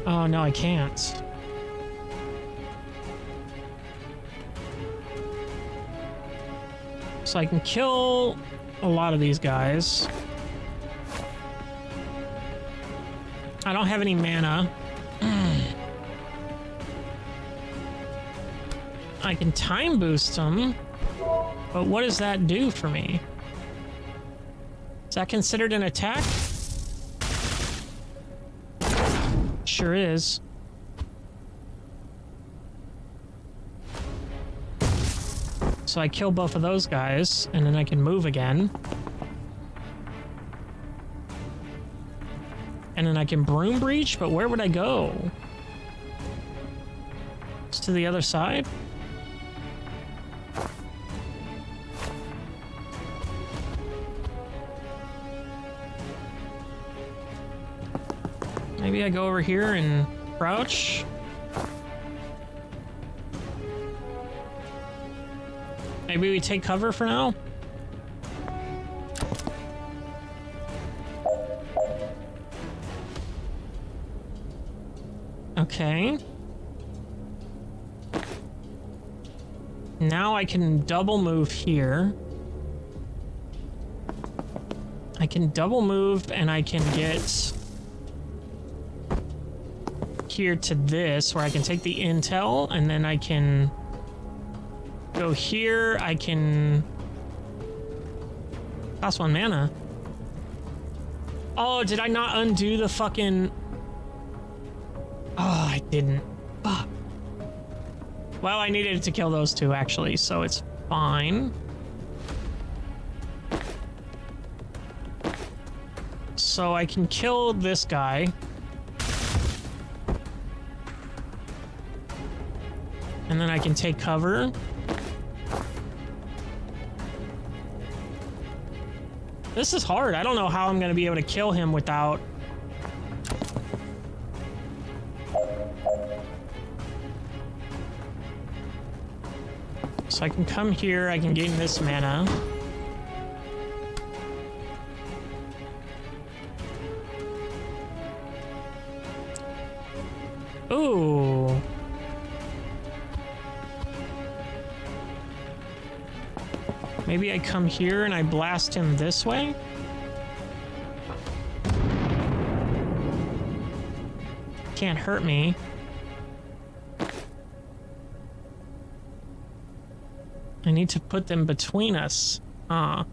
Oh, no, I can't. So I can kill a lot of these guys. I don't have any mana. I can time boost them, but what does that do for me? Is that considered an attack? Sure is. So I kill both of those guys, and then I can move again. And then I can broom breach, but where would I go? Just to the other side? Maybe I go over here and crouch. Maybe we take cover for now. Okay. Now I can double move here. I can double move and I can get here to this where I can take the intel and then I can go here. I can cost 1 mana. Oh, did I not undo the fucking... Oh, I didn't. Fuck. Well, I needed to kill those two actually, so it's fine. So I can kill this guy. And then I can take cover. This is hard. I don't know how I'm going to be able to kill him without... So I can come here, I can gain this mana. Ooh. Maybe I come here and I blast him this way? Can't hurt me. I need to put them between us. Ah.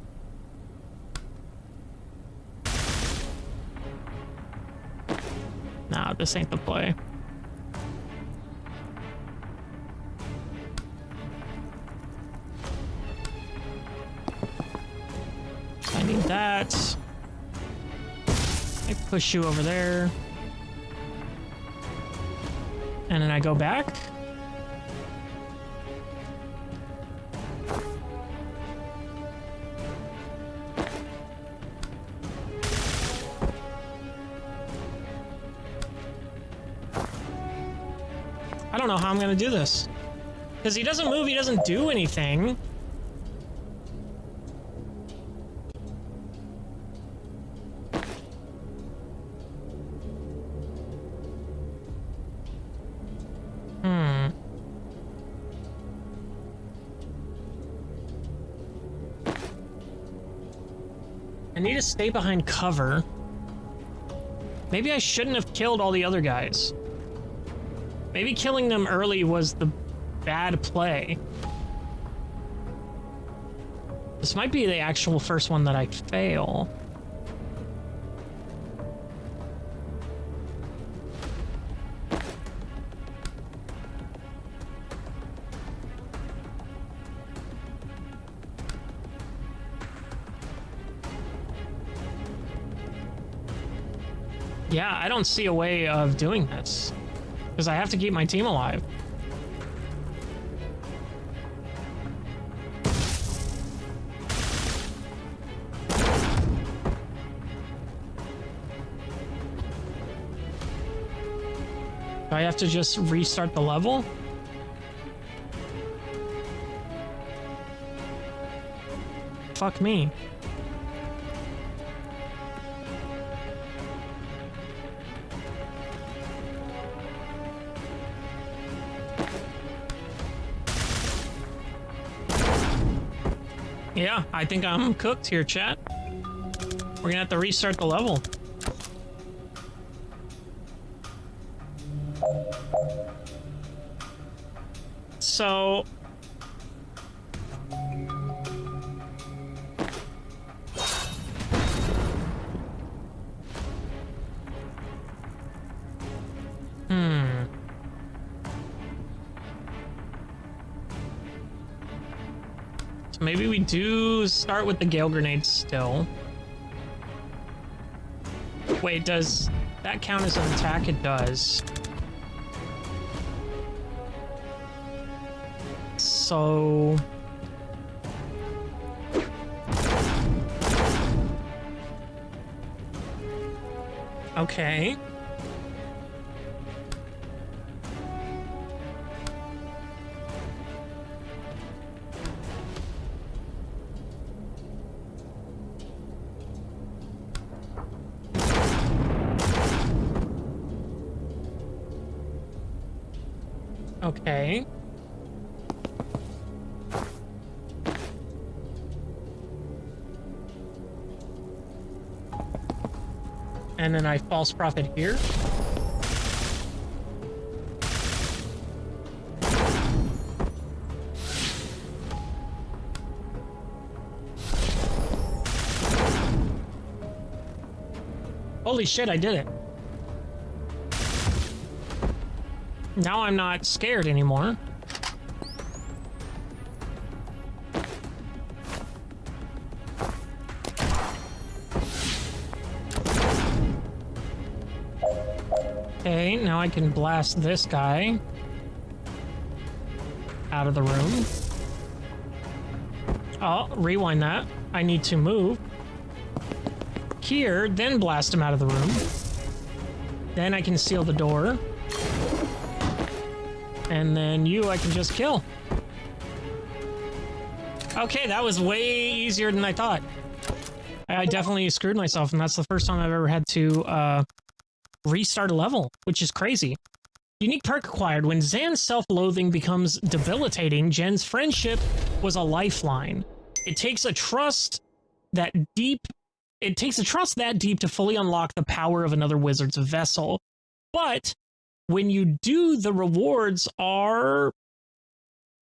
Nah, this ain't the play. I need that. I push you over there. And then I go back. I don't know how I'm gonna do this. Because he doesn't move, he doesn't do anything. I need to stay behind cover. Maybe I shouldn't have killed all the other guys. Maybe killing them early was the bad play. This might be the actual first one that I fail. Yeah, I don't see a way of doing this. Because I have to keep my team alive. Do I have to just restart the level? Fuck me. Yeah, I think I'm cooked here, chat. We're gonna have to restart the level. So... So maybe we do start with the Gale Grenade still. Wait, does that count as an attack? It does. So... Okay. Okay. And then I false prophet here. Holy shit, I did it. Now I'm not scared anymore. Okay, now I can blast this guy out of the room. Oh, rewind that. I need to move here, then blast him out of the room. Then I can seal the door. And then you, I can just kill. Okay, that was way easier than I thought. I definitely screwed myself, and that's the first time I've ever had to restart a level, which is crazy. Unique perk acquired. When Zan's self-loathing becomes debilitating, Jen's friendship was a lifeline. It takes a trust that deep to fully unlock the power of another wizard's vessel. But when you do, the rewards are,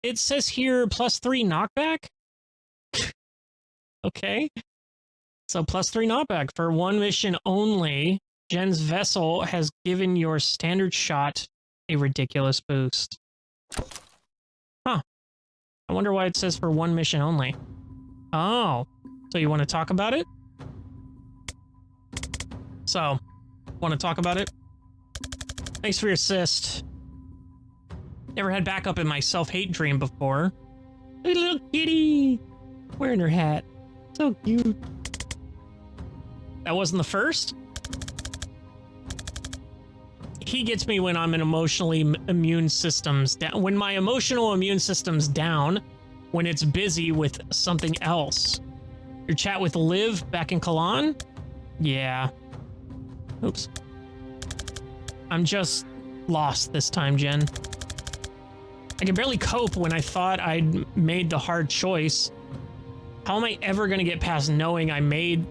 it says here, +3 knockback. Okay. So +3 knockback for one mission only. Jen's vessel has given your standard shot a ridiculous boost. Huh. I wonder why it says for one mission only. Oh. So you want to talk about it? So, want to talk about it? Thanks for your assist. Never had backup in my self-hate dream before. Hey, little kitty! Wearing her hat. So cute. That wasn't the first? He gets me when I'm in emotionally immune systems down. When my emotional immune system's down, when it's busy with something else. Your chat with Liv back in Kalan? Yeah. Oops. I'm just lost this time, Jen. I can barely cope when I thought I'd made the hard choice. How am I ever gonna get past knowing I made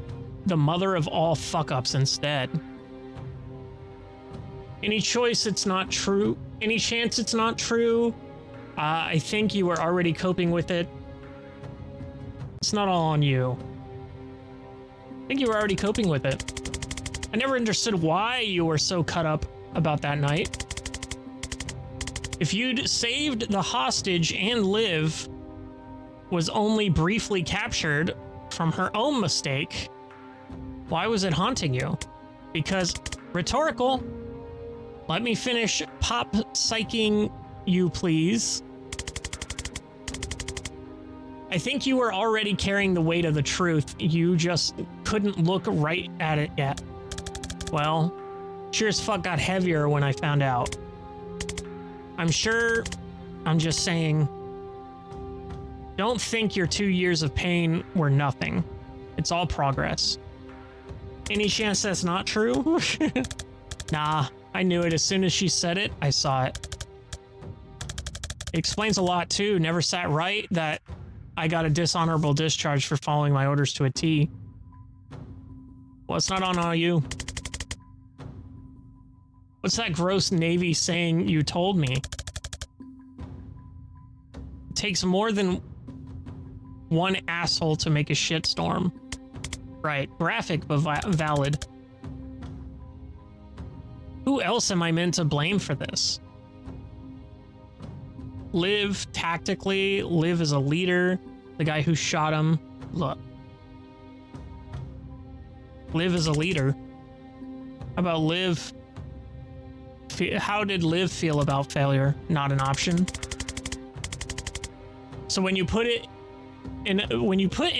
the mother of all fuck-ups instead? Any choice it's not true? Any chance it's not true? I think you were already coping with it. It's not all on you. I think you were already coping with it. I never understood why you were so cut up about that night. If you'd saved the hostage and Liv was only briefly captured from her own mistake, why was it haunting you? Because rhetorical. Let me finish pop psyching you, please. I think you were already carrying the weight of the truth. You just couldn't look right at it yet. Well, sure as fuck got heavier when I found out. I'm sure, I'm just saying, don't think your 2 years of pain were nothing. It's all progress. Any chance that's not true? Nah, I knew it as soon as she said it, I saw it. It explains a lot too. Never sat right that I got a dishonorable discharge for following my orders to a T. Well, it's not on all you. What's that gross Navy saying you told me? It takes more than one asshole to make a shitstorm. Right, graphic but valid. Who else am I meant to blame for this? Liv, tactically. Liv is a leader. The guy who shot him. Look. Liv is a leader. How about Liv? How did Liv feel about failure? Not an option. So when you put it in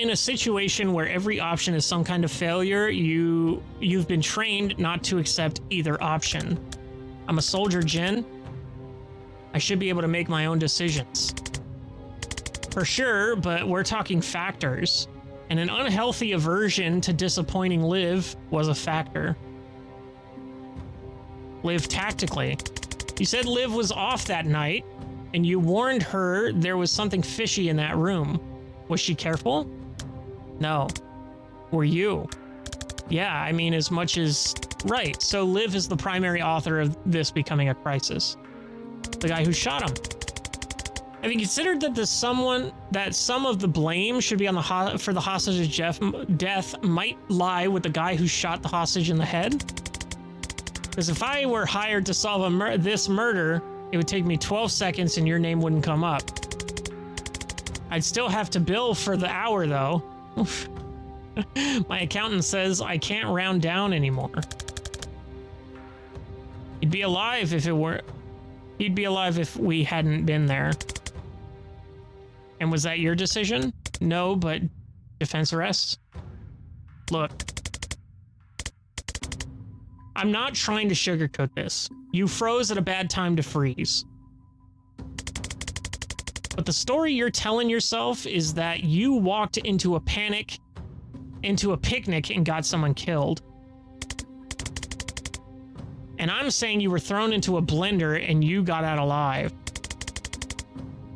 a situation where every option is some kind of failure, you've been trained not to accept either option. I'm a soldier, Jin. I should be able to make my own decisions. For sure, but we're talking factors. And an unhealthy aversion to disappointing Liv was a factor. Liv tactically. You said Liv was off that night, and you warned her there was something fishy in that room. Was she careful? No. Were you? Yeah, I mean, as much as... Right, so Liv is the primary author of this becoming a crisis. The guy who shot him. Have you considered that some of the blame should be on for the hostage's death might lie with the guy who shot the hostage in the head? Because if I were hired to solve this murder, it would take me 12 seconds and your name wouldn't come up. I'd still have to bill for the hour, though. My accountant says I can't round down anymore. He'd be alive if we hadn't been there. And was that your decision? No, but defense arrests? Look. I'm not trying to sugarcoat this. You froze at a bad time to freeze. But the story you're telling yourself is that you walked into a picnic and got someone killed. And I'm saying you were thrown into a blender and you got out alive.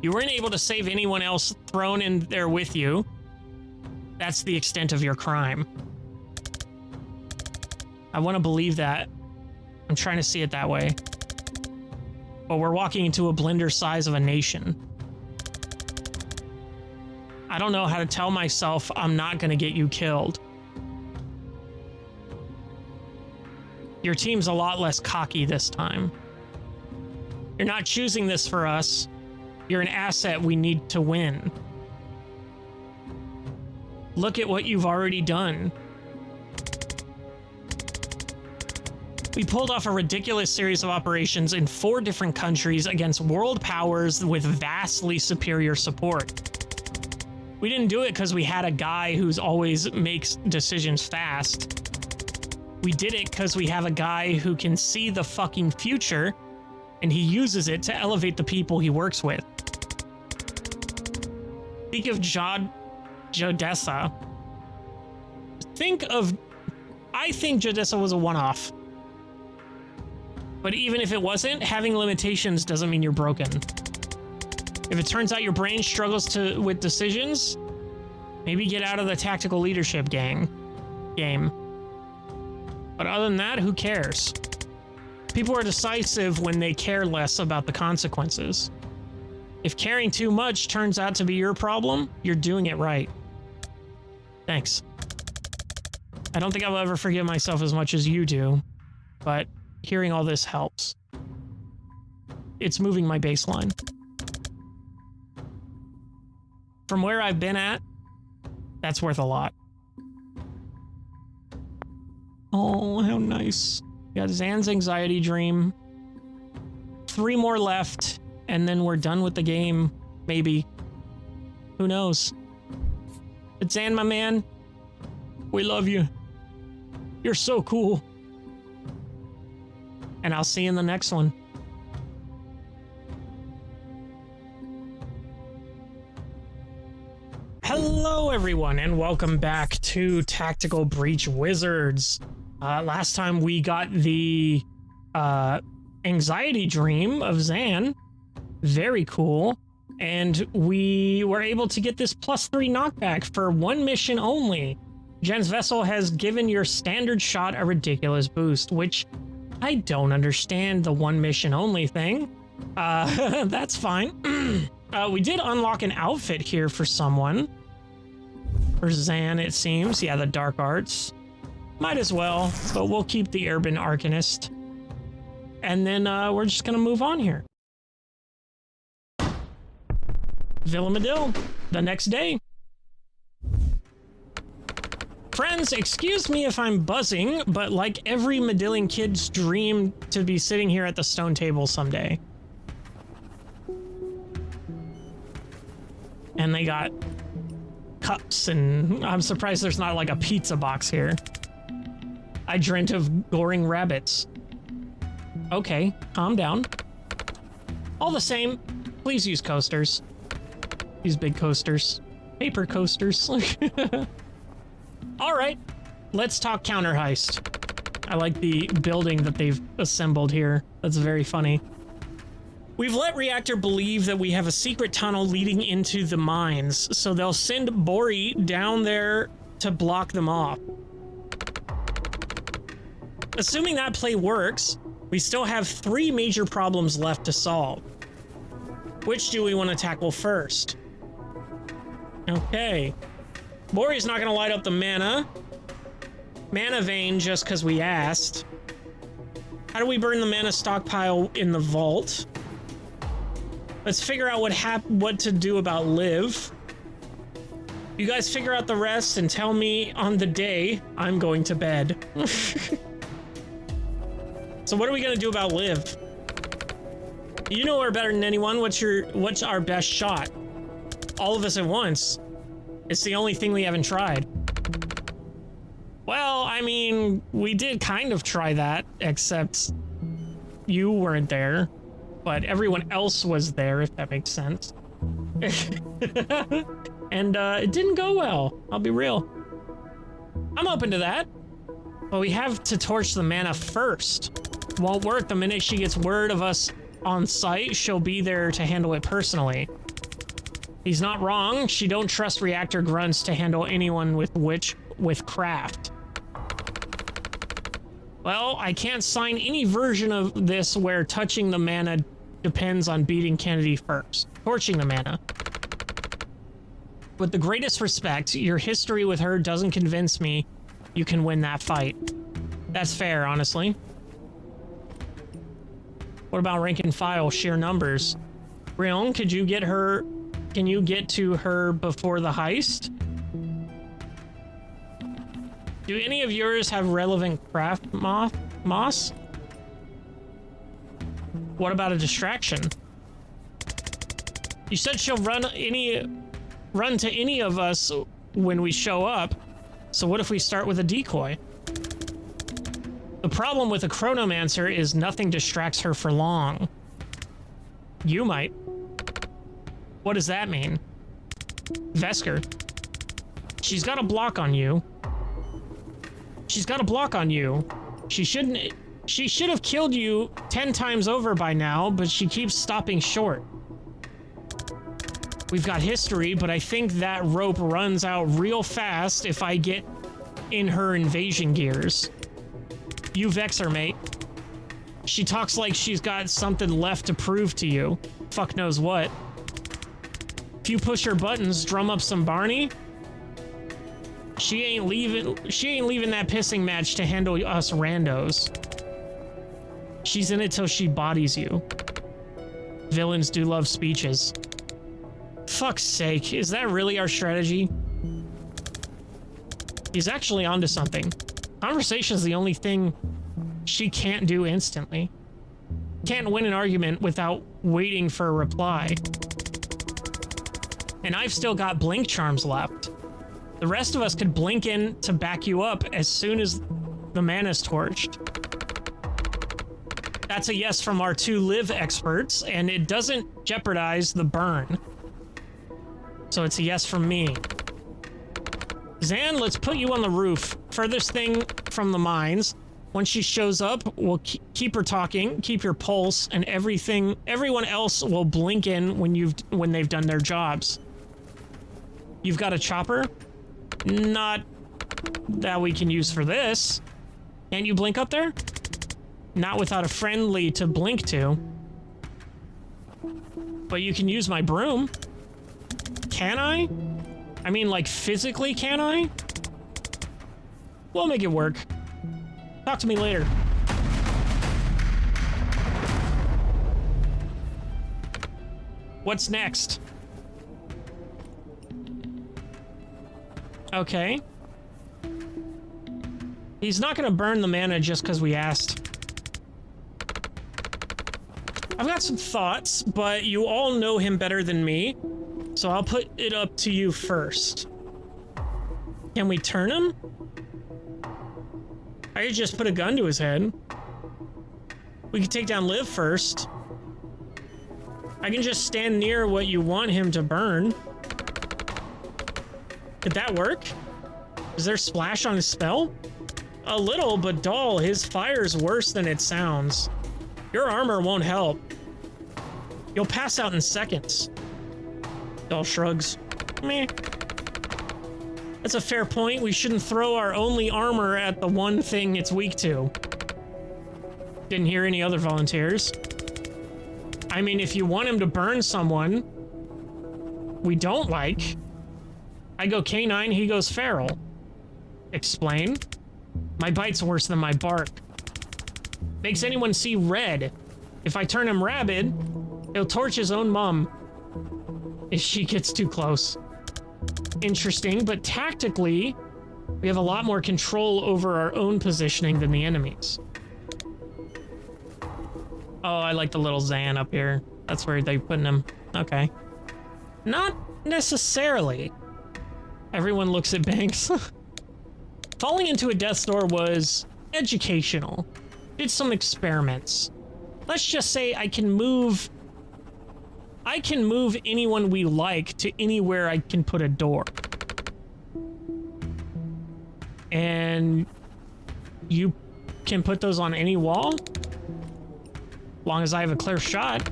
You weren't able to save anyone else thrown in there with you. That's the extent of your crime. I want to believe that. I'm trying to see it that way. But we're walking into a blender size of a nation. I don't know how to tell myself I'm not going to get you killed. Your team's a lot less cocky this time. You're not choosing this for us. You're an asset we need to win. Look at what you've already done. We pulled off a ridiculous series of operations in 4 different countries against world powers with vastly superior support. We didn't do it because we had a guy who's always makes decisions fast. We did it because we have a guy who can see the fucking future, and he uses it to elevate the people he works with. Think of Jodessa. I think Jodessa was a one-off. But even if it wasn't, having limitations doesn't mean you're broken. If it turns out your brain struggles with decisions, maybe get out of the tactical leadership game. But other than that, who cares? People are decisive when they care less about the consequences. If caring too much turns out to be your problem, you're doing it right. Thanks. I don't think I'll ever forgive myself as much as you do, but hearing all this helps. It's moving my baseline. From where I've been at, that's worth a lot. Oh, how nice. Got Zan's anxiety dream. 3 more left, and then we're done with the game. Maybe. Who knows? But Zan, my man, we love you. You're so cool. And I'll see you in the next one. Hello, everyone, and welcome back to Tactical Breach Wizards. Last time we got the anxiety dream of Zan. Very cool. And we were able to get this +3 knockback for one mission only. Jen's vessel has given your standard shot a ridiculous boost, which I don't understand the one mission only thing. That's fine. We did unlock an outfit here for someone. For Zan, it seems. Yeah, the dark arts. Might as well, but we'll keep the urban arcanist. And then we're just gonna move on here. Villa Medill, the next day. Friends, excuse me if I'm buzzing, but like every Medillion kid's dream to be sitting here at the stone table someday. And they got cups, and I'm surprised there's not like a pizza box here. I dreamt of goring rabbits. Okay, calm down. All the same, please use coasters. These big coasters. Paper coasters. All right, let's talk counter heist. I like the building that they've assembled here. That's very funny. We've let Reactor believe that we have a secret tunnel leading into the mines, so they'll send Bori down there to block them off. Assuming that play works, we still have 3 major problems left to solve. Which do we want to tackle first? Okay. Bori's not going to light up the mana vein just because we asked. How do we burn the mana stockpile in the vault? Let's figure out what to do about Liv. You guys figure out the rest and tell me on the day I'm going to bed. So what are we gonna do about Liv? You know her better than anyone. What's our best shot? All of us at once. It's the only thing we haven't tried. Well, I mean, we did kind of try that, except you weren't there, but everyone else was there, if that makes sense. And it didn't go well, I'll be real. I'm open to that, but we have to torch the mana first. Won't work the minute she gets word of us on site. She'll be there to handle it personally. He's not wrong. She don't trust reactor grunts to handle anyone with craft. Well, I can't sign any version of this where touching the mana depends on beating Kennedy first. Torching the mana. With the greatest respect, your history with her doesn't convince me you can win that fight. That's fair, honestly. What about rank and file, sheer numbers? Rion, can you get to her before the heist? Do any of yours have relevant craft moss? What about a distraction? You said she'll run to any of us when we show up, so what if we start with a decoy? The problem with a chronomancer is nothing distracts her for long. You might. What does that mean? Vesker. She's got a block on you. She's got a block on you. She should have killed you 10 times over by now, but she keeps stopping short. We've got history, but I think that rope runs out real fast if I get in her invasion gears. You vex her, mate. She talks like she's got something left to prove to you. Fuck knows what. If you push her buttons, drum up some Barney, she ain't leaving that pissing match to handle us randos. She's in it till she bodies you. Villains do love speeches. Fuck's sake, is that really our strategy? He's actually onto something. Conversation's the only thing she can't do instantly. Can't win an argument without waiting for a reply. And I've still got blink charms left. The rest of us could blink in to back you up as soon as the mana's torched. That's a yes from our 2 live experts, and it doesn't jeopardize the burn. So it's a yes from me. Zan, let's put you on the roof. Furthest thing from the mines. Once she shows up, we'll keep her talking, keep your pulse, and everyone else will blink in when they've done their jobs. You've got a chopper? Not that we can use for this. Can't you blink up there? Not without a friendly to blink to. But you can use my broom. Can I? I mean, like, physically, can I? We'll make it work. Talk to me later. What's next? Okay. He's not gonna burn the mana just because we asked. I've got some thoughts, but you all know him better than me, so I'll put it up to you first. Can we turn him? I could just put a gun to his head. We could take down Liv first. I can just stand near what you want him to burn. Could that work? Is there splash on his spell? A little, but doll, his fire's worse than it sounds. Your armor won't help. You'll pass out in seconds. Doll shrugs. Meh. That's a fair point. We shouldn't throw our only armor at the one thing it's weak to. Didn't hear any other volunteers. I mean, if you want him to burn someone we don't like, I go canine, he goes feral. Explain. My bite's worse than my bark. Makes anyone see red. If I turn him rabid, he'll torch his own mom if she gets too close. Interesting, but tactically, we have a lot more control over our own positioning than the enemies. Oh, I like the little Zan up here. That's where they're putting him. Okay. Not necessarily. Everyone looks at Banks. Falling into a death's door was educational. Did some experiments. Let's just say I can move anyone we like to anywhere I can put a door. And you can put those on any wall? As long as I have a clear shot.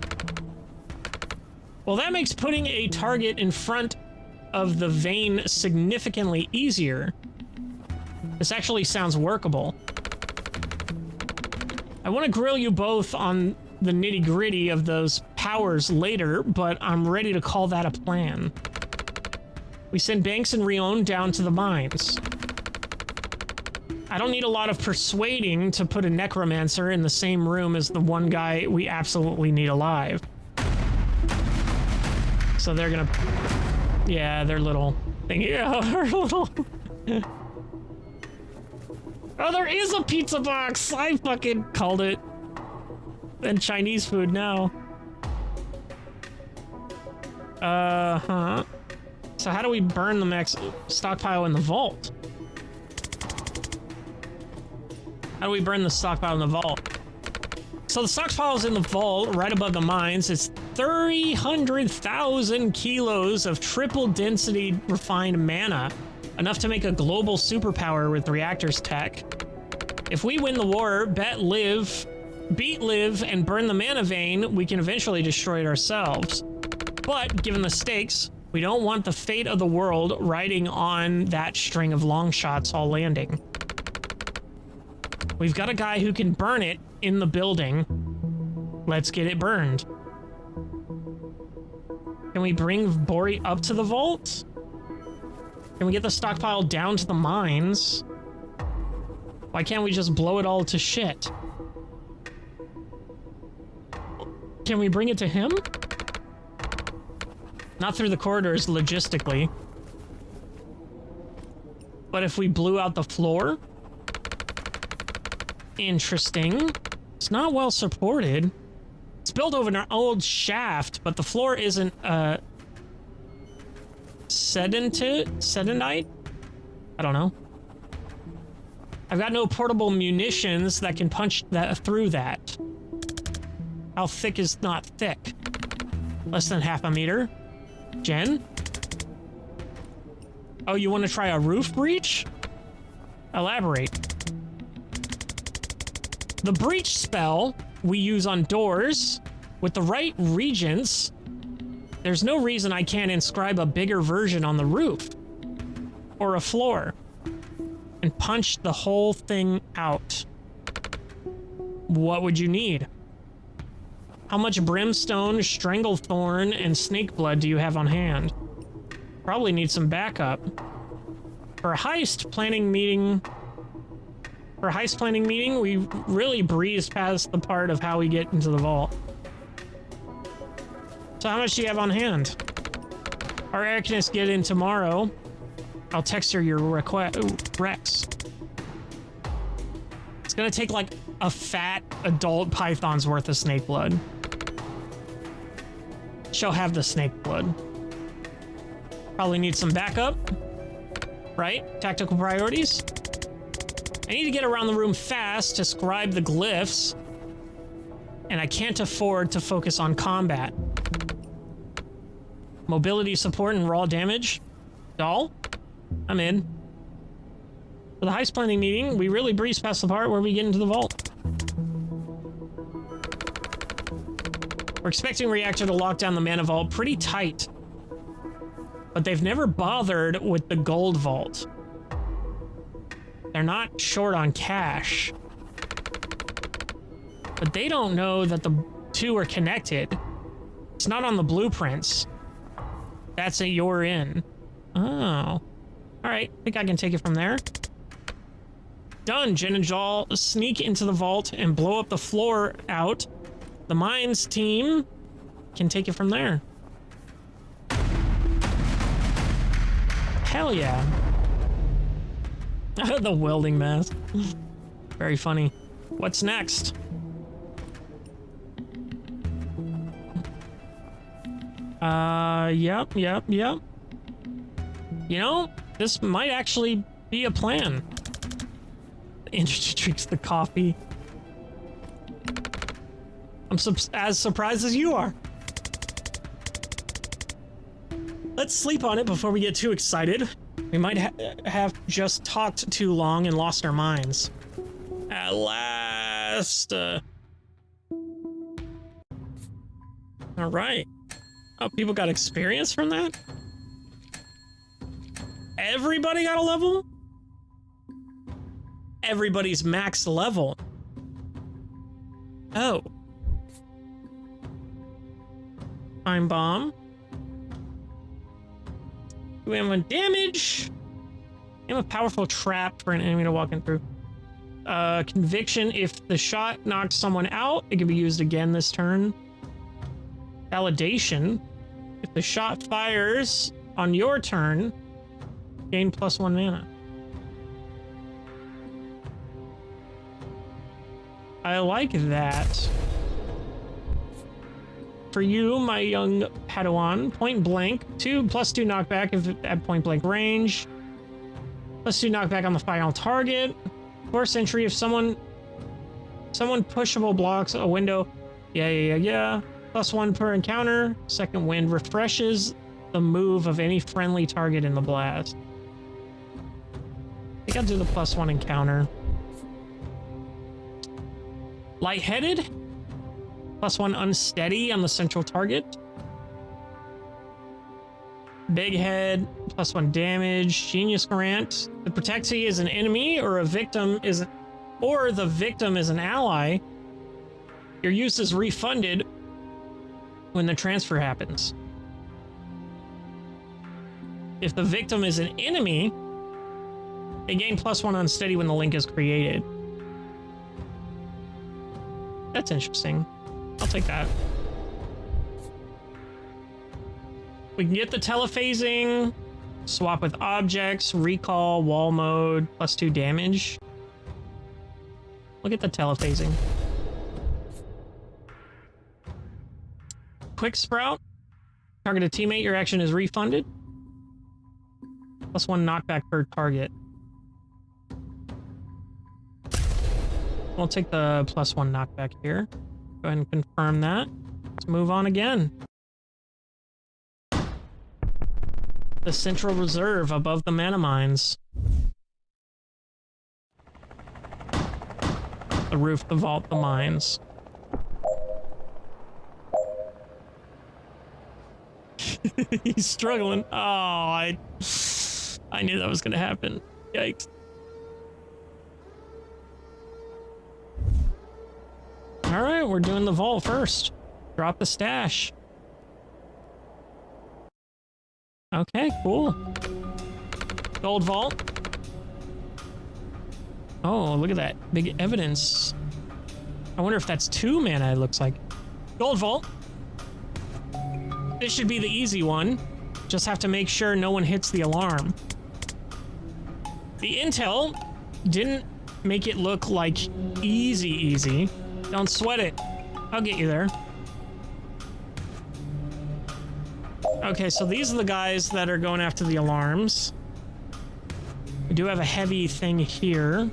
Well, that makes putting a target in front of the vein significantly easier. This actually sounds workable. I want to grill you both on the nitty-gritty of those powers later, but I'm ready to call that a plan. We send Banks and Rion down to the mines. I don't need a lot of persuading to put a necromancer in the same room as the one guy we absolutely need alive. So they're gonna... Yeah, their little thing. Yeah, her little... Oh, there is a pizza box! I fucking called it. And Chinese food now. Uh-huh. So how do we burn the max stockpile in the vault? How do we burn the stockpile in the vault? So the stockpile is in the vault, right above the mines. It's 300,000 kilos of triple density refined mana. Enough to make a global superpower with reactors tech. If we win the war, beat Liv, and burn the mana vein, we can eventually destroy it ourselves. But, given the stakes, we don't want the fate of the world riding on that string of long shots all landing. We've got a guy who can burn it in the building. Let's get it burned. Can we bring Bori up to the vault? Can we get the stockpile down to the mines? Why can't we just blow it all to shit? Can we bring it to him? Not through the corridors, logistically. But if we blew out the floor? Interesting. It's not well supported. It's built over an old shaft, but the floor isn't, sedentite? I don't know. I've got no portable munitions that can punch through that. How thick is not thick? Less than half a meter. Jen? Oh, you want to try a roof breach? Elaborate. The breach spell we use on doors with the right regents. There's no reason I can't inscribe a bigger version on the roof or a floor and punch the whole thing out. What would you need? How much brimstone, stranglethorn, and snake blood do you have on hand? Probably need some backup. For a heist planning meeting, we really breezed past the part of how we get into the vault. So how much do you have on hand? Our Arcanist get in tomorrow. I'll text her your request. Ooh, Rex. It's gonna take like a fat adult python's worth of snake blood. She'll have the snake blood. Probably need some backup. Right? Tactical priorities. I need to get around the room fast to scribe the glyphs. And I can't afford to focus on combat. Mobility support and raw damage. Doll? I'm in. For the heist planning meeting, we really breeze past the part where we get into the vault. We're expecting Reactor to lock down the mana vault pretty tight. But they've never bothered with the gold vault. They're not short on cash. But they don't know that the two are connected. It's not on the blueprints. That's a you're in. Oh. Alright, I think I can take it from there. Done. Jen and Jal sneak into the vault and blow up the floor out. The mines team can take it from there. Hell yeah. The welding mask. Very funny. What's next? Yep. You know, this might actually be a plan. Industry drinks the coffee. I'm as surprised as you are. Let's sleep on it before we get too excited. We might have just talked too long and lost our minds. At last. All right. Oh, people got experience from that? Everybody got a level? Everybody's max level. Oh. Time bomb. Do we have one damage? Aim a powerful trap for an enemy to walk in through. Conviction. If the shot knocks someone out, it can be used again this turn. Validation. If the shot fires on your turn, gain +1 mana. I like that. For you, my young Padawan, point blank, +2 knockback if at point blank range. +2 knockback on the final target. Force entry if someone pushable blocks a window. Yeah. +1 per encounter. Second wind refreshes the move of any friendly target in the blast. I think I'll do the +1 encounter. Lightheaded. +1 unsteady on the central target. Big head. +1 damage. Genius Grant. The protectee is an enemy or the victim is an ally. Your use is refunded when the transfer happens. If the victim is an enemy, they gain +1 unsteady when the link is created. That's interesting. I'll take that. We can get the telephasing, swap with objects, recall, wall mode, +2 damage. Look at the telephasing. Quick Sprout. Target a teammate, your action is refunded. +1 knockback per target. We'll take the +1 knockback here. Go ahead and confirm that. Let's move on again. The Central Reserve above the mana mines. The roof, the vault, the mines. He's struggling. Oh, I knew that was gonna happen. Yikes. All right, we're doing the vault first. Drop the stash. Okay, cool. Gold vault. Oh, look at that. Big evidence. I wonder if that's 2 mana, it looks like. Gold vault. This should be the easy one. Just have to make sure no one hits the alarm. The intel didn't make it look like easy. Don't sweat it. I'll get you there. Okay, so these are the guys that are going after the alarms. We do have a heavy thing here.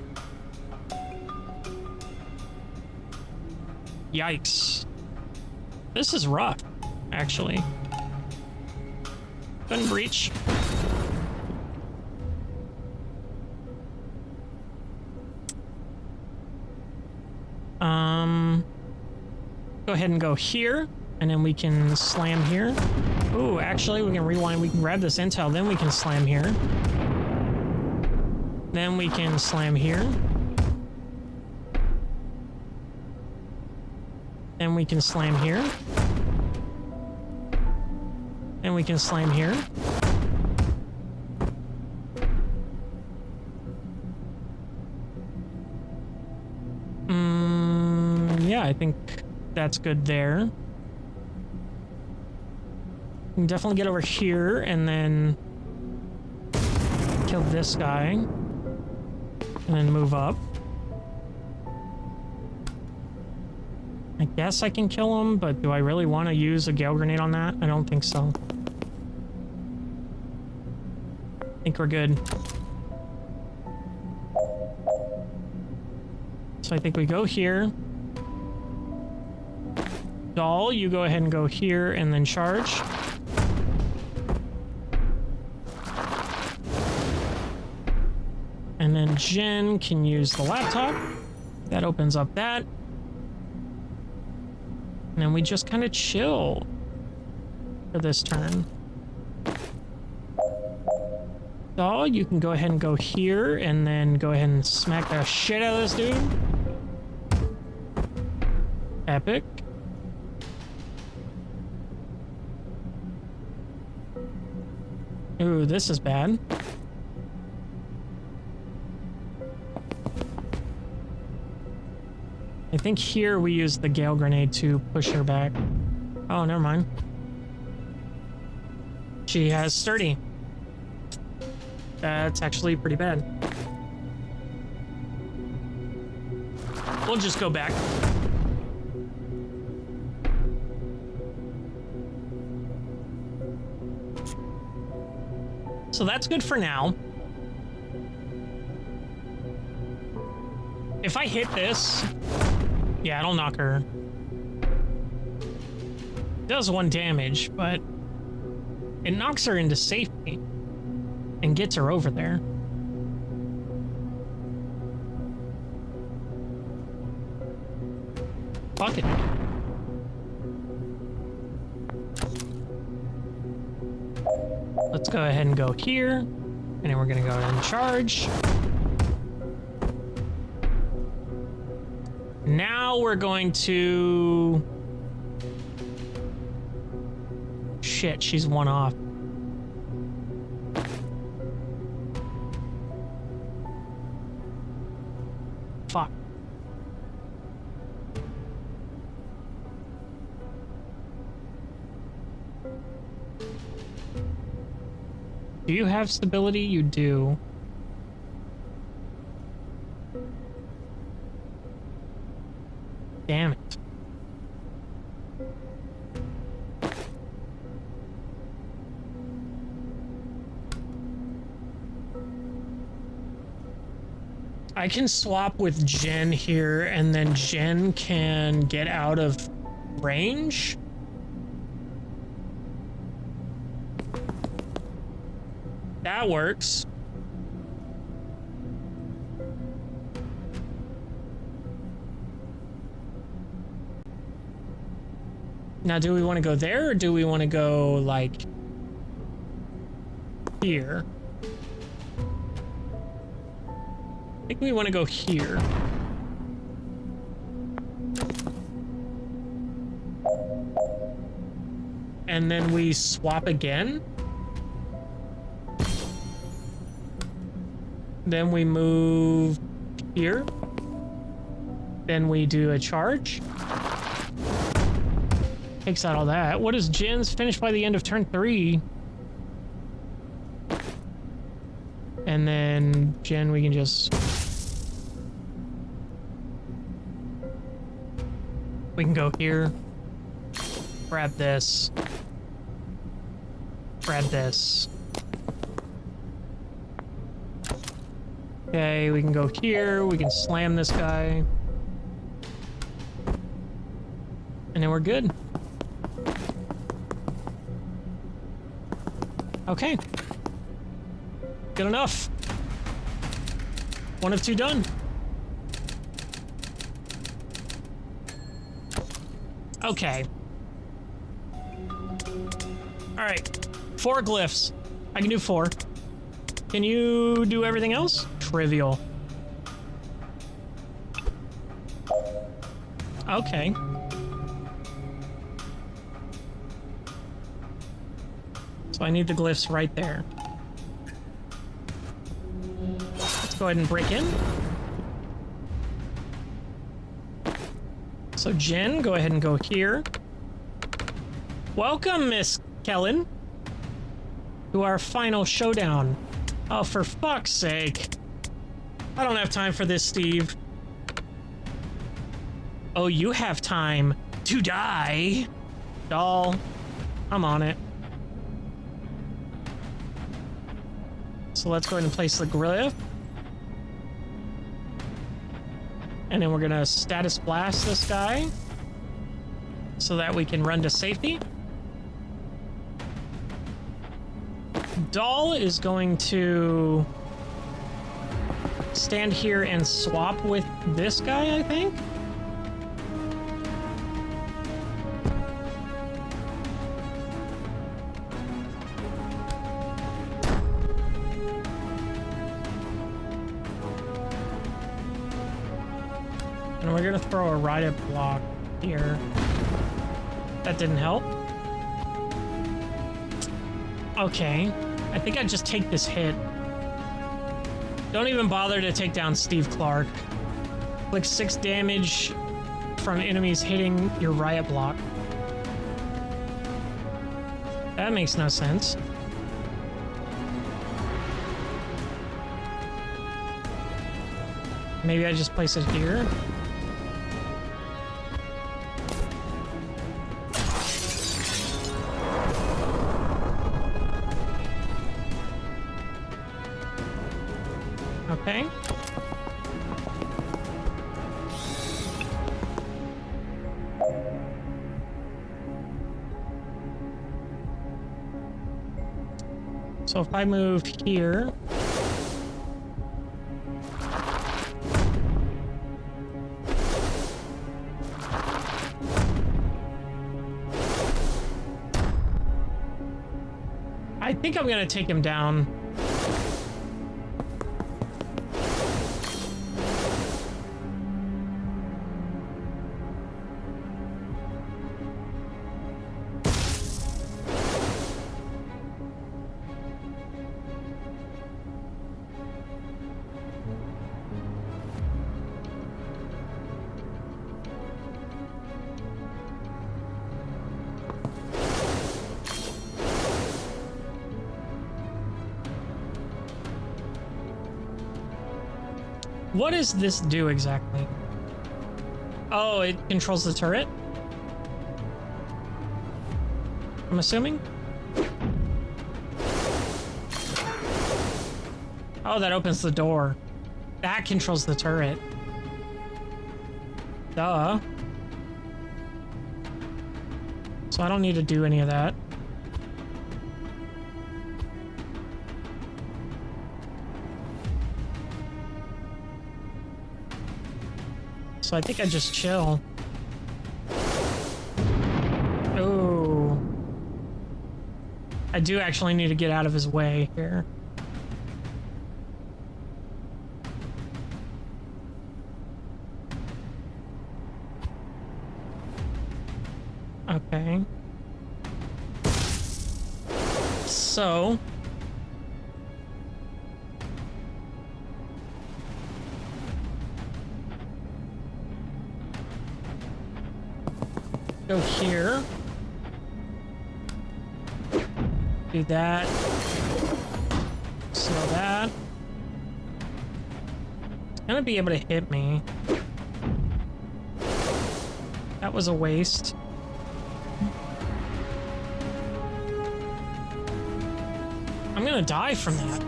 Yikes. This is rough, actually. Couldn't breach. Go ahead and go here, and then we can slam here. Ooh, actually, we can rewind. We can grab this intel, then we can slam here. Then we can slam here. Then we can slam here. Then we can slam here. Yeah, I think that's good there. We can definitely get over here and then kill this guy. And then move up. I guess I can kill him, but do I really want to use a gale grenade on that? I don't think so. I think we're good. So I think we go here. Doll, you go ahead and go here and then charge. And then Jen can use the laptop. That opens up that. And then we just kind of chill for this turn. Doll, you can go ahead and go here and then go ahead and smack the shit out of this dude. Epic. Ooh, this is bad. I think here we use the gale grenade to push her back. Oh, never mind. She has sturdy. That's actually pretty bad. We'll just go back. So that's good for now. If I hit this, yeah, it'll knock her. It does 1 damage, but it knocks her into safety and gets her over there. Fuck it. Let's go ahead and go here, and then we're gonna go ahead and charge. Now we're going to... Shit, she's 1 off. Fuck. Do you have stability? You do. Damn it. I can swap with Jen here, and then Jen can get out of range. That works. Now, do we want to go there or do we want to go like here? I think we want to go here. And then we swap again. Then we move here. Then we do a charge. Takes out all that. What is Jin's? Finished by the end of turn 3. And then Jin, we can just... We can go here. Grab this. Grab this. Okay, we can go here. We can slam this guy. And then we're good. Okay. Good enough. 1 of 2 done. Okay. All right. 4 glyphs. I can do 4. Can you do everything else? Trivial. Okay. So I need the glyphs right there. Let's go ahead and break in. So Jen, go ahead and go here. Welcome, Miss Kellen, to our final showdown. Oh, for fuck's sake. I don't have time for this, Steve. Oh, you have time to die. Doll, I'm on it. So let's go ahead and place the glyph. And then we're gonna status blast this guy so that we can run to safety. Doll is going to stand here and swap with this guy, I think. And we're gonna throw a riot block here. That didn't help. Okay. I think I'd just take this hit. Don't even bother to take down Steve Clark. Click 6 damage from enemies hitting your riot block. That makes no sense. Maybe I just place it here. Okay. So if I move here, I think I'm gonna take him down. What does this do exactly? Oh, it controls the turret? I'm assuming? Oh, that opens the door. That controls the turret. Duh. So I don't need to do any of that. So I think I just chill. I do actually need to get out of his way here. Okay. So... go here. Do that. Seal that. It's gonna be able to hit me. That was a waste. I'm gonna die from that.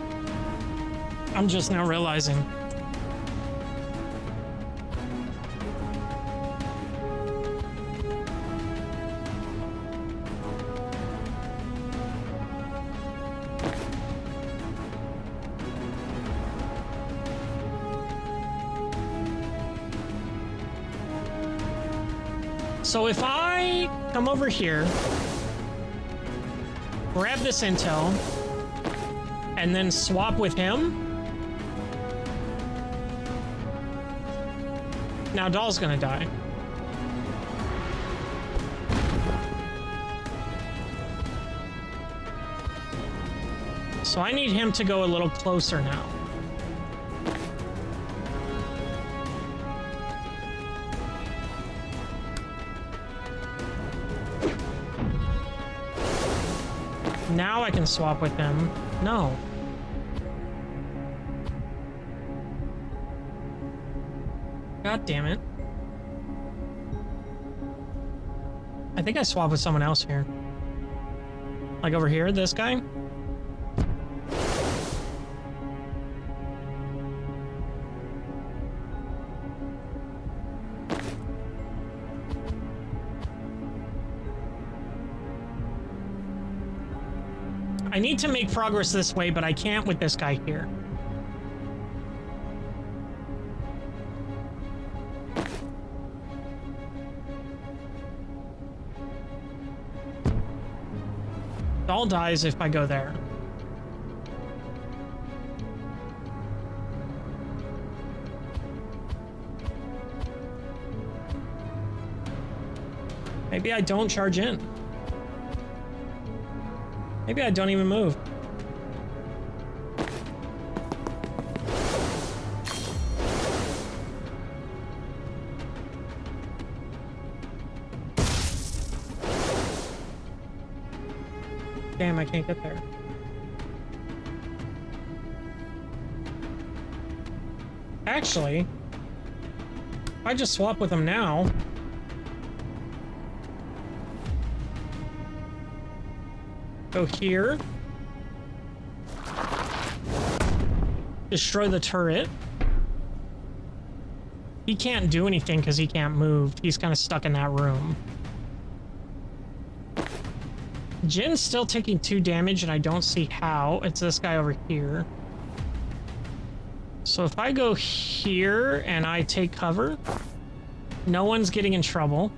I'm just now realizing. So if I come over here, grab this intel, and then swap with him, now Doll's gonna die. So I need him to go a little closer now. Now I can swap with him. No. God damn it. I think I swapped with someone else here. Like over here, this guy. I need to make progress this way, but I can't with this guy here. Doll dies if I go there. Maybe I don't charge in. Maybe I don't even move. Damn, I can't get there. Actually, if I just swap with him now... go here. Destroy the turret. He can't do anything because he can't move. He's kind of stuck in that room. Jin's still taking 2 damage, and I don't see how. It's this guy over here. So if I go here and I take cover, no one's getting in trouble.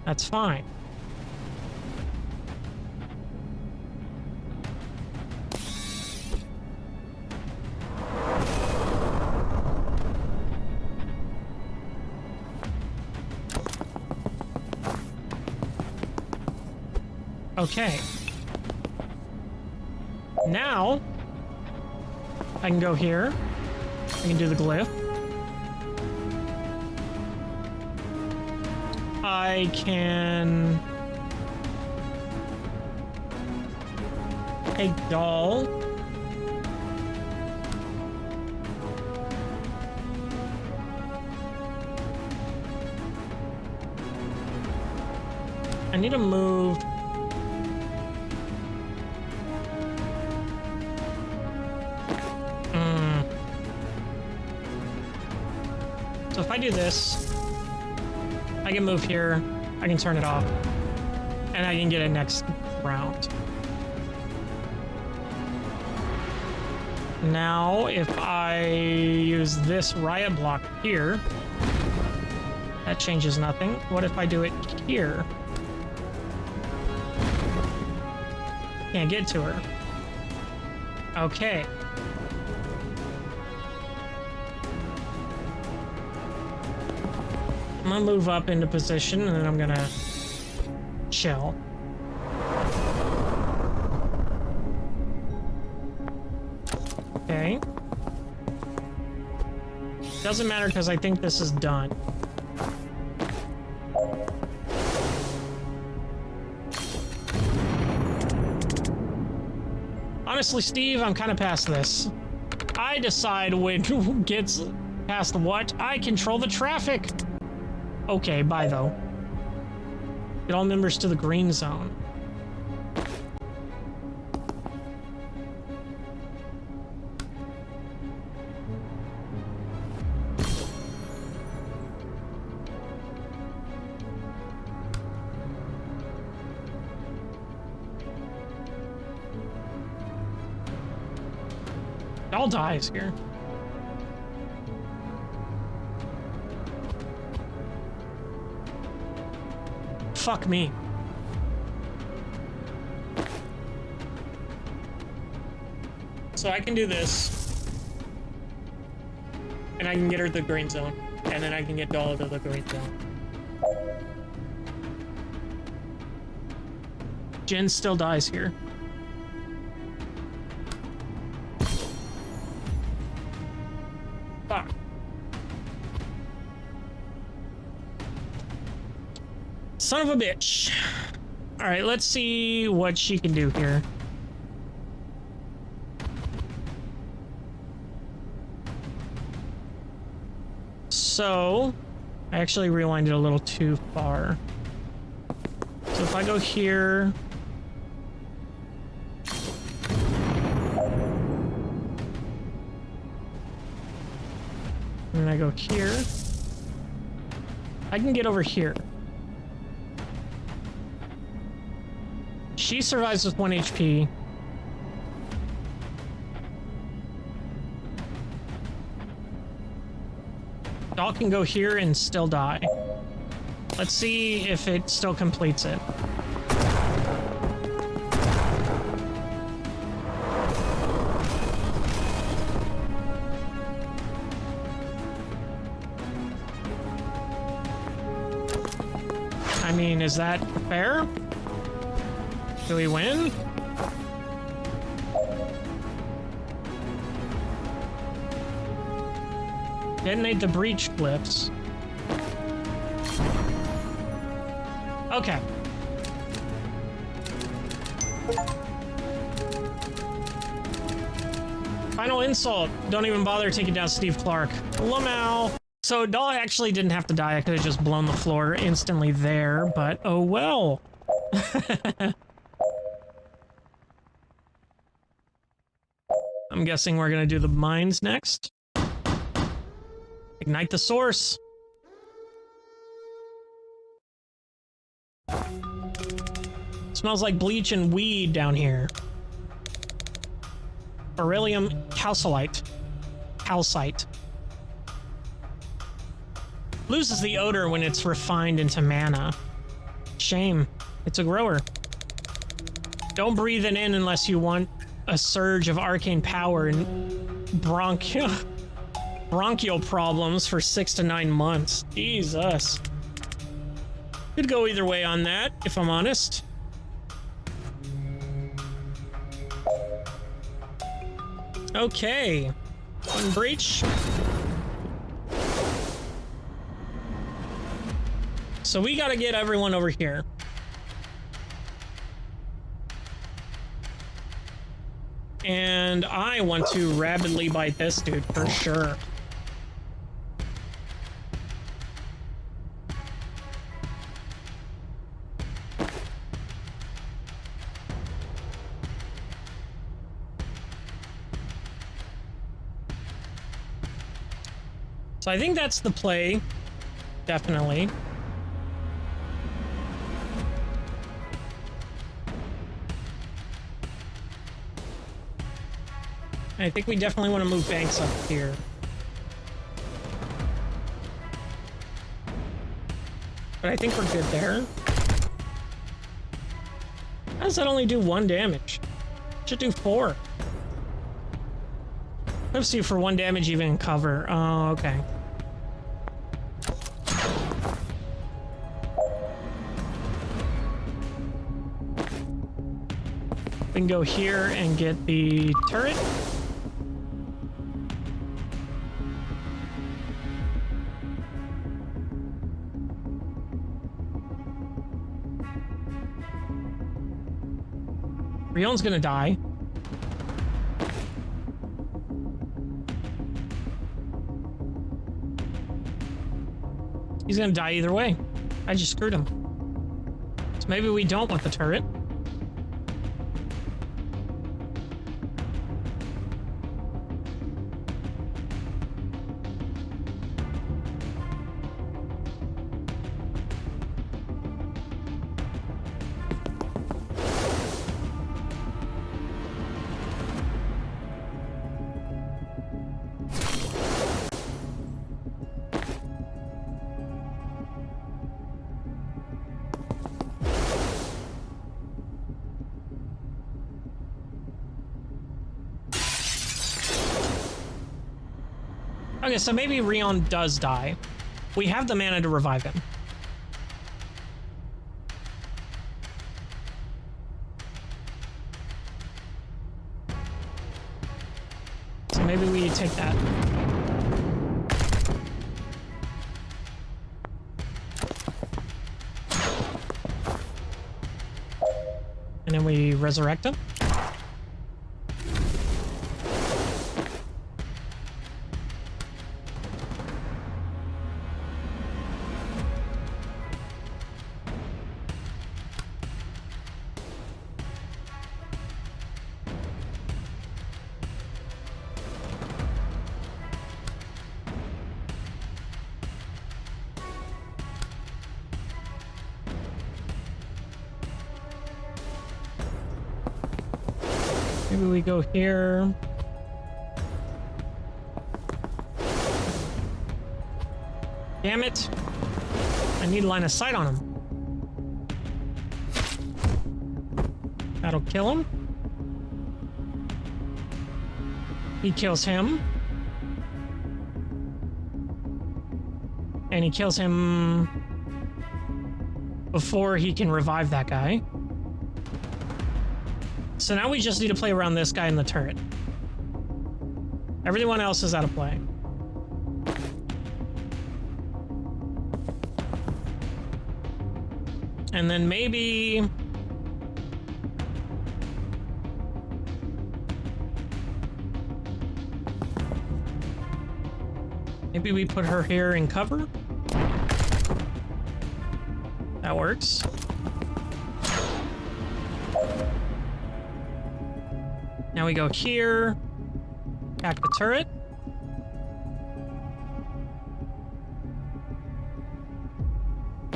That's fine. Okay. Now, I can go here. I can do the glyph. I can take Doll. I need to move. So if I do this, I can move here, I can turn it off, and I can get it next round. Now, if I use this riot block here, that changes nothing. What if I do it here? Can't get to her. Okay. I'm gonna move up into position and then I'm gonna chill. Okay. Doesn't matter because I think this is done. Honestly, Steve, I'm kind of past this. I decide when gets past what. I control the traffic. Okay, bye though. Get all members to the green zone. It all dies here. Fuck me. So I can do this. And I can get her to the green zone. And then I can get Dollar to the green zone. Jen still dies here. Fuck. Son of a bitch. All right, let's see what she can do here. So, I actually rewinded a little too far. So if I go here... and I go here... I can get over here. She survives with 1 HP. Doll can go here and still die. Let's see if it still completes it. I mean, is that fair? Do we win? Detonate the breach blips. Okay. Final insult. Don't even bother taking down Steve Clark. Lamau. So Doll actually didn't have to die. I could have just blown the floor instantly there, but oh well. I'm guessing we're gonna do the mines next. Ignite the source. Smells like bleach and weed down here. Beryllium calcite. Calcite. Loses the odor when it's refined into mana. Shame. It's a grower. Don't breathe it in unless you want a surge of arcane power and bronchial problems for 6 to 9 months. Jesus. Could go either way on that, if I'm honest. Okay. One breach. So we gotta get everyone over here. And I want to rapidly bite this dude for sure. So I think that's the play, definitely. I think we definitely want to move Banks up here. But I think we're good there. does that only do 1 damage? Should do 4. Let's see for 1 damage even in cover. Oh, okay. We can go here and get the turret. Rion's gonna die. He's gonna die either way. I just screwed him. So maybe we don't want the turret. Okay, so maybe Rion does die. We have the mana to revive him. So maybe we take that. And then we resurrect him. Maybe we go here. Damn it. I need line of sight on him. That'll kill him. He kills him. And he kills him before he can revive that guy. So now we just need to play around this guy in the turret. Everyone else is out of play. And then maybe... maybe we put her here in cover. That works. Now we go here, attack the turret.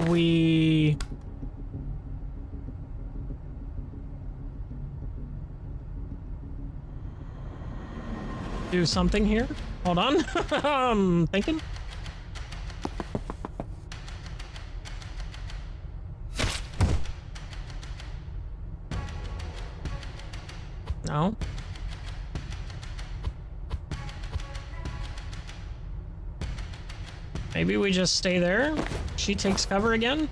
We do something here. Hold on. I'm thinking. No. Maybe we just stay there. She takes cover again.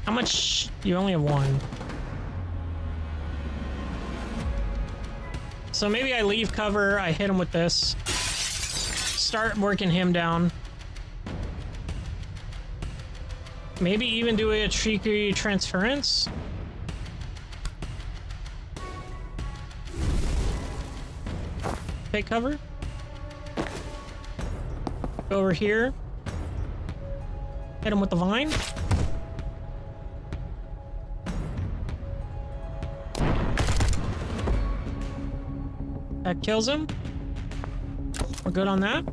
How much? You only have 1. So maybe I leave cover. I hit him with this. Start working him down. Maybe even do a cheeky transference. Take cover. Go over here. Hit him with the vine. That kills him. We're good on that.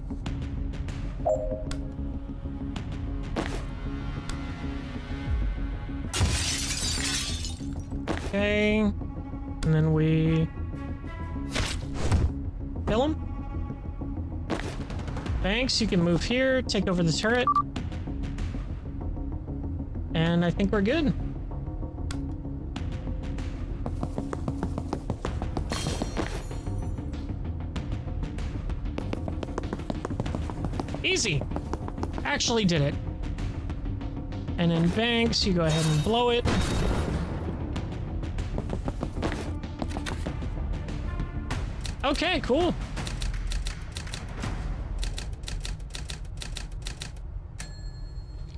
Okay. And then we kill him. Thanks, you can move here, take over the turret. And I think we're good. Easy. Actually did it. And then Banks, you go ahead and blow it. Okay, cool.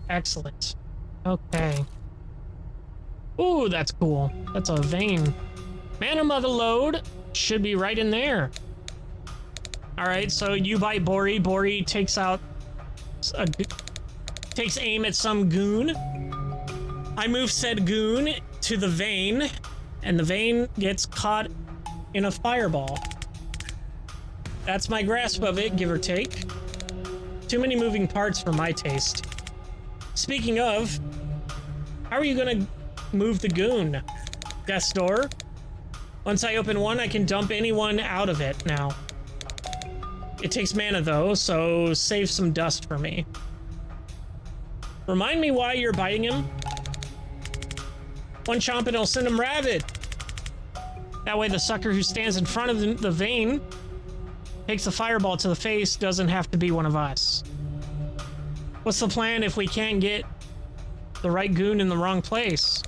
Excellent. Okay. Ooh, that's cool. That's a vein. Mana mother load should be right in there. All right, so you bite Bori. Bori takes aim at some goon. I move said goon to the vein, and the vein gets caught in a fireball. That's my grasp of it, give or take. Too many moving parts for my taste. Speaking of, how are you gonna move the goon? Death's door? Once I open one, I can dump anyone out of it now. It takes mana though, so save some dust for me. Remind me why you're biting him. One chomp and it'll send him rabid. That way the sucker who stands in front of the vein takes a fireball to the face, doesn't have to be one of us. What's the plan if we can't get the right goon in the wrong place?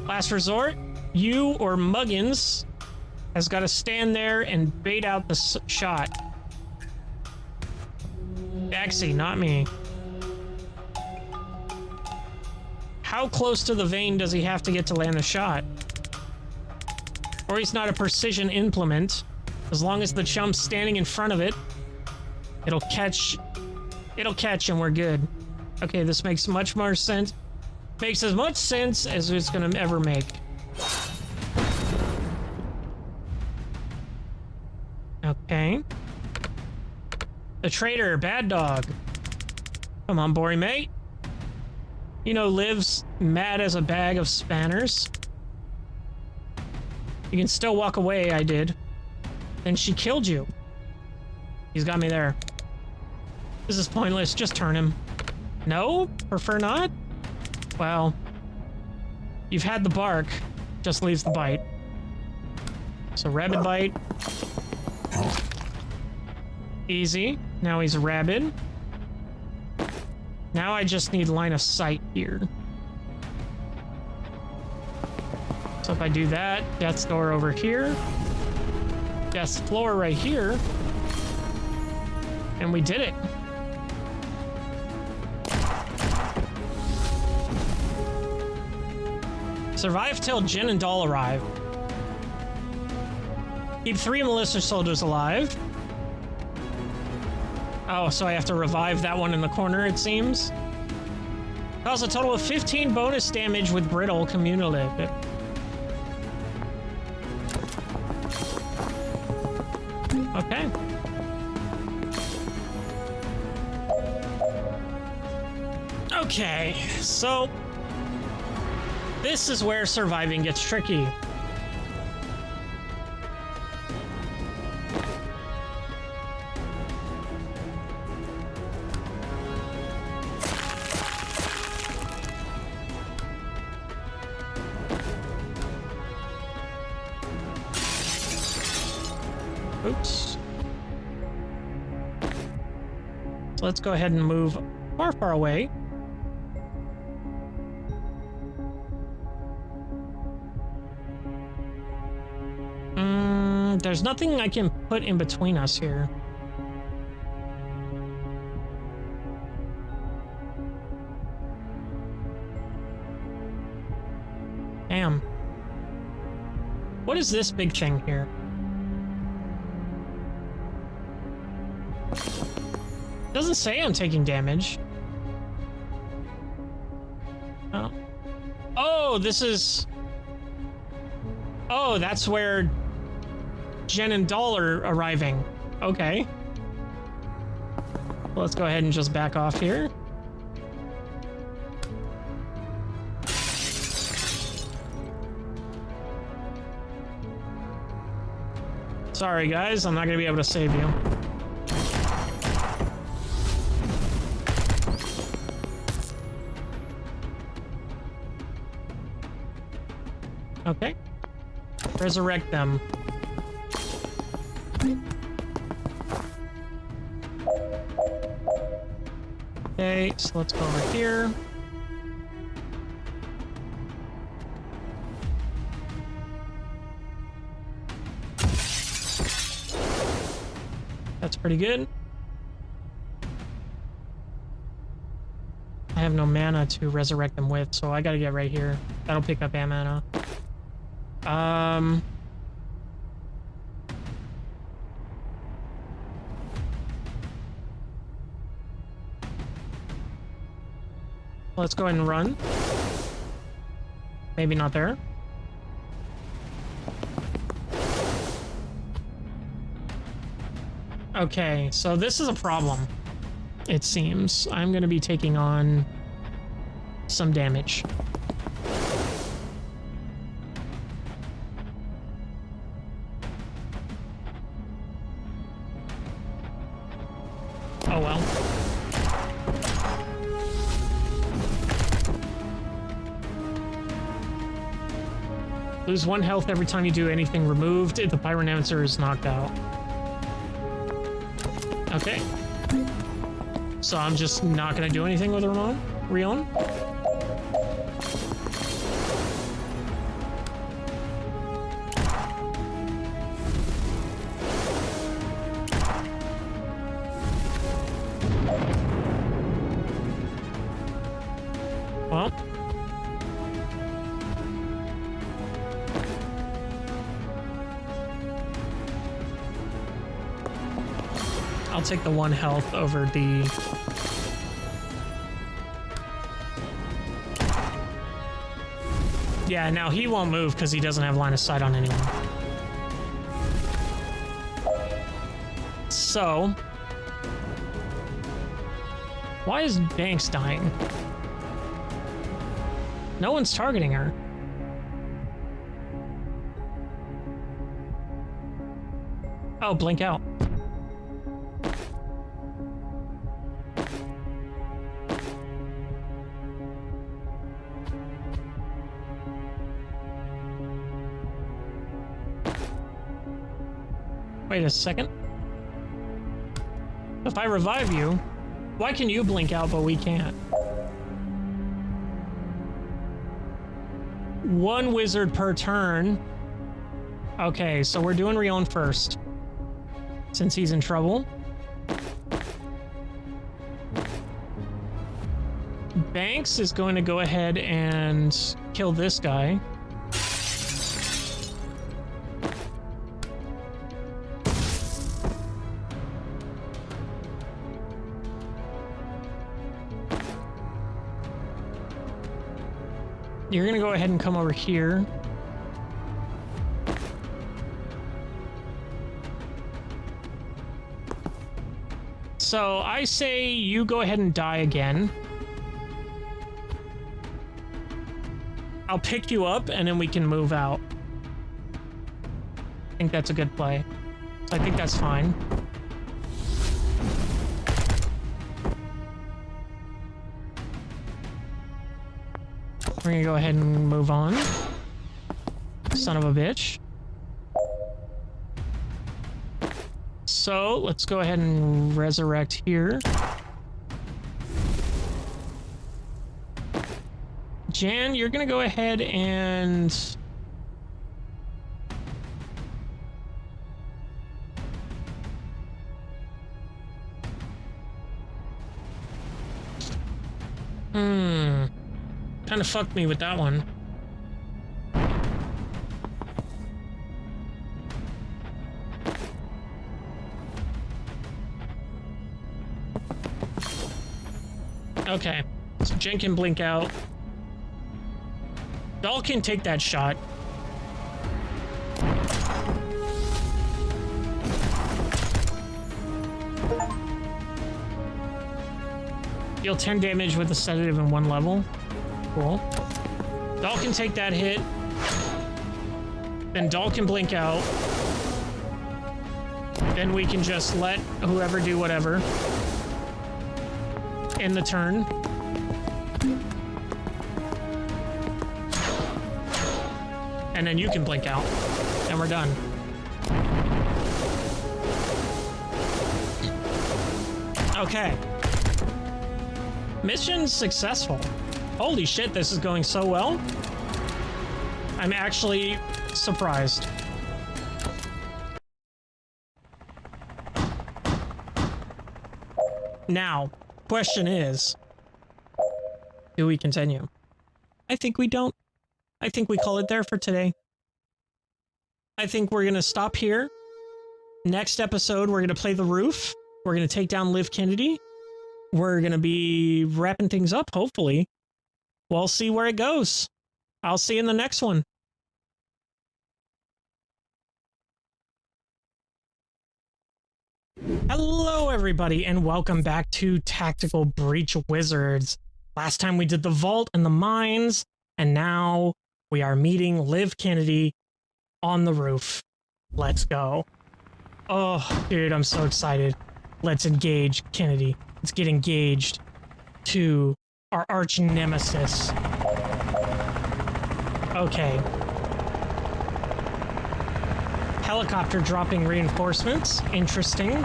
Last resort, you or Muggins has got to stand there and bait out the shot. Baxi, not me. How close to the vein does he have to get to land the shot? Or he's not a precision implement. As long as the chump's standing in front of it, it'll catch and we're good. Okay, this makes much more sense. Makes as much sense as it's gonna ever make. Okay. The traitor, bad dog. Come on, Bori mate. You know, lives mad as a bag of spanners. You can still walk away, I did. Then she killed you. He's got me there. This is pointless, just turn him. No? Prefer not? Well, you've had the bark, just leaves the bite. So rabid bite. Easy. Now he's rabid. Now I just need line of sight here. So if I do that, death's door over here. Death's floor right here. And we did it. Survive till Jin and Doll arrive. Keep 3 militia soldiers alive. Oh, so I have to revive that one in the corner, it seems. Cause a total of 15 bonus damage with brittle cumulative. Okay. Okay, so this is where surviving gets tricky. Oops. So let's go ahead and move far, far away. There's nothing I can put in between us here. Damn. What is this big thing here? Doesn't say I'm taking damage. Oh. Oh, this is... Oh, that's where Jen and Doll are arriving. Okay. Well, let's go ahead and just back off here. Sorry, guys. I'm not going to be able to save you. Okay. Resurrect them. Okay, so let's go over here. That's pretty good. I have no mana to resurrect them with, so I gotta get right here. That'll pick up mana. Let's go ahead and run. Maybe not there. Okay, so this is a problem, it seems. I'm going to be taking on some damage. Oh well. Lose 1 health every time you do anything removed if the Pyromancer is knocked out. Okay. So I'm just not gonna do anything with Rion? Well. I'll take the 1 health over the... Yeah, now he won't move because he doesn't have line of sight on anyone. So... Why is Banks dying? No one's targeting her. Oh, blink out. Wait a second. If I revive you, why can you blink out but we can't? 1 wizard per turn. Okay, so we're doing Rion first, since he's in trouble. Banks is going to go ahead and kill this guy. You're gonna go ahead and come over here. So I say you go ahead and die again. I'll pick you up and then we can move out. I think that's a good play. So I think that's fine. We're gonna go ahead and move on. Son of a bitch. So let's go ahead and resurrect here. Jan, you're gonna go ahead and... Kind of fucked me with that one. Okay, so Jen can blink out. Doll can take that shot. Deal 10 damage with a sedative in 1 level. Cool. Doll can take that hit. Then Doll can blink out. Then we can just let whoever do whatever. End the turn. And then you can blink out. And we're done. Okay. Mission successful. Holy shit, this is going so well. I'm actually surprised. Now, question is, do we continue? I think we don't. I think we call it there for today. I think we're going to stop here. Next episode, we're going to play the roof. We're going to take down Liv Kennedy. We're going to be wrapping things up, hopefully. We'll see where it goes. I'll see you in the next one. Hello, everybody, and welcome back to Tactical Breach Wizards. Last time we did the vault and the mines, and now we are meeting Liv Kennedy on the roof. Let's go. Oh, dude, I'm so excited. Let's engage Kennedy. Let's get engaged to our arch nemesis. Okay. Helicopter dropping reinforcements. Interesting.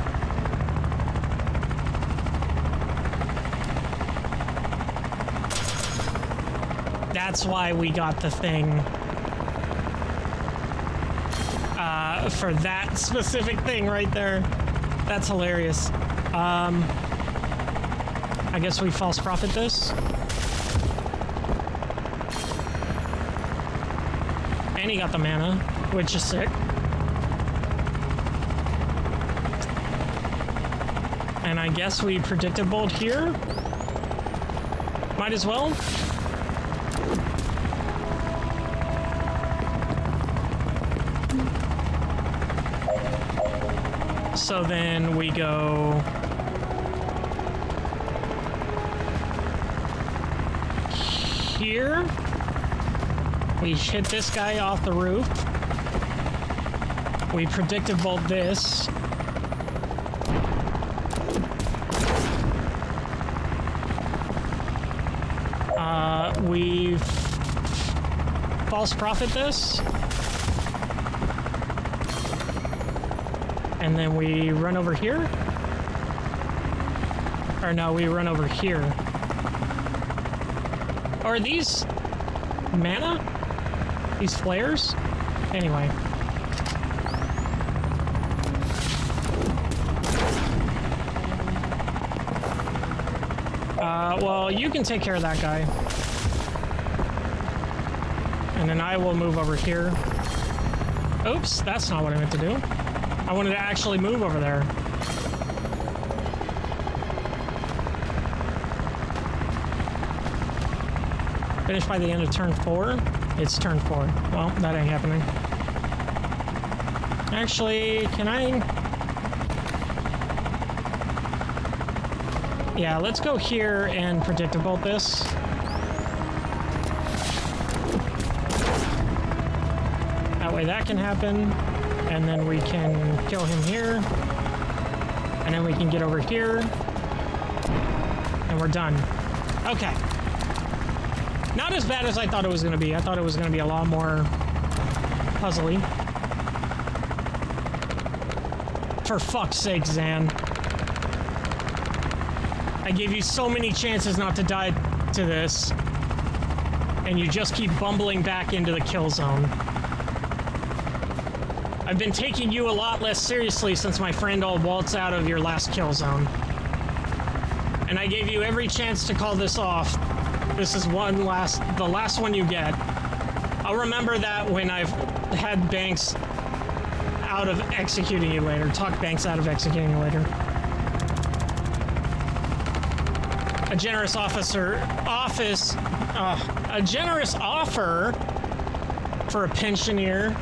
That's why we got the thing. For that specific thing right there. That's hilarious. I guess we false prophet this. And he got the mana, which is sick. And I guess we predicted bolt here. Might as well. So then we go here. We hit this guy off the roof. We predictive bolt this. We false prophet this. And then we run over here. Or no, we run over here. Are these mana? These flares? Anyway. Well, you can take care of that guy. And then I will move over here. Oops, that's not what I meant to do. I wanted to actually move over there. Finish by the end of turn 4. It's turn 4. Well, that ain't happening. Actually, can I? Yeah, let's go here and predictive bolt this. That way that can happen. And then we can kill him here. And then we can get over here. And we're done. Okay. Not as bad as I thought it was going to be. I thought it was going to be a lot more puzzly. For fuck's sake, Zan. I gave you so many chances not to die to this. And you just keep bumbling back into the kill zone. I've been taking you a lot less seriously since my friend all waltzed out of your last kill zone. And I gave you every chance to call this off. This is the last one you get. I'll remember that when I've had Banks out of executing you later. Talk Banks out of executing you later. A generous a generous offer for a pensioner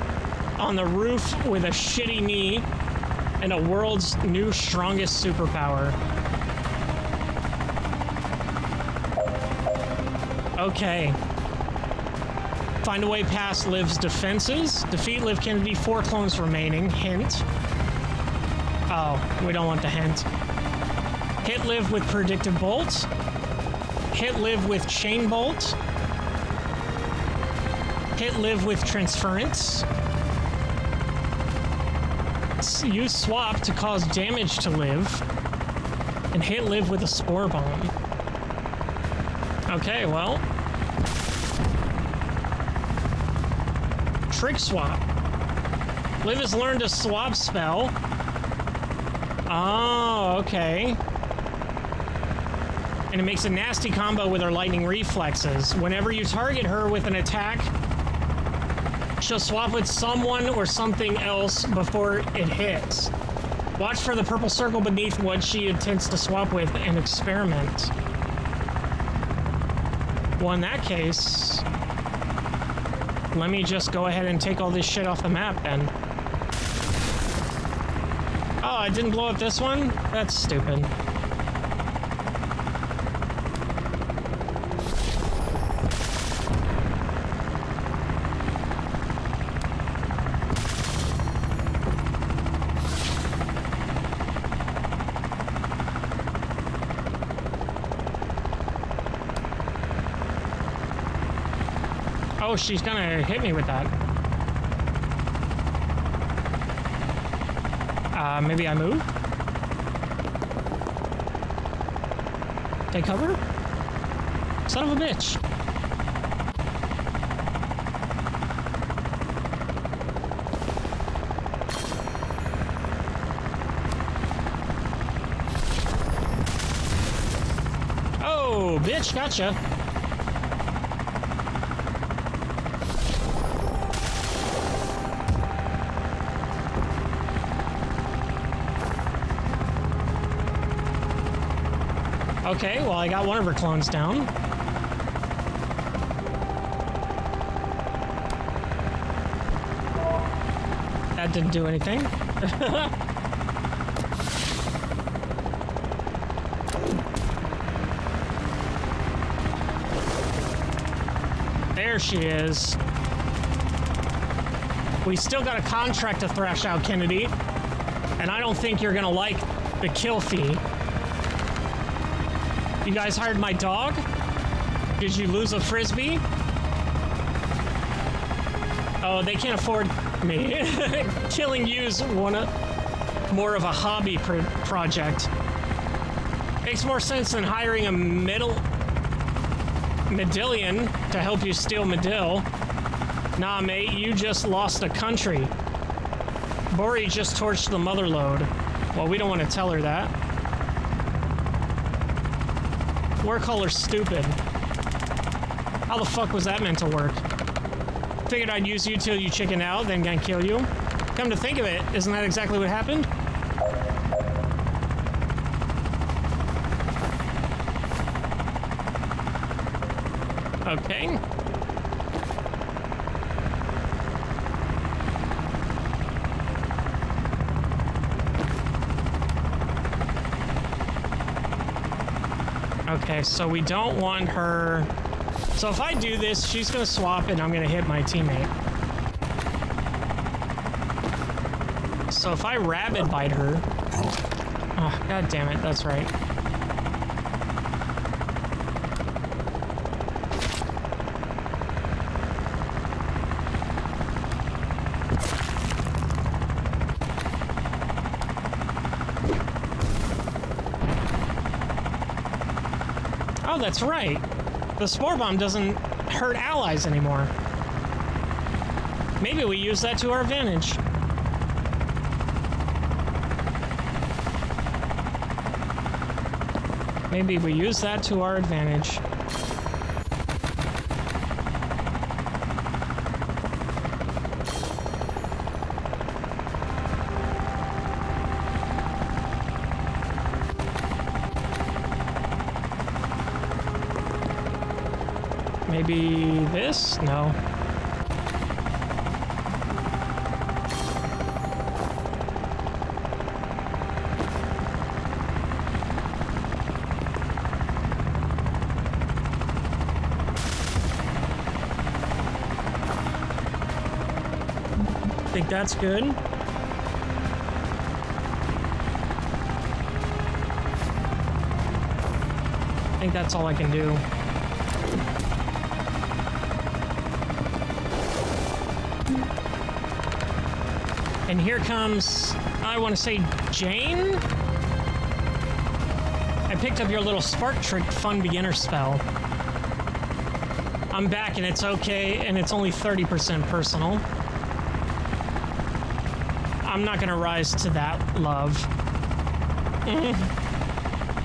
on the roof with a shitty knee and a world's new strongest superpower. Okay. Find a way past Liv's defenses. Defeat Liv Kennedy, 4 clones remaining. Hint. Oh, we don't want the hint. Hit Liv with predictive bolts. Hit Liv with chain bolt. Hit live with transference. Use swap to cause damage to live. And hit live with a spore bomb. Okay, well. Trick swap. Liv has learned a swap spell. Oh, okay. And it makes a nasty combo with her lightning reflexes. Whenever you target her with an attack, she'll swap with someone or something else before it hits. Watch for the purple circle beneath what she intends to swap with and experiment. Well, in that case, let me just go ahead and take all this shit off the map then. Oh, I didn't blow up this one? That's stupid. Oh, she's gonna hit me with that. Maybe I move? Take cover? Son of a bitch. Oh, bitch, gotcha. Okay, well, I got one of her clones down. That didn't do anything. There she is. We still got a contract to thrash out, Kennedy. And I don't think you're gonna like the kill fee. You guys hired my dog? Did you lose a frisbee? Oh, they can't afford me. Killing you's more of a hobby project. Makes more sense than hiring a medallion to help you steal Medill. Nah, mate, you just lost a country. Bori just torched the mother lode. Well, we don't want to tell her that. We're call her stupid. How the fuck was that meant to work? Figured I'd use you till you chicken out, then gonna kill you. Come to think of it, isn't that exactly what happened? Okay. Okay, so we don't want her... So if I do this, she's gonna swap and I'm gonna hit my teammate. So if I rabid bite her... Oh, god damn it, that's right. Oh, that's right. The spore bomb doesn't hurt allies anymore. Maybe we use that to our advantage. Maybe we use that to our advantage. Maybe this? No. Think that's good. I think that's all I can do. And here comes, I want to say, Jane? I picked up your little spark trick fun beginner spell. I'm back and it's okay, and it's only 30% personal. I'm not gonna rise to that, love.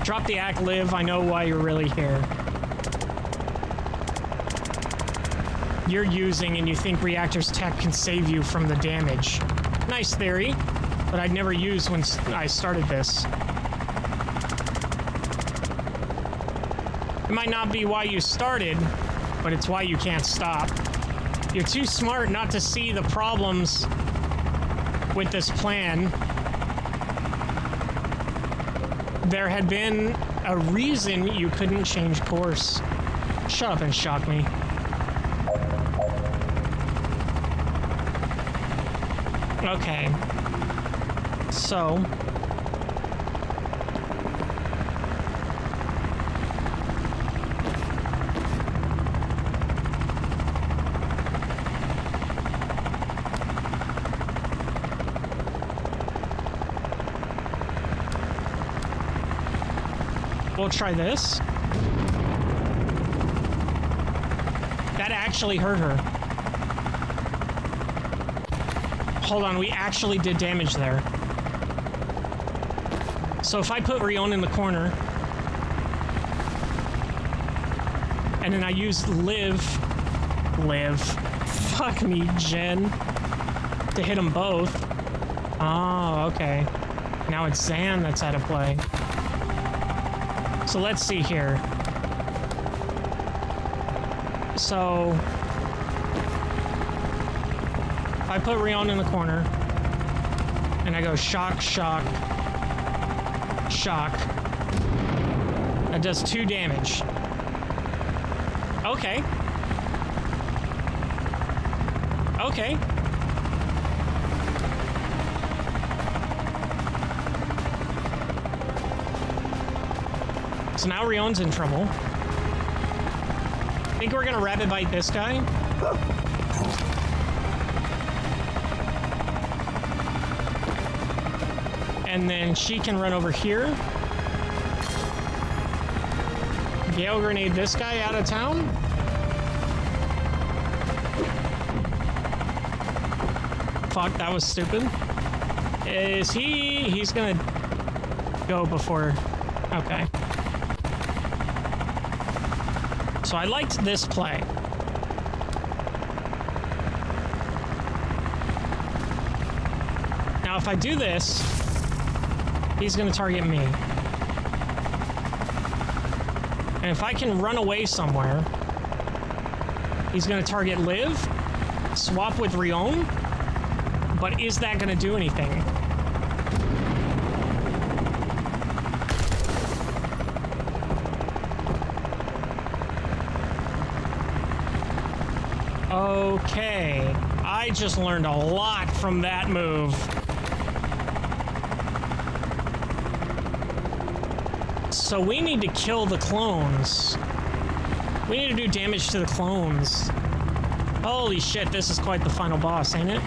Drop the act, live. I know why you're really here. You're using and you think reactor's tech can save you from the damage. Nice theory, but I'd never used when I started this. It might not be why you started, but it's why you can't stop. You're too smart not to see the problems with this plan. There had been a reason you couldn't change course. Shut up and shock me. Okay. So... we'll try this. That actually hurt her. Hold on, we actually did damage there. So if I put Rion in the corner, and then I use live, fuck me, Jen, to hit them both. Oh, okay. Now it's Zan that's out of play. So let's see here. So if I put Rion in the corner and I go shock, shock, shock, that does 2 damage. Okay. Okay. So now Rion's in trouble. I think we're gonna rabbit bite this guy. And then she can run over here. Gale grenade this guy out of town. Fuck, that was stupid. Is he... he's gonna go before... okay. So I liked this play. Now if I do this, he's gonna target me. And if I can run away somewhere, he's gonna target Liv, swap with Rion, but is that gonna do anything? Okay, I just learned a lot from that move. So we need to kill the clones. We need to do damage to the clones. Holy shit, this is quite the final boss, ain't it?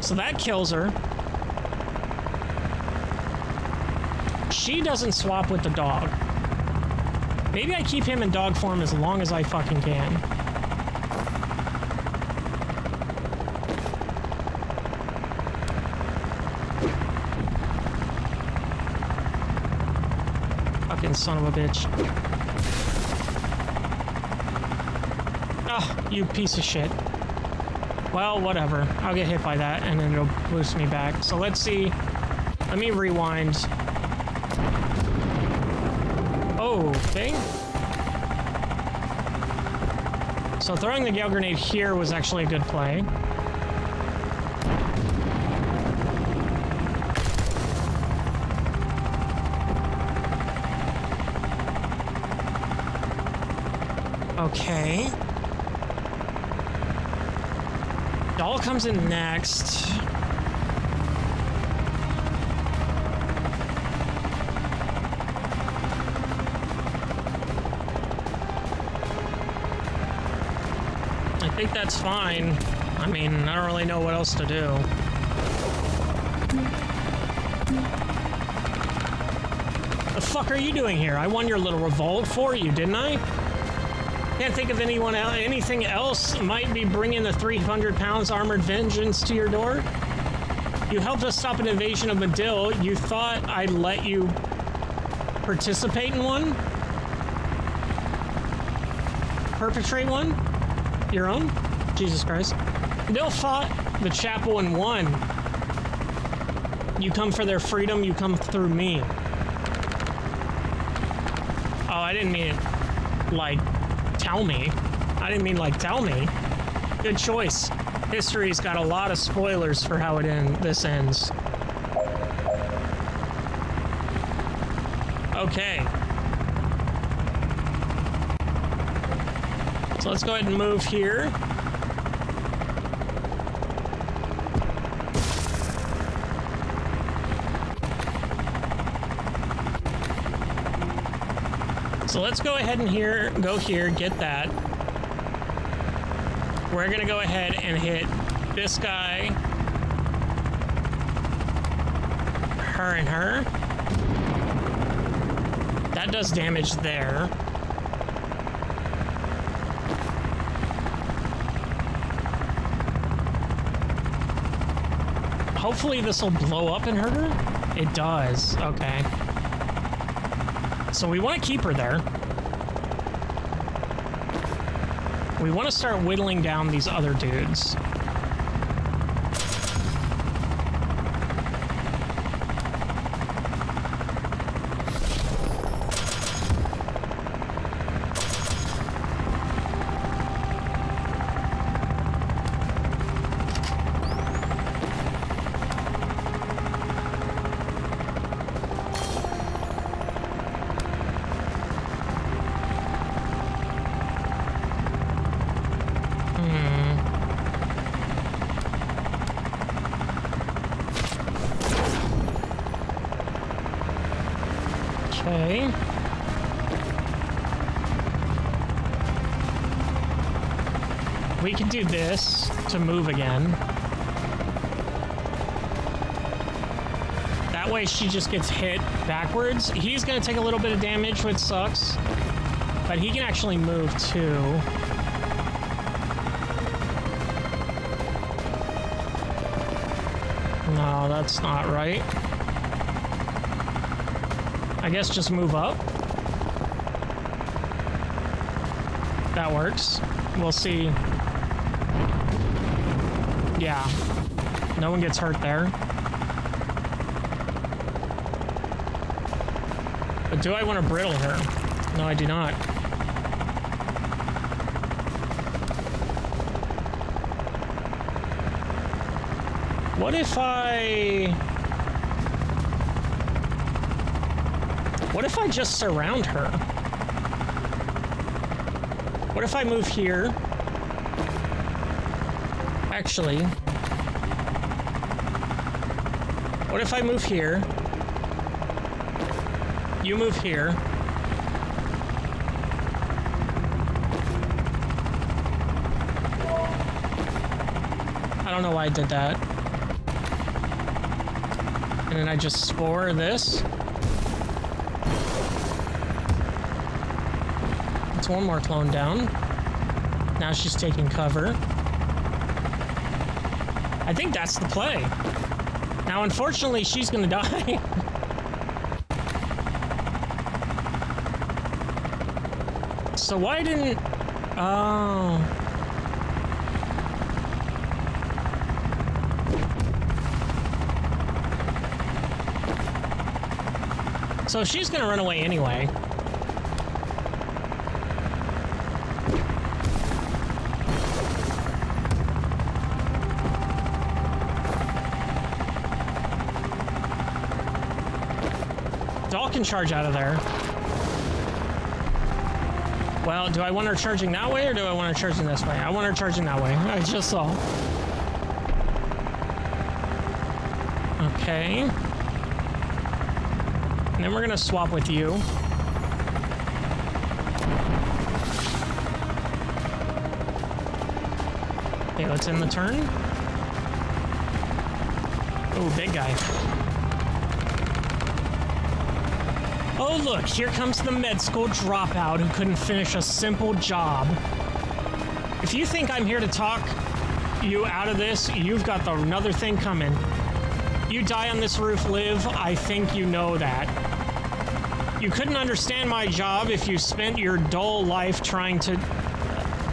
So that kills her. She doesn't swap with the dog. Maybe I keep him in dog form as long as I fucking can. Fucking son of a bitch. Oh, you piece of shit. Well, whatever. I'll get hit by that and then it'll boost me back. So let's see. Let me rewind. Okay. So throwing the Gale Grenade here was actually a good play. Okay. Doll comes in next. I think that's fine. I mean, I don't really know what else to do. The fuck are you doing here? I won your little revolt for you, didn't I? Can't think of anything else might be bringing the 300 pounds armored vengeance to your door. You helped us stop an invasion of Medill. You thought I'd let you participate in one? Perpetrate one? Your own? Jesus Christ. Medill fought the chapel and won. You come for their freedom, you come through me. Oh, I didn't mean it like tell me. I didn't mean like tell me. Good choice. History's got a lot of spoilers for how this ends. Okay. So let's go ahead and move here. So let's go ahead and go here, get that. We're gonna go ahead and hit this guy, her and her. That does damage there. Hopefully this will blow up and hurt her. It does, okay. So we want to keep her there. We want to start whittling down these other dudes. Okay. We can do this to move again. That way she just gets hit backwards. He's gonna take a little bit of damage, which sucks. But he can actually move too. No, that's not right. I guess just move up. That works. We'll see. Yeah. No one gets hurt there. But do I want to brittle her? No, I do not. What if I just surround her? What if I move here? Actually, what if I move here? You move here. I don't know why I did that. And then I just spore this. It's one more clone down. Now she's taking cover. I think that's the play. Now, unfortunately, she's gonna die. So why didn't... Oh... So she's gonna run away anyway. Doll can charge out of there. Well, do I want her charging that way or do I want her charging this way? I want her charging that way. I just saw. Okay. And then we're gonna swap with you. Okay, let's end the turn. Oh, big guy. Oh, look, here comes the med school dropout who couldn't finish a simple job. If you think I'm here to talk you out of this, you've got another thing coming. You die on this roof, Liv. I think you know that. You couldn't understand my job if you spent your dull life trying to...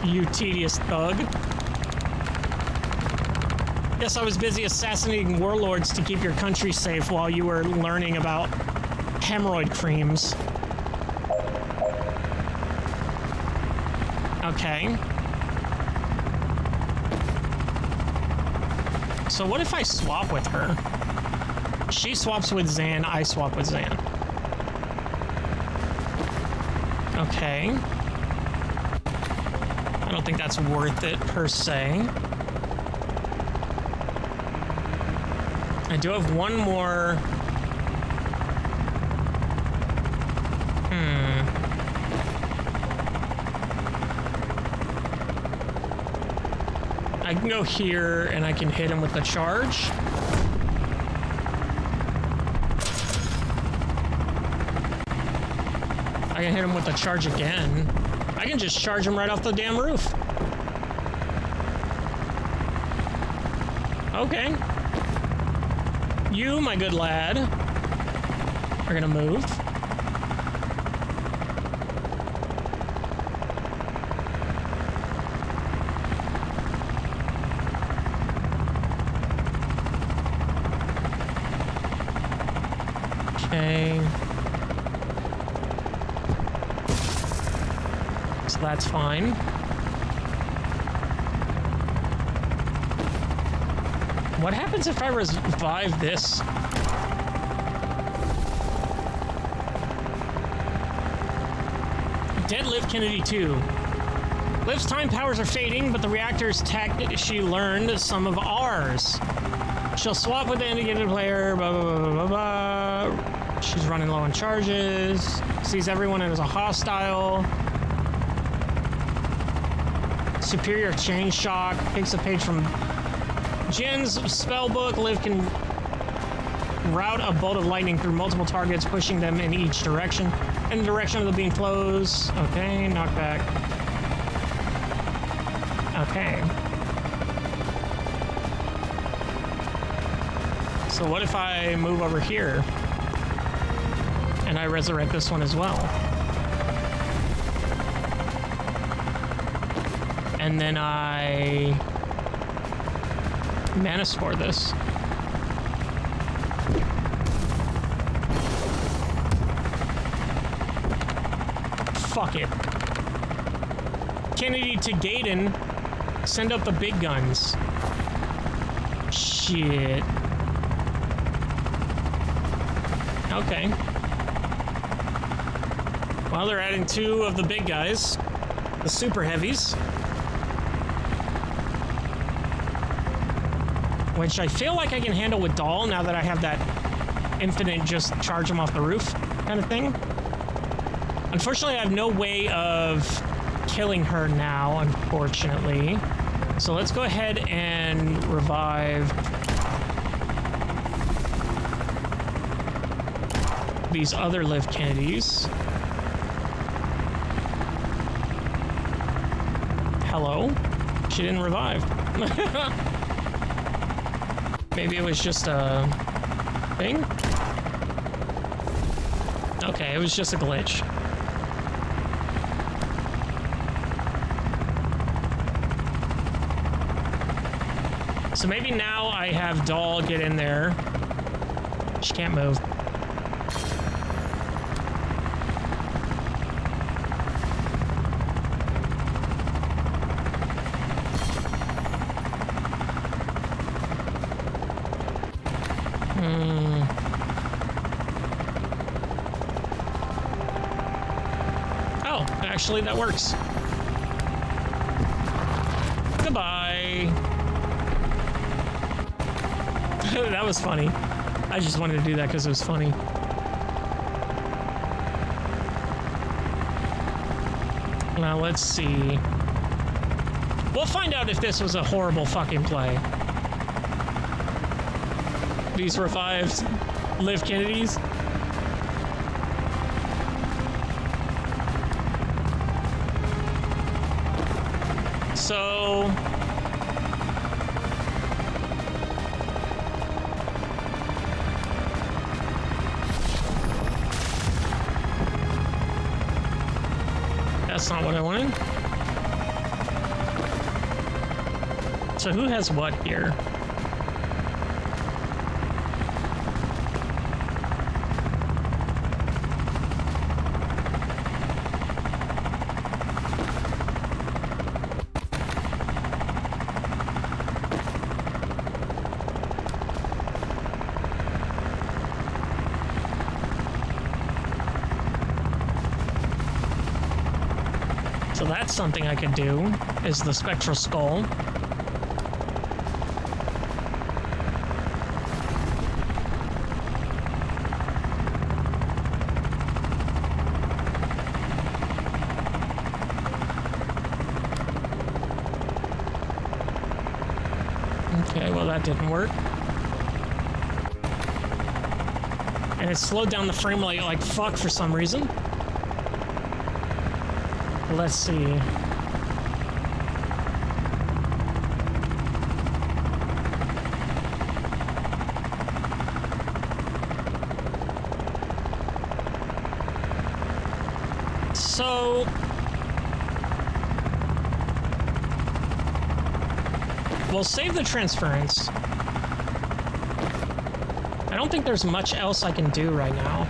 you tedious thug. Yes, I was busy assassinating warlords to keep your country safe while you were learning about hemorrhoid creams. Okay. So what if I swap with her? She swaps with Zan, I swap with Zan. Okay. I don't think that's worth it per se. I do have one more. I can go here and I can hit him with the charge. I can hit him with the charge again. I can just charge him right off the damn roof. Okay. You, my good lad, are gonna move. Okay. So that's fine. What happens if I revive this? Dead Liv Kennedy 2. Liv's time powers are fading, but the reactor's tech she learned some of ours. She'll swap with the indicated player, blah, blah, blah, blah, blah. She's running low on charges. Sees everyone as a hostile. Superior chain shock. Takes a page from Jin's spellbook. Liv can route a bolt of lightning through multiple targets, pushing them in each direction. In the direction of the beam flows. Okay, knockback. Okay. So what if I move over here and I resurrect this one as well? And then I mana spore this. Fuck it. Kennedy to Gaydon, send up the big guns. Shit. Okay. Well, they're adding 2 of the big guys, the super heavies, which I feel like I can handle with Doll now that I have that infinite just charge them off the roof kind of thing. Unfortunately, I have no way of killing her now, unfortunately. So let's go ahead and revive these other Liv Kennedys. Hello? She didn't revive. Maybe it was just a thing? Okay, it was just a glitch. So maybe now I have Doll get in there. She can't move. Oh, actually that works. Goodbye. That was funny. I just wanted to do that because it was funny. Now let's see. We'll find out if this was a horrible fucking play. These revived Liv Kennedys. So... that's not what I wanted. So who has what here? So that's something I could do, is the spectral skull. Okay, well that didn't work. And it slowed down the frame rate like fuck for some reason. Let's see. So... we'll save the transference. I don't think there's much else I can do right now.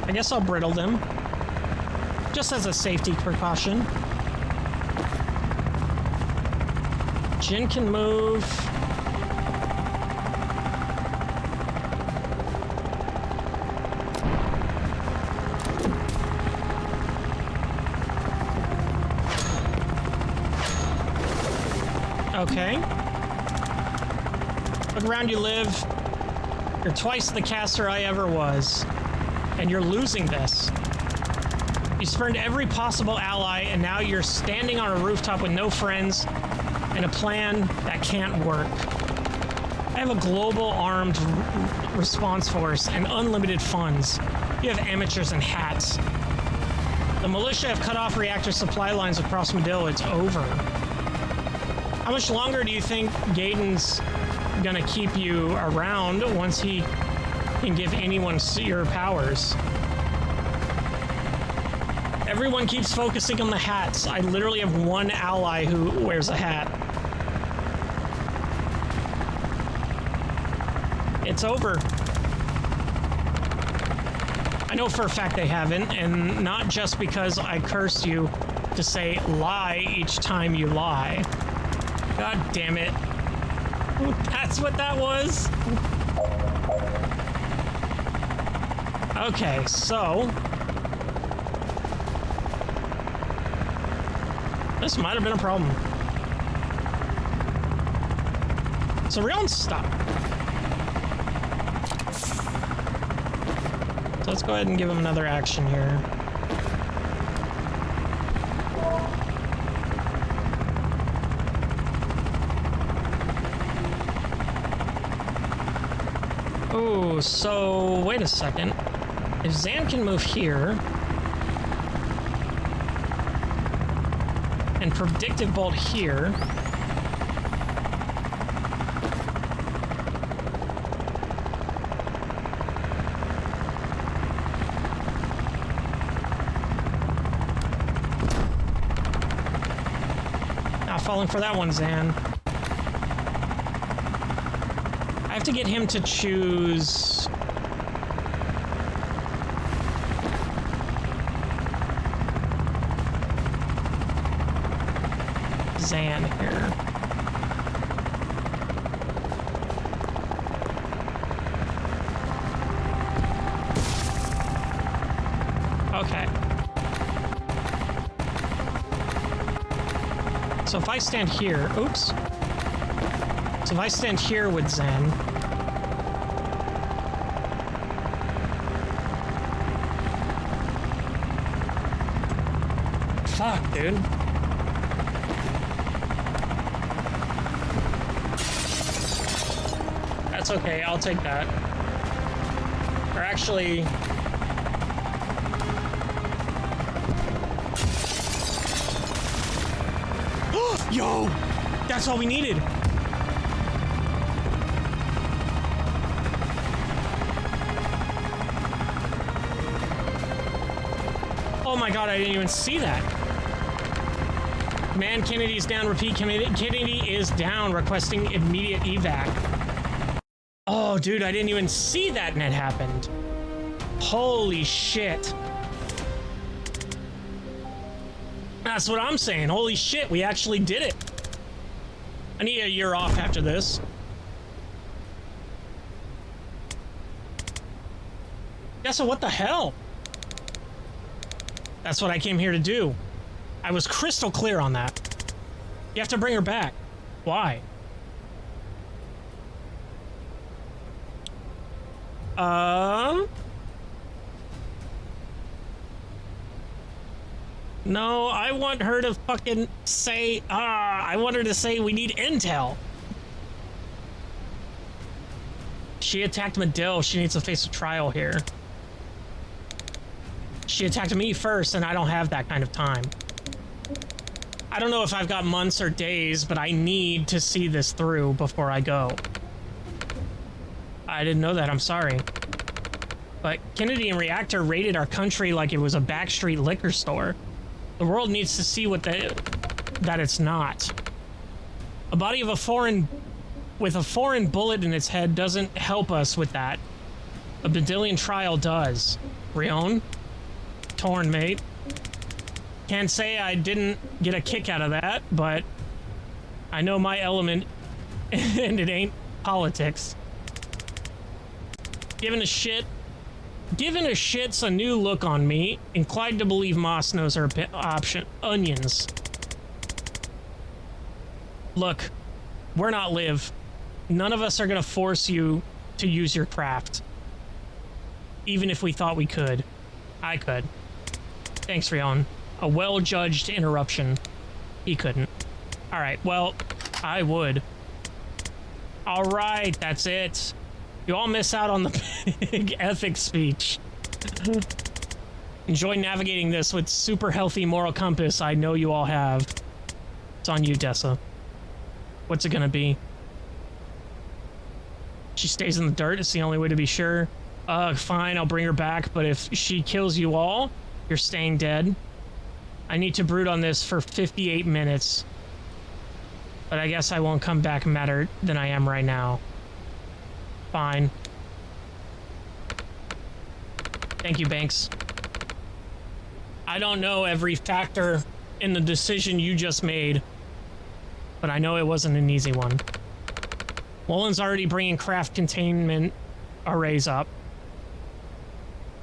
I guess I'll brittle them, just as a safety precaution. Jin can move. Okay. Look around you, Liv. You're twice the caster I ever was. And you're losing this. You spurned every possible ally, and now you're standing on a rooftop with no friends and a plan that can't work. I have a global armed response force and unlimited funds. You have amateurs and hats. The militia have cut off reactor supply lines across Medill. It's over. How much longer do you think Gaydon's gonna keep you around once he can give anyone your powers? Everyone keeps focusing on the hats. I literally have one ally who wears a hat. It's over. I know for a fact they haven't, and not just because I cursed you to say lie each time you lie. God damn it. That's what that was? Okay, so... this might have been a problem. So Realm stop. So let's go ahead and give him another action here. Oh, so wait a second. If Zan can move here and predictive bolt here, not falling for that one, Zan. I have to get him to choose Zan here. Okay. So if I stand here, oops. So if I stand here with Zan, Fuck, dude. That's okay, I'll take that. Or actually... Yo! That's all we needed! Oh my god, I didn't even see that. Man, Kennedy's down. Repeat, Kennedy is down, requesting immediate evac. Oh, dude, I didn't even see that and it happened. Holy shit. That's what I'm saying. Holy shit, we actually did it. I need a year off after this. Yeah, so what the hell? That's what I came here to do. I was crystal clear on that. You have to bring her back. Why? No, I want her to fucking say, I want her to say we need intel. She attacked Medill. She needs to face a trial here. She attacked me first, and I don't have that kind of time. I don't know if I've got months or days, but I need to see this through before I go. I didn't know that, I'm sorry. But Kennedy and Reactor raided our country like it was a backstreet liquor store. The world needs to see that it's not. A body of a foreign... with a foreign bullet in its head doesn't help us with that. A Bedillion trial does. Rion? Torn, mate. Can't say I didn't get a kick out of that, but I know my element, and it ain't politics. Giving a shit's a new look on me. Inclined to believe Moss knows her option. Onions. Look, we're not Liv. None of us are gonna force you to use your craft. Even if we thought we could. I could. Thanks, Rion. A well-judged interruption. He couldn't. Alright, well, I would. Alright, that's it. You all miss out on the big ethics speech. Enjoy navigating this with super healthy moral compass I know you all have. It's on you, Dessa. What's it gonna be? She stays in the dirt, it's the only way to be sure. Fine, I'll bring her back, but if she kills you all, you're staying dead. I need to brood on this for 58 minutes. But I guess I won't come back madder than I am right now. Fine. Thank you, Banks. I don't know every factor in the decision you just made, but I know it wasn't an easy one. Wolin's already bringing craft containment arrays up.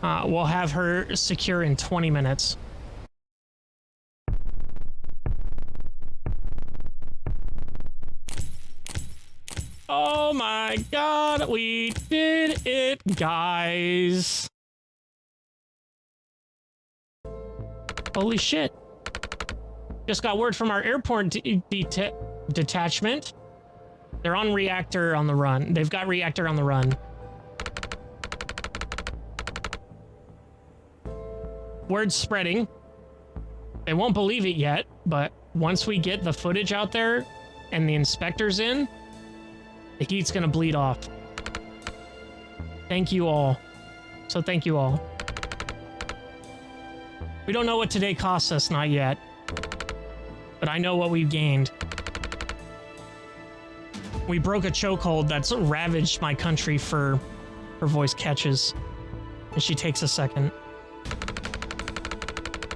We'll have her secure in 20 minutes. Oh my god, we did it, guys. Holy shit. Just got word from our airport detachment. They're on reactor on the run. They've got reactor on the run. Word's spreading. They won't believe it yet, but once we get the footage out there and the inspectors in, the heat's gonna bleed off. Thank you all. So thank you all. We don't know what today costs us, not yet. But I know what we've gained. We broke a chokehold that's ravaged my country for her voice catches. And she takes a second.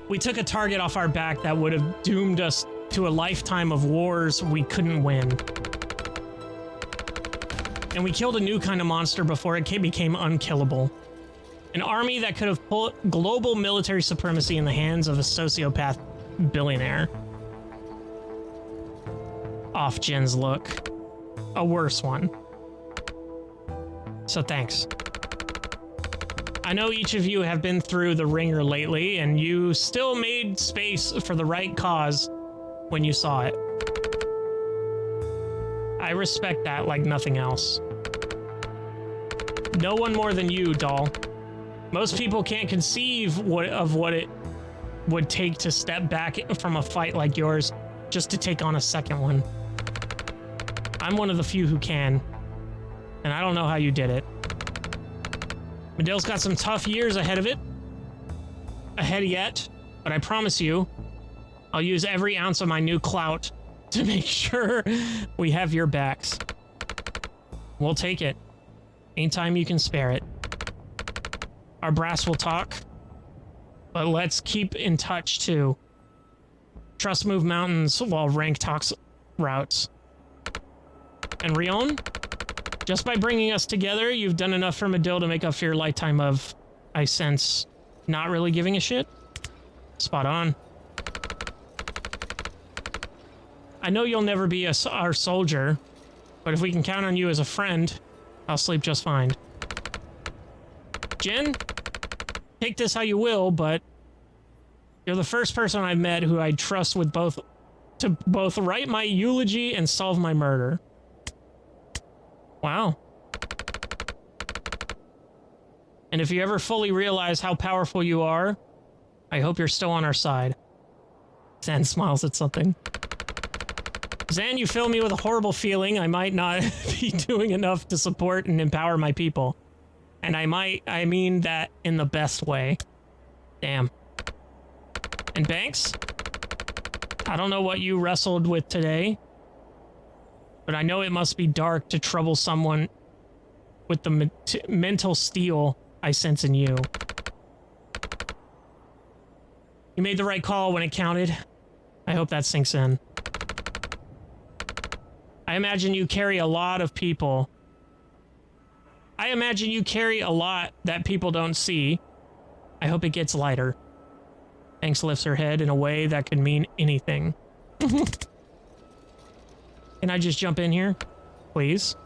We took a target off our back that would have doomed us to a lifetime of wars we couldn't win. And we killed a new kind of monster before it became unkillable. An army that could have put global military supremacy in the hands of a sociopath billionaire. Off Jin's look. A worse one. So thanks. I know each of you have been through the ringer lately, and you still made space for the right cause when you saw it. I respect that like nothing else. No one more than you, doll. Most people can't conceive of what it would take to step back from a fight like yours just to take on a second one. I'm one of the few who can, and I don't know how you did it. Medill's got some tough years ahead yet, but I promise you, I'll use every ounce of my new clout to make sure we have your backs. We'll take it. Anytime you can spare it. Our brass will talk, but let's keep in touch too. Trust move mountains while rank talks routes. And Rion, just by bringing us together, you've done enough for Medill to make up for your lifetime of, I sense, not really giving a shit. Spot on. I know you'll never be our soldier, but if we can count on you as a friend, I'll sleep just fine. Jen, take this how you will, but you're the first person I've met who I'd trust with both write my eulogy and solve my murder. Wow. And if you ever fully realize how powerful you are, I hope you're still on our side. Zan smiles at something. Zan, you fill me with a horrible feeling I might not be doing enough to support and empower my people. And I mean that in the best way. Damn. And Banks? I don't know what you wrestled with today, but I know it must be dark to trouble someone with the mental steel I sense in you. You made the right call when it counted. I hope that sinks in. I imagine you carry a lot of people. I imagine you carry a lot that people don't see. I hope it gets lighter. Banks lifts her head in a way that could mean anything. Can I just jump in here? Please?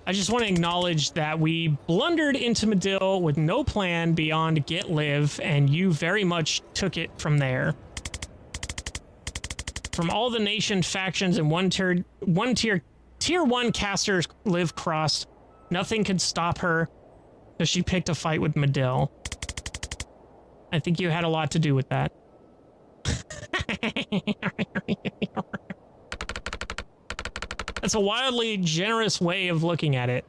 I just want to acknowledge that we blundered into Medill with no plan beyond get live, and you very much took it from there. From all the nation factions and tier 1 casters live crossed, nothing could stop her, so she picked a fight with Medill. I think you had a lot to do with that. That's a wildly generous way of looking at it.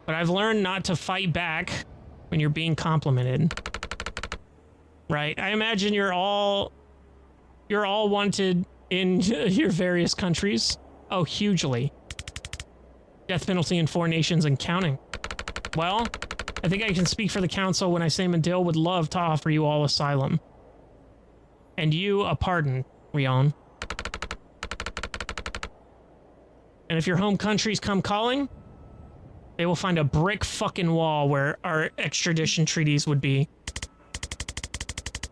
But I've learned not to fight back when you're being complimented. Right? I imagine you're all wanted in your various countries. Oh, hugely. Death penalty in 4 nations and counting. Well, I think I can speak for the council when I say Medill would love to offer you all asylum. And you a pardon, Rion. And if your home countries come calling, they will find a brick fucking wall where our extradition treaties would be.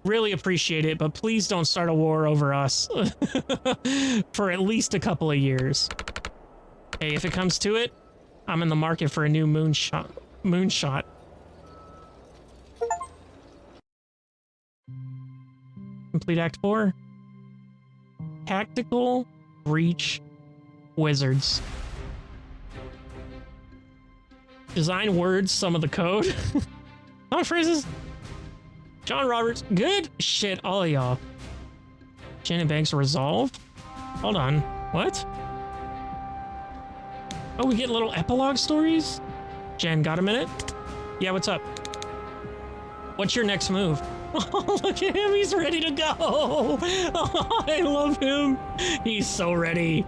Really appreciate it, but please don't start a war over us for at least a couple of years. Hey, if it comes to it, I'm in the market for a new moonshot. Complete Act 4. Tactical Breach Wizards. Design words, some of the code. Common phrases. John Roberts. Good shit, all of y'all. Janet Banks resolve? Hold on. What? Oh, we get little epilogue stories? Jen, got a minute? Yeah, what's up? What's your next move? Oh, look at him. He's ready to go. Oh, I love him. He's so ready.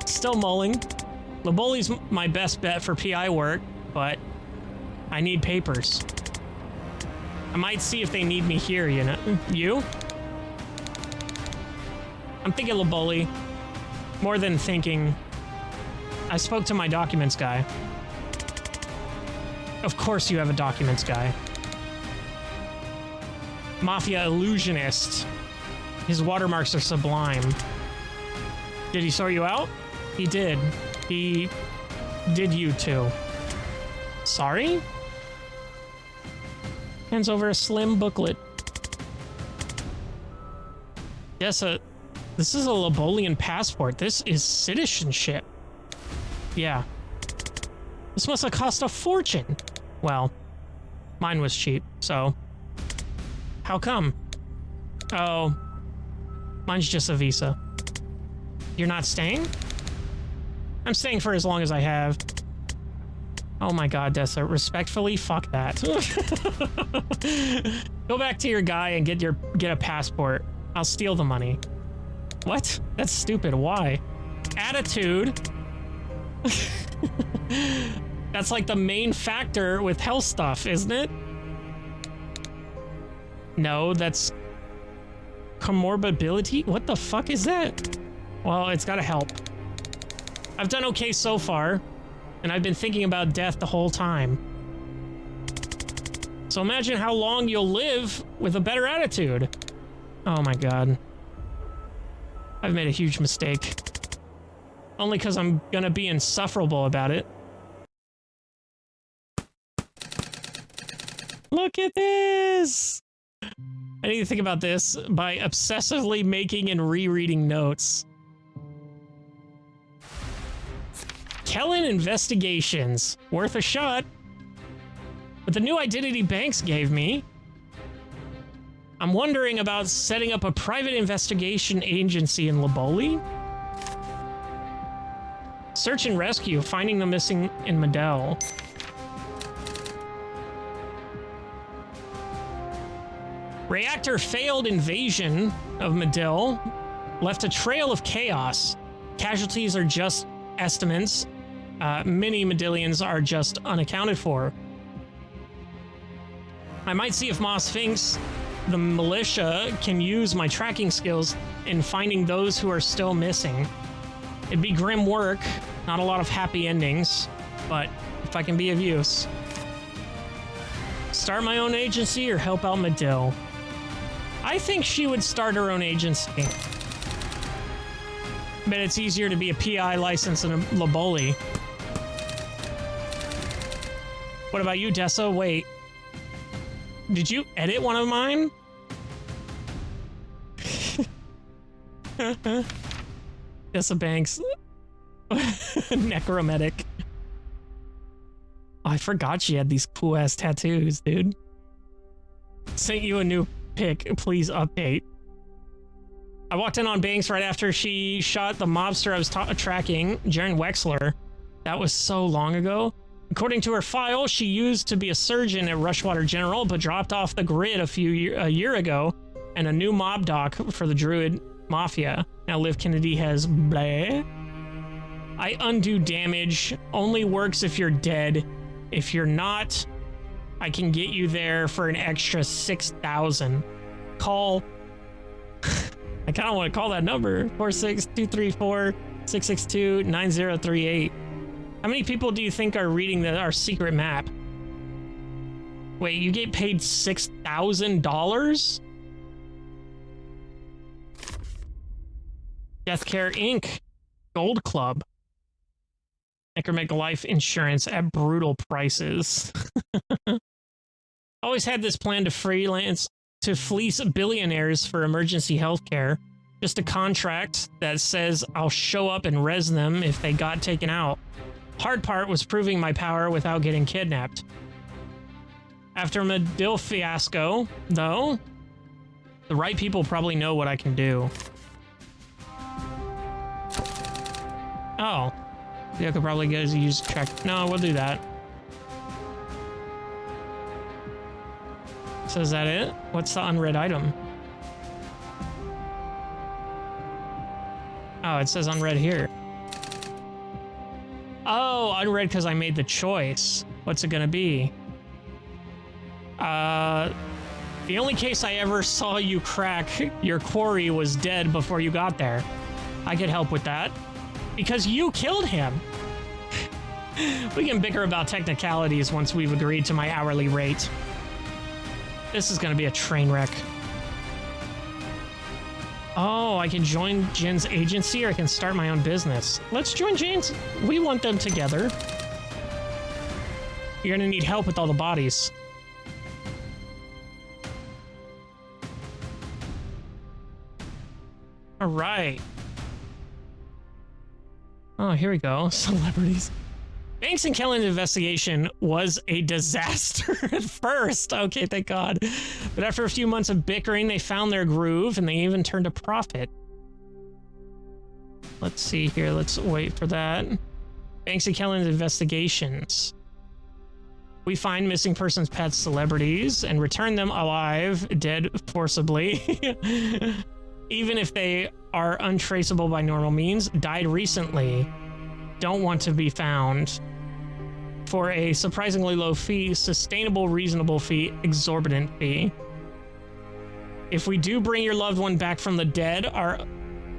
Still mulling. Laboli's my best bet for PI work, but I need papers. I might see if they need me here, you know? You? I'm thinking Laboli. More than thinking. I spoke to my documents guy. Of course you have a documents guy. Mafia illusionist. His watermarks are sublime. Did he sort you out? He did. He did you too. Sorry? Hands over a slim booklet. Yes, this is a Lebolian passport. This is citizenship. Yeah. This must have cost a fortune. Well, mine was cheap, so... How come? Oh, mine's just a visa. You're not staying? I'm staying for as long as I have. Oh my god, Dessa, respectfully, fuck that. Go back to your guy and get a passport. I'll steal the money. What? That's stupid. Why? Attitude. That's like the main factor with health stuff, isn't it? No, that's comorbidity? What the fuck is that? Well, it's gotta help. I've done okay so far, and I've been thinking about death the whole time. So imagine how long you'll live with a better attitude. Oh my god. I've made a huge mistake. Only because I'm gonna be insufferable about it. Look at this! I need to think about this by obsessively making and rereading notes. Kellen Investigations. Worth a shot. With the new identity Banks gave me, I'm wondering about setting up a private investigation agency in Leboli. Search and rescue, finding the missing in Medell. Reactor failed invasion of Medell left a trail of chaos. Casualties are just estimates. Many Medillions are just unaccounted for. I might see if Moss thinks the militia can use my tracking skills in finding those who are still missing. It'd be grim work, not a lot of happy endings, but if I can be of use. Start my own agency or help out Medill? I think she would start her own agency. But it's easier to be a PI license in Leboli. What about you, Dessa? Wait. Did you edit one of mine? Dessa Banks. Necromantic. Oh, I forgot she had these cool-ass tattoos, dude. Sent you a new pic. Please update. I walked in on Banks right after she shot the mobster I was tracking, Jaren Wexler. That was so long ago. According to her file, she used to be a surgeon at Rushwater General, but dropped off the grid a year ago, and a new mob doc for the Druid Mafia. Now Liv Kennedy has bleh. I undo damage. Only works if you're dead. If you're not, I can get you there for an extra 6,000. Call. I kind of want to call that number. 46234-662-9038. How many people do you think are reading our secret map? Wait, you get paid $6,000? Deathcare Inc. Gold Club. Necromantic life insurance at brutal prices. Always had this plan to freelance to fleece billionaires for emergency healthcare. Just a contract that says I'll show up and res them if they got taken out. Hard part was proving my power without getting kidnapped. After Medill fiasco, though, the right people probably know what I can do. Oh. Yeah, I could probably get a use track. No, we'll do that. So is that it? What's the unread item? Oh, it says unread here. Oh, unread because I made the choice. What's it gonna be? The only case I ever saw you crack your quarry was dead before you got there. I could help with that. Because you killed him. We can bicker about technicalities once we've agreed to my hourly rate. This is gonna be a train wreck. Oh, I can join Jin's agency or I can start my own business. Let's join Jin's. We want them together. You're gonna need help with all the bodies. All right. Oh, here we go. Celebrities. Banks and Kellen's investigation was a disaster at first. Okay, thank God. But after a few months of bickering, they found their groove and they even turned a profit. Let's see here. Let's wait for that. Banks and Kellen's investigations. We find missing persons, pets, celebrities, and return them alive, dead forcibly. Even if they are untraceable by normal means, died recently, don't want to be found. For a surprisingly low fee, sustainable, reasonable fee, exorbitant fee. If we do bring your loved one back from the dead, our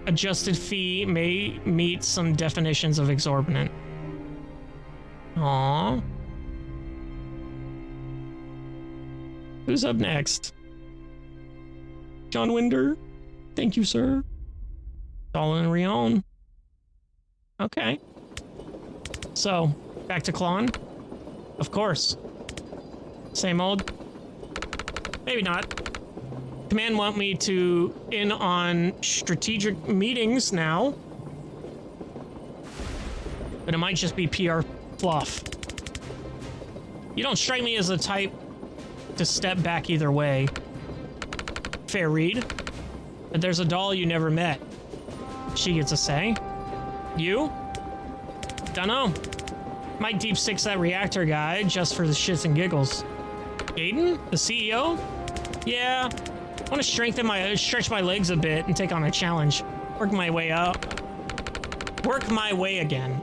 adjusted fee may meet some definitions of exorbitant. Aww. Who's up next? John Winder. Thank you, sir. Dolan Rion. Okay. So, back to Klon. Of course. Same old. Maybe not. Command want me to in on strategic meetings now. But it might just be PR fluff. You don't strike me as the type to step back either way. Fair read. But there's a doll you never met. She gets a say. You? Dunno. Might deep six that reactor guy just for the shits and giggles. Aiden? The CEO? Yeah. I want to stretch my legs a bit and take on a challenge. Work my way up. Work my way again.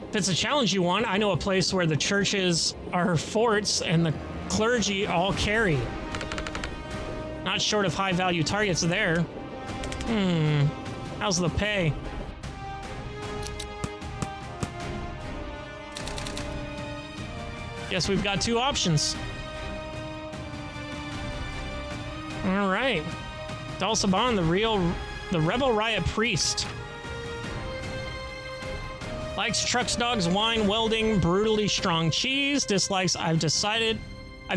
If it's a challenge you want, I know a place where the churches are forts and the clergy all carry. Not short of high-value targets there. How's the pay? Guess we've got two options. All right. Dal Saban, the Rebel Riot Priest. Likes trucks, dogs, wine, welding, brutally strong cheese. Dislikes, I've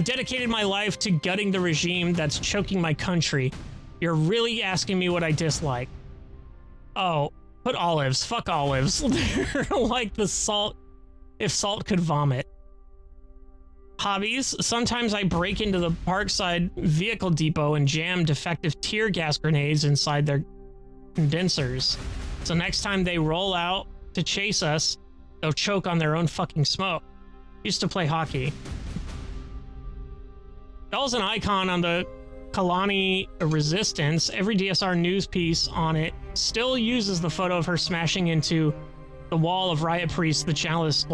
dedicated my life to gutting the regime that's choking my country. You're really asking me what I dislike. Oh, put olives. Fuck olives. They're like the salt, if salt could vomit. Hobbies. Sometimes I break into the Parkside Vehicle Depot and jam defective tear gas grenades inside their condensers. So next time they roll out to chase us, they'll choke on their own fucking smoke. Used to play hockey. Doll's an icon on the Kalani Resistance. Every DSR news piece on it still uses the photo of her smashing into the wall of Riot Priests, the Chalice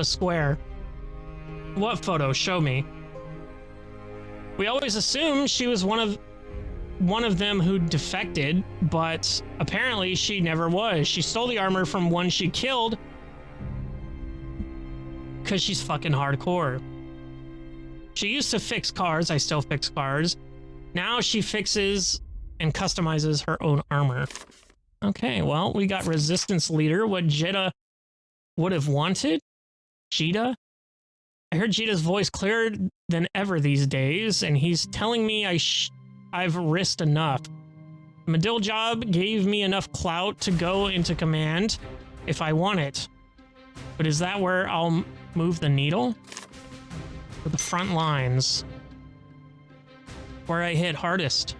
Square. What photo? Show me. We always assumed she was one of them who defected, but apparently she never was. She stole the armor from one she killed because she's fucking hardcore. She used to fix cars. I still fix cars. Now she fixes and customizes her own armor. Okay, well, we got Resistance Leader. What Jetta would have wanted? Jita? I heard Jita's voice clearer than ever these days, and he's telling me I've risked enough. The Medill job gave me enough clout to go into command if I want it. But is that where I'll move the needle? For the front lines. Where I hit hardest.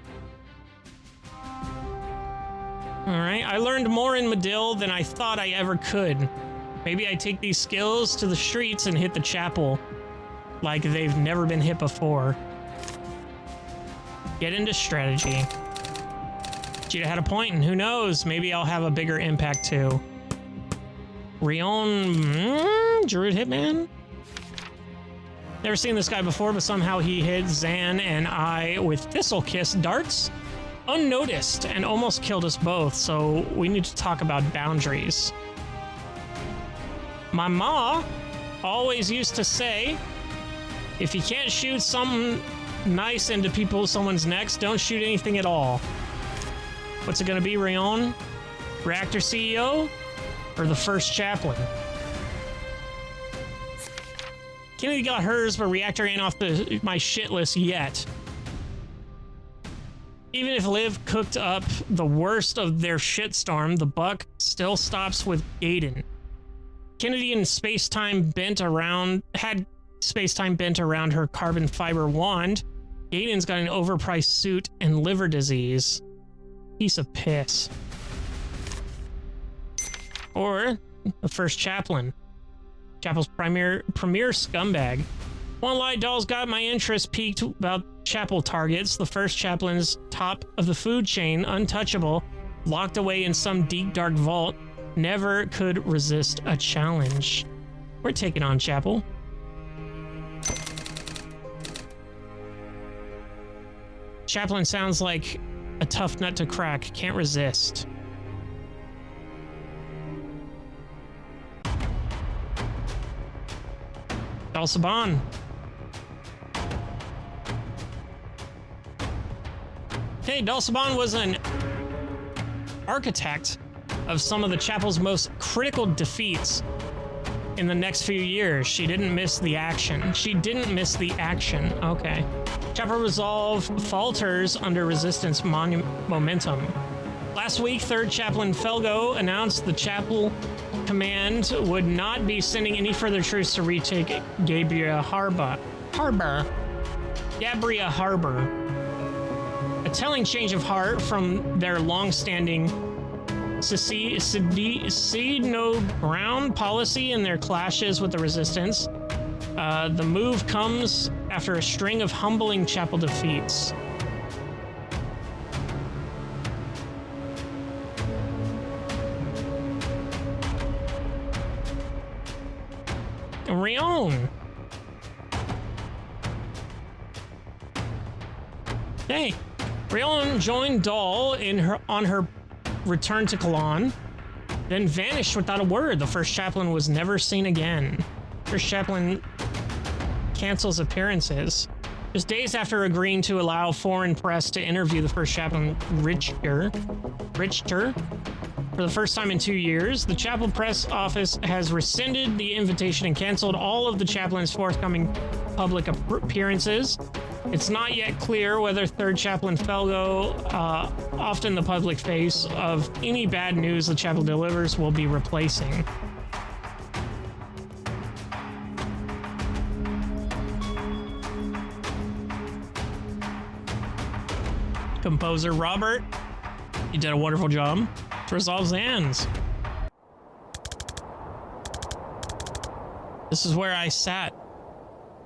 Alright, I learned more in Medill than I thought I ever could. Maybe I take these skills to the streets and hit the chapel like they've never been hit before. Get into strategy. Cheetah had a point, and who knows, maybe I'll have a bigger impact too. Rion, Druid Hitman? Never seen this guy before, but somehow he hit Zan and I with Thistle Kiss darts unnoticed and almost killed us both, so we need to talk about boundaries. My ma always used to say, if you can't shoot something nice into someone's necks, don't shoot anything at all. What's it gonna be, Rion? Reactor CEO? Or the first chaplain? Kennedy got hers, but reactor ain't off my shit list yet. Even if Liv cooked up the worst of their shitstorm, the buck still stops with Gaiden. Kennedy and space-time had space-time bent around her carbon fiber wand. Gaiden's got an overpriced suit and liver disease. Piece of piss. Or the first chaplain. Chapel's premier scumbag. One lie, dolls got my interest piqued about chapel targets. The first chaplain's top of the food chain, untouchable, locked away in some deep dark vault, never could resist a challenge. We're taking on Chapel. Chaplain sounds like a tough nut to crack. Can't resist. Dal Saban. Hey, Dal Saban was an architect of some of the Chapel's most critical defeats in the next few years. She didn't miss the action. Okay. Chapel resolve falters under resistance momentum. Last week, 3rd Chaplain Felgo announced the Chapel Command would not be sending any further troops to retake Gabria Harbor. A telling change of heart from their long-standing no ground policy and their clashes with the resistance. The move comes after a string of humbling Chapel defeats. Rion. Hey, Rion joined Dahl on her return to Kalan, then vanished without a word. The first chaplain was never seen again. First chaplain cancels appearances. Just days after agreeing to allow foreign press to interview the first chaplain, Richter, for the first time in 2 years, the Chapel press office has rescinded the invitation and canceled all of the chaplain's forthcoming public appearances. It's not yet clear whether 3rd Chaplain Felgo, often the public face of any bad news the Chapel delivers, will be replacing. Composer Robert, you did a wonderful job to resolve Zans. This is where I sat.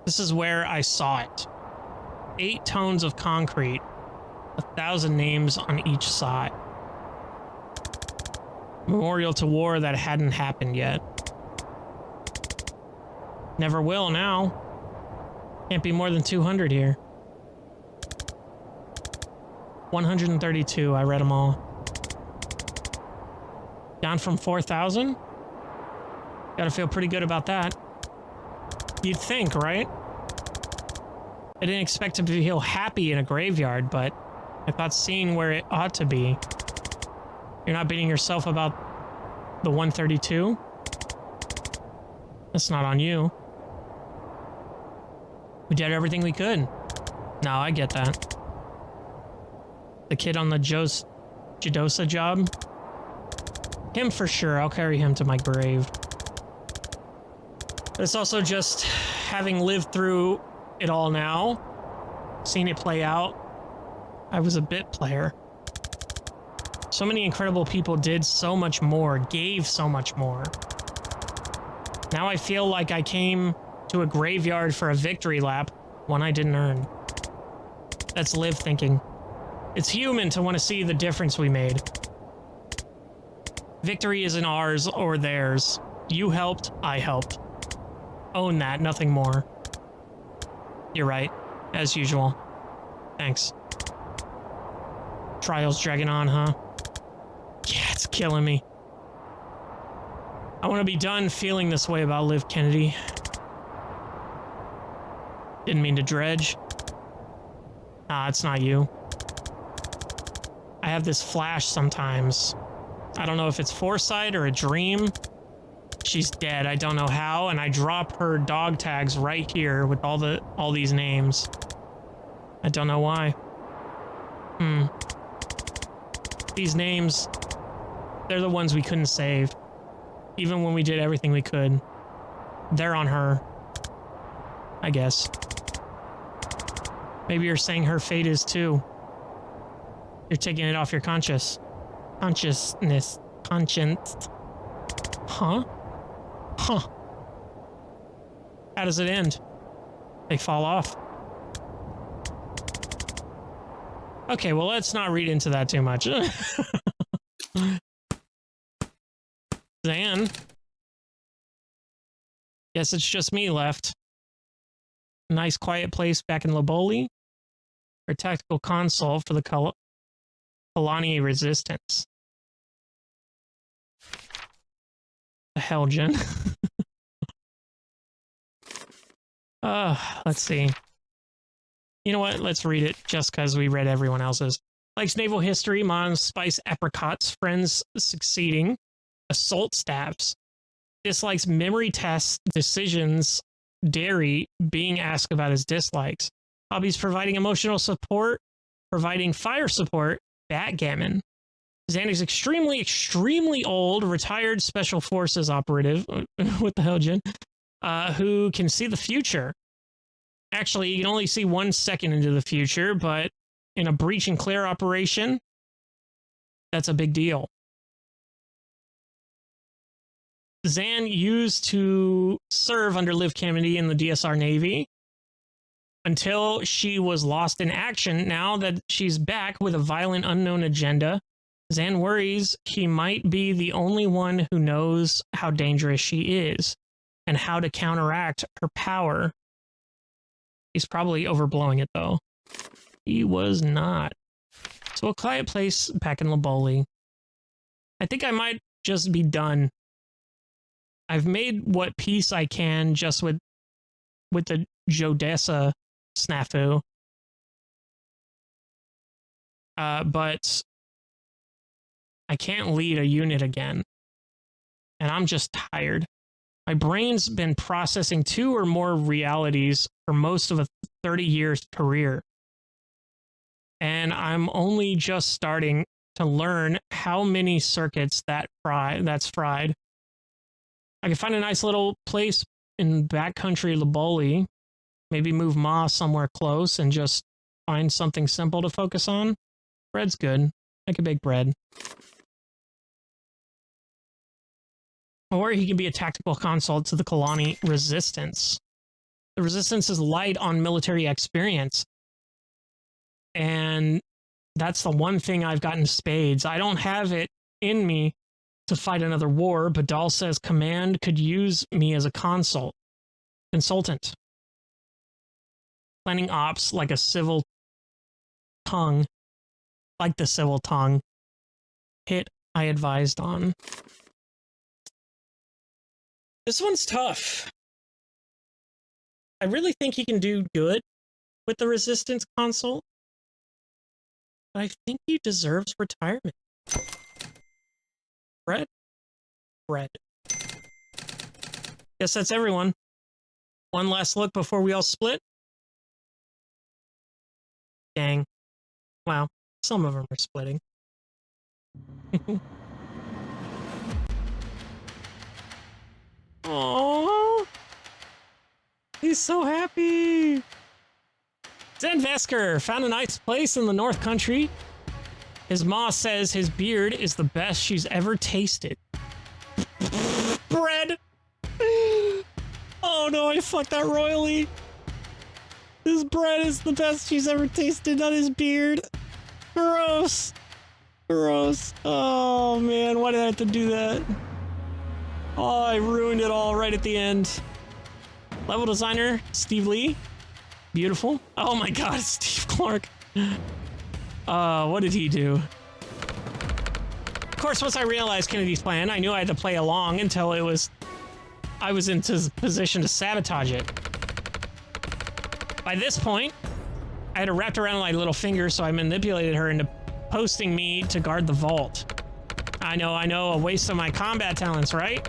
This is where I saw it. 8 tones of concrete, 1,000 names on each side. Memorial to war that hadn't happened yet. Never will now. Can't be more than 200 here. 132, I read them all. Down from 4,000? Gotta feel pretty good about that. You'd think, right? I didn't expect to feel happy in a graveyard, but I thought seeing where it ought to be. You're not beating yourself about the 132? That's not on you. We did everything we could. No, I get that. The kid on the Jadosa job? Him for sure. I'll carry him to my grave. But it's also just having lived through it all now, seen it play out. I was a bit player. So many incredible people did so much more, gave so much more. Now I feel like I came to a graveyard for a victory lap, one I didn't earn. That's Liv thinking. It's human to want to see the difference we made. Victory isn't ours or theirs. You helped, I helped. Own that, nothing more. You're right, as usual. Thanks. Trials dragging on, huh? Yeah, it's killing me. I want to be done feeling this way about Liv Kennedy. Didn't mean to dredge. Nah, it's not you. I have this flash sometimes. I don't know if it's foresight or a dream. She's dead. I don't know how, and I drop her dog tags right here with all these names. I don't know why. These names, they're the ones we couldn't save. Even when we did everything we could. They're on her. I guess. Maybe you're saying her fate is too. You're taking it off your conscience. Conscience. Huh? Huh. How does it end? They fall off. Okay, well, let's not read into that too much. Zan. Guess it's just me left. Nice quiet place back in Loboli. Our tactical console for the Kalani resistance. The hell, Jen? Let's see. You know what? Let's read it just because we read everyone else's. Likes naval history, moms, spice, apricots, friends succeeding, assault staffs. Dislikes memory tests, decisions, dairy, being asked about his dislikes. Hobbies: providing emotional support, providing fire support, backgammon. Xandy's extremely old, retired special forces operative. What the hell, Jen? Who can see the future. Actually, you can only see 1 second into the future, but in a breach and clear operation, that's a big deal. Zan used to serve under Liv Kennedy in the DSR Navy until she was lost in action. Now that she's back with a violent unknown agenda, Zan worries he might be the only one who knows how dangerous she is and how to counteract her power. He's probably overblowing it, though. He was not. So a quiet place back in Loboli. I think I might just be done. I've made what peace I can just with the Jodessa snafu. But I can't lead a unit again. And I'm just tired. My brain's been processing 2 or more realities for most of a 30-year career. And I'm only just starting to learn how many circuits that's fried. I can find a nice little place in backcountry Loboli. Maybe move Ma somewhere close and just find something simple to focus on. Bread's good. I can bake bread. Or he can be a tactical consult to the Kalani resistance. The resistance is light on military experience. And that's the one thing I've gotten spades. I don't have it in me to fight another war, but Dahl says command could use me as a consultant. Planning ops like a civil tongue, like the civil tongue. Hit I advised on. This one's tough. I really think he can do good with the resistance console, but I think he deserves retirement. Bread? Bread. Guess that's everyone. One last look before we all split. Dang. Wow. Some of them are splitting. Aww. He's so happy. Zen Vesker found a nice place in the North Country. His ma says his beard is the best she's ever tasted. Bread. Oh no, I fucked that royally. His bread is the best she's ever tasted, not his beard. Gross. Gross. Oh man, why did I have to do that? Oh, I ruined it all right at the end. Level designer, Steve Lee. Beautiful. Oh my god, Steve Clark. What did he do? Of course, once I realized Kennedy's plan, I knew I had to play along until I was into position to sabotage it. By this point, I had her wrapped around my little finger, so I manipulated her into posting me to guard the vault. I know, a waste of my combat talents, right?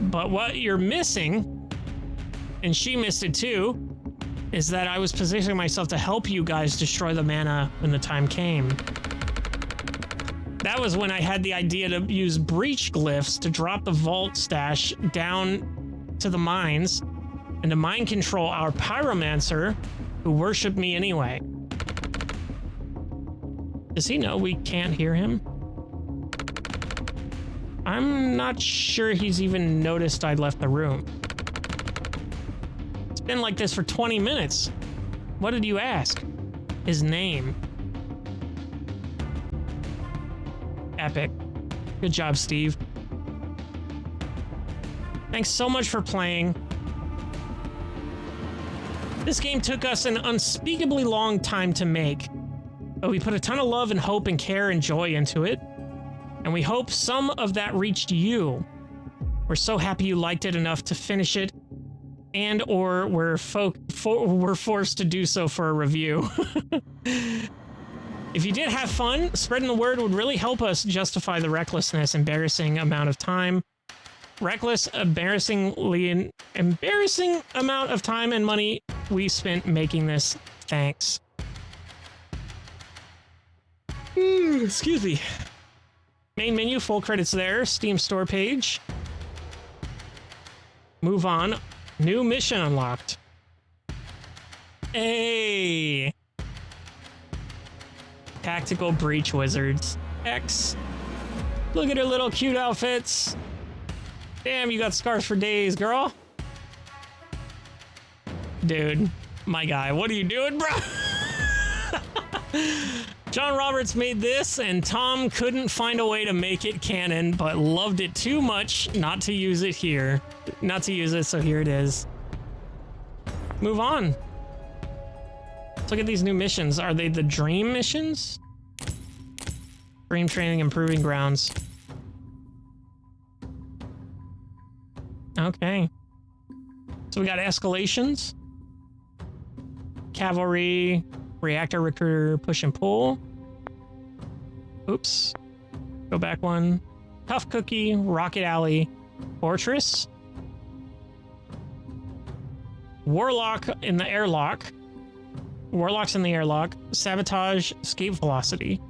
But what you're missing, and she missed it too, is that I was positioning myself to help you guys destroy the mana when the time came. That was when I had the idea to use breach glyphs to drop the vault stash down to the mines and to mind control our pyromancer who worshipped me anyway. Does he know we can't hear him? I'm not sure he's even noticed I left the room. It's been like this for 20 minutes. What did you ask? His name. Epic. Good job, Steve. Thanks so much for playing. This game took us an unspeakably long time to make, but we put a ton of love and hope and care and joy into it, and we hope some of that reached you. We're so happy you liked it enough to finish it, and or were forced to do so for a review. If you did have fun, spreading the word would really help us justify the embarrassing amount of time and money we spent making this. Thanks. Excuse me. Main menu, full credits there. Steam store page. Move on. New mission unlocked. Hey. Tactical breach wizards. X. Look at her little cute outfits. Damn, you got scars for days, girl. Dude, my guy, what are you doing, bro? John Roberts made this, and Tom couldn't find a way to make it canon, but loved it too much not to use it here. Not to use it, so here it is. Move on. Let's look at these new missions. Are they the dream missions? Dream training, improving grounds. Okay. So we got escalations. Cavalry, reactor recruiter, push and pull. Oops. Go back one. Tough cookie, rocket alley, fortress. Warlock in the airlock. Warlock's in the airlock. Sabotage, escape velocity.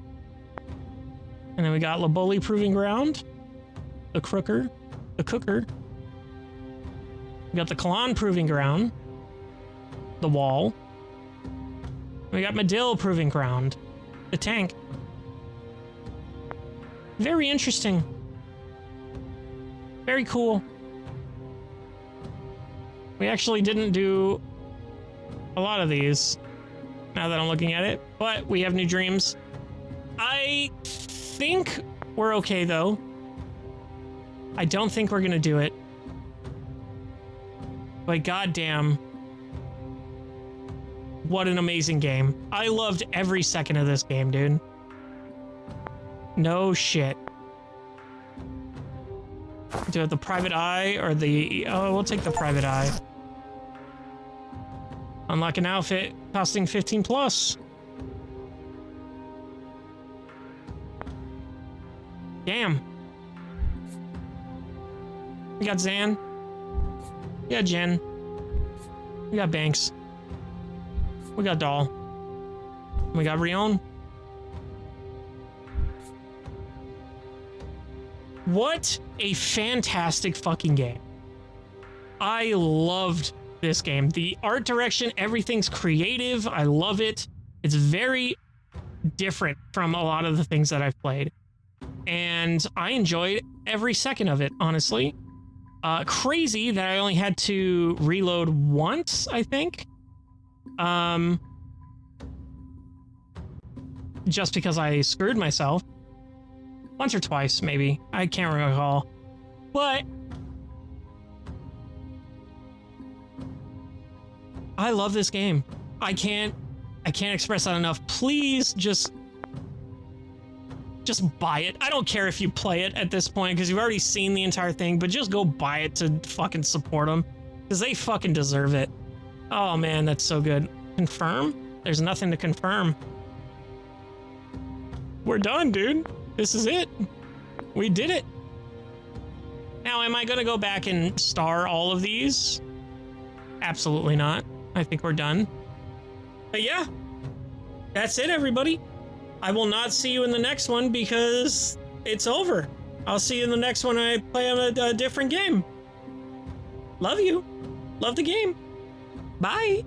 And then we got Laboli proving ground. The cooker. We got the Kalan proving ground. The wall. We got Medill proving ground. The tank. Very interesting. Very cool. We actually didn't do a lot of these, now that I'm looking at it, but we have new dreams. I think we're okay, though. I don't think we're gonna do it. But goddamn, what an amazing game. I loved every second of this game, dude. No shit. Do it the private eye or the... Oh, we'll take the private eye. Unlock an outfit costing 15 plus. Damn. We got Zan. We got Jen. We got Banks. We got Doll. We got Rion. What a fantastic fucking game. I loved this game. The art direction, everything's creative. I love it. It's very different from a lot of the things that I've played. And I enjoyed every second of it, honestly. Crazy that I only had to reload once, I think. Just because I screwed myself. Once or twice, maybe. I can't recall. But I love this game. I can't express that enough. Please just buy it. I don't care if you play it at this point because you've already seen the entire thing, but just go buy it to fucking support them because they fucking deserve it. Oh man, that's so good. Confirm? There's nothing to confirm. We're done, dude. This is it. We did it. Now, am I going to go back and star all of these? Absolutely not. I think we're done. But yeah, that's it, everybody. I will not see you in the next one because it's over. I'll see you in the next one when I play on a different game. Love you. Love the game. Bye.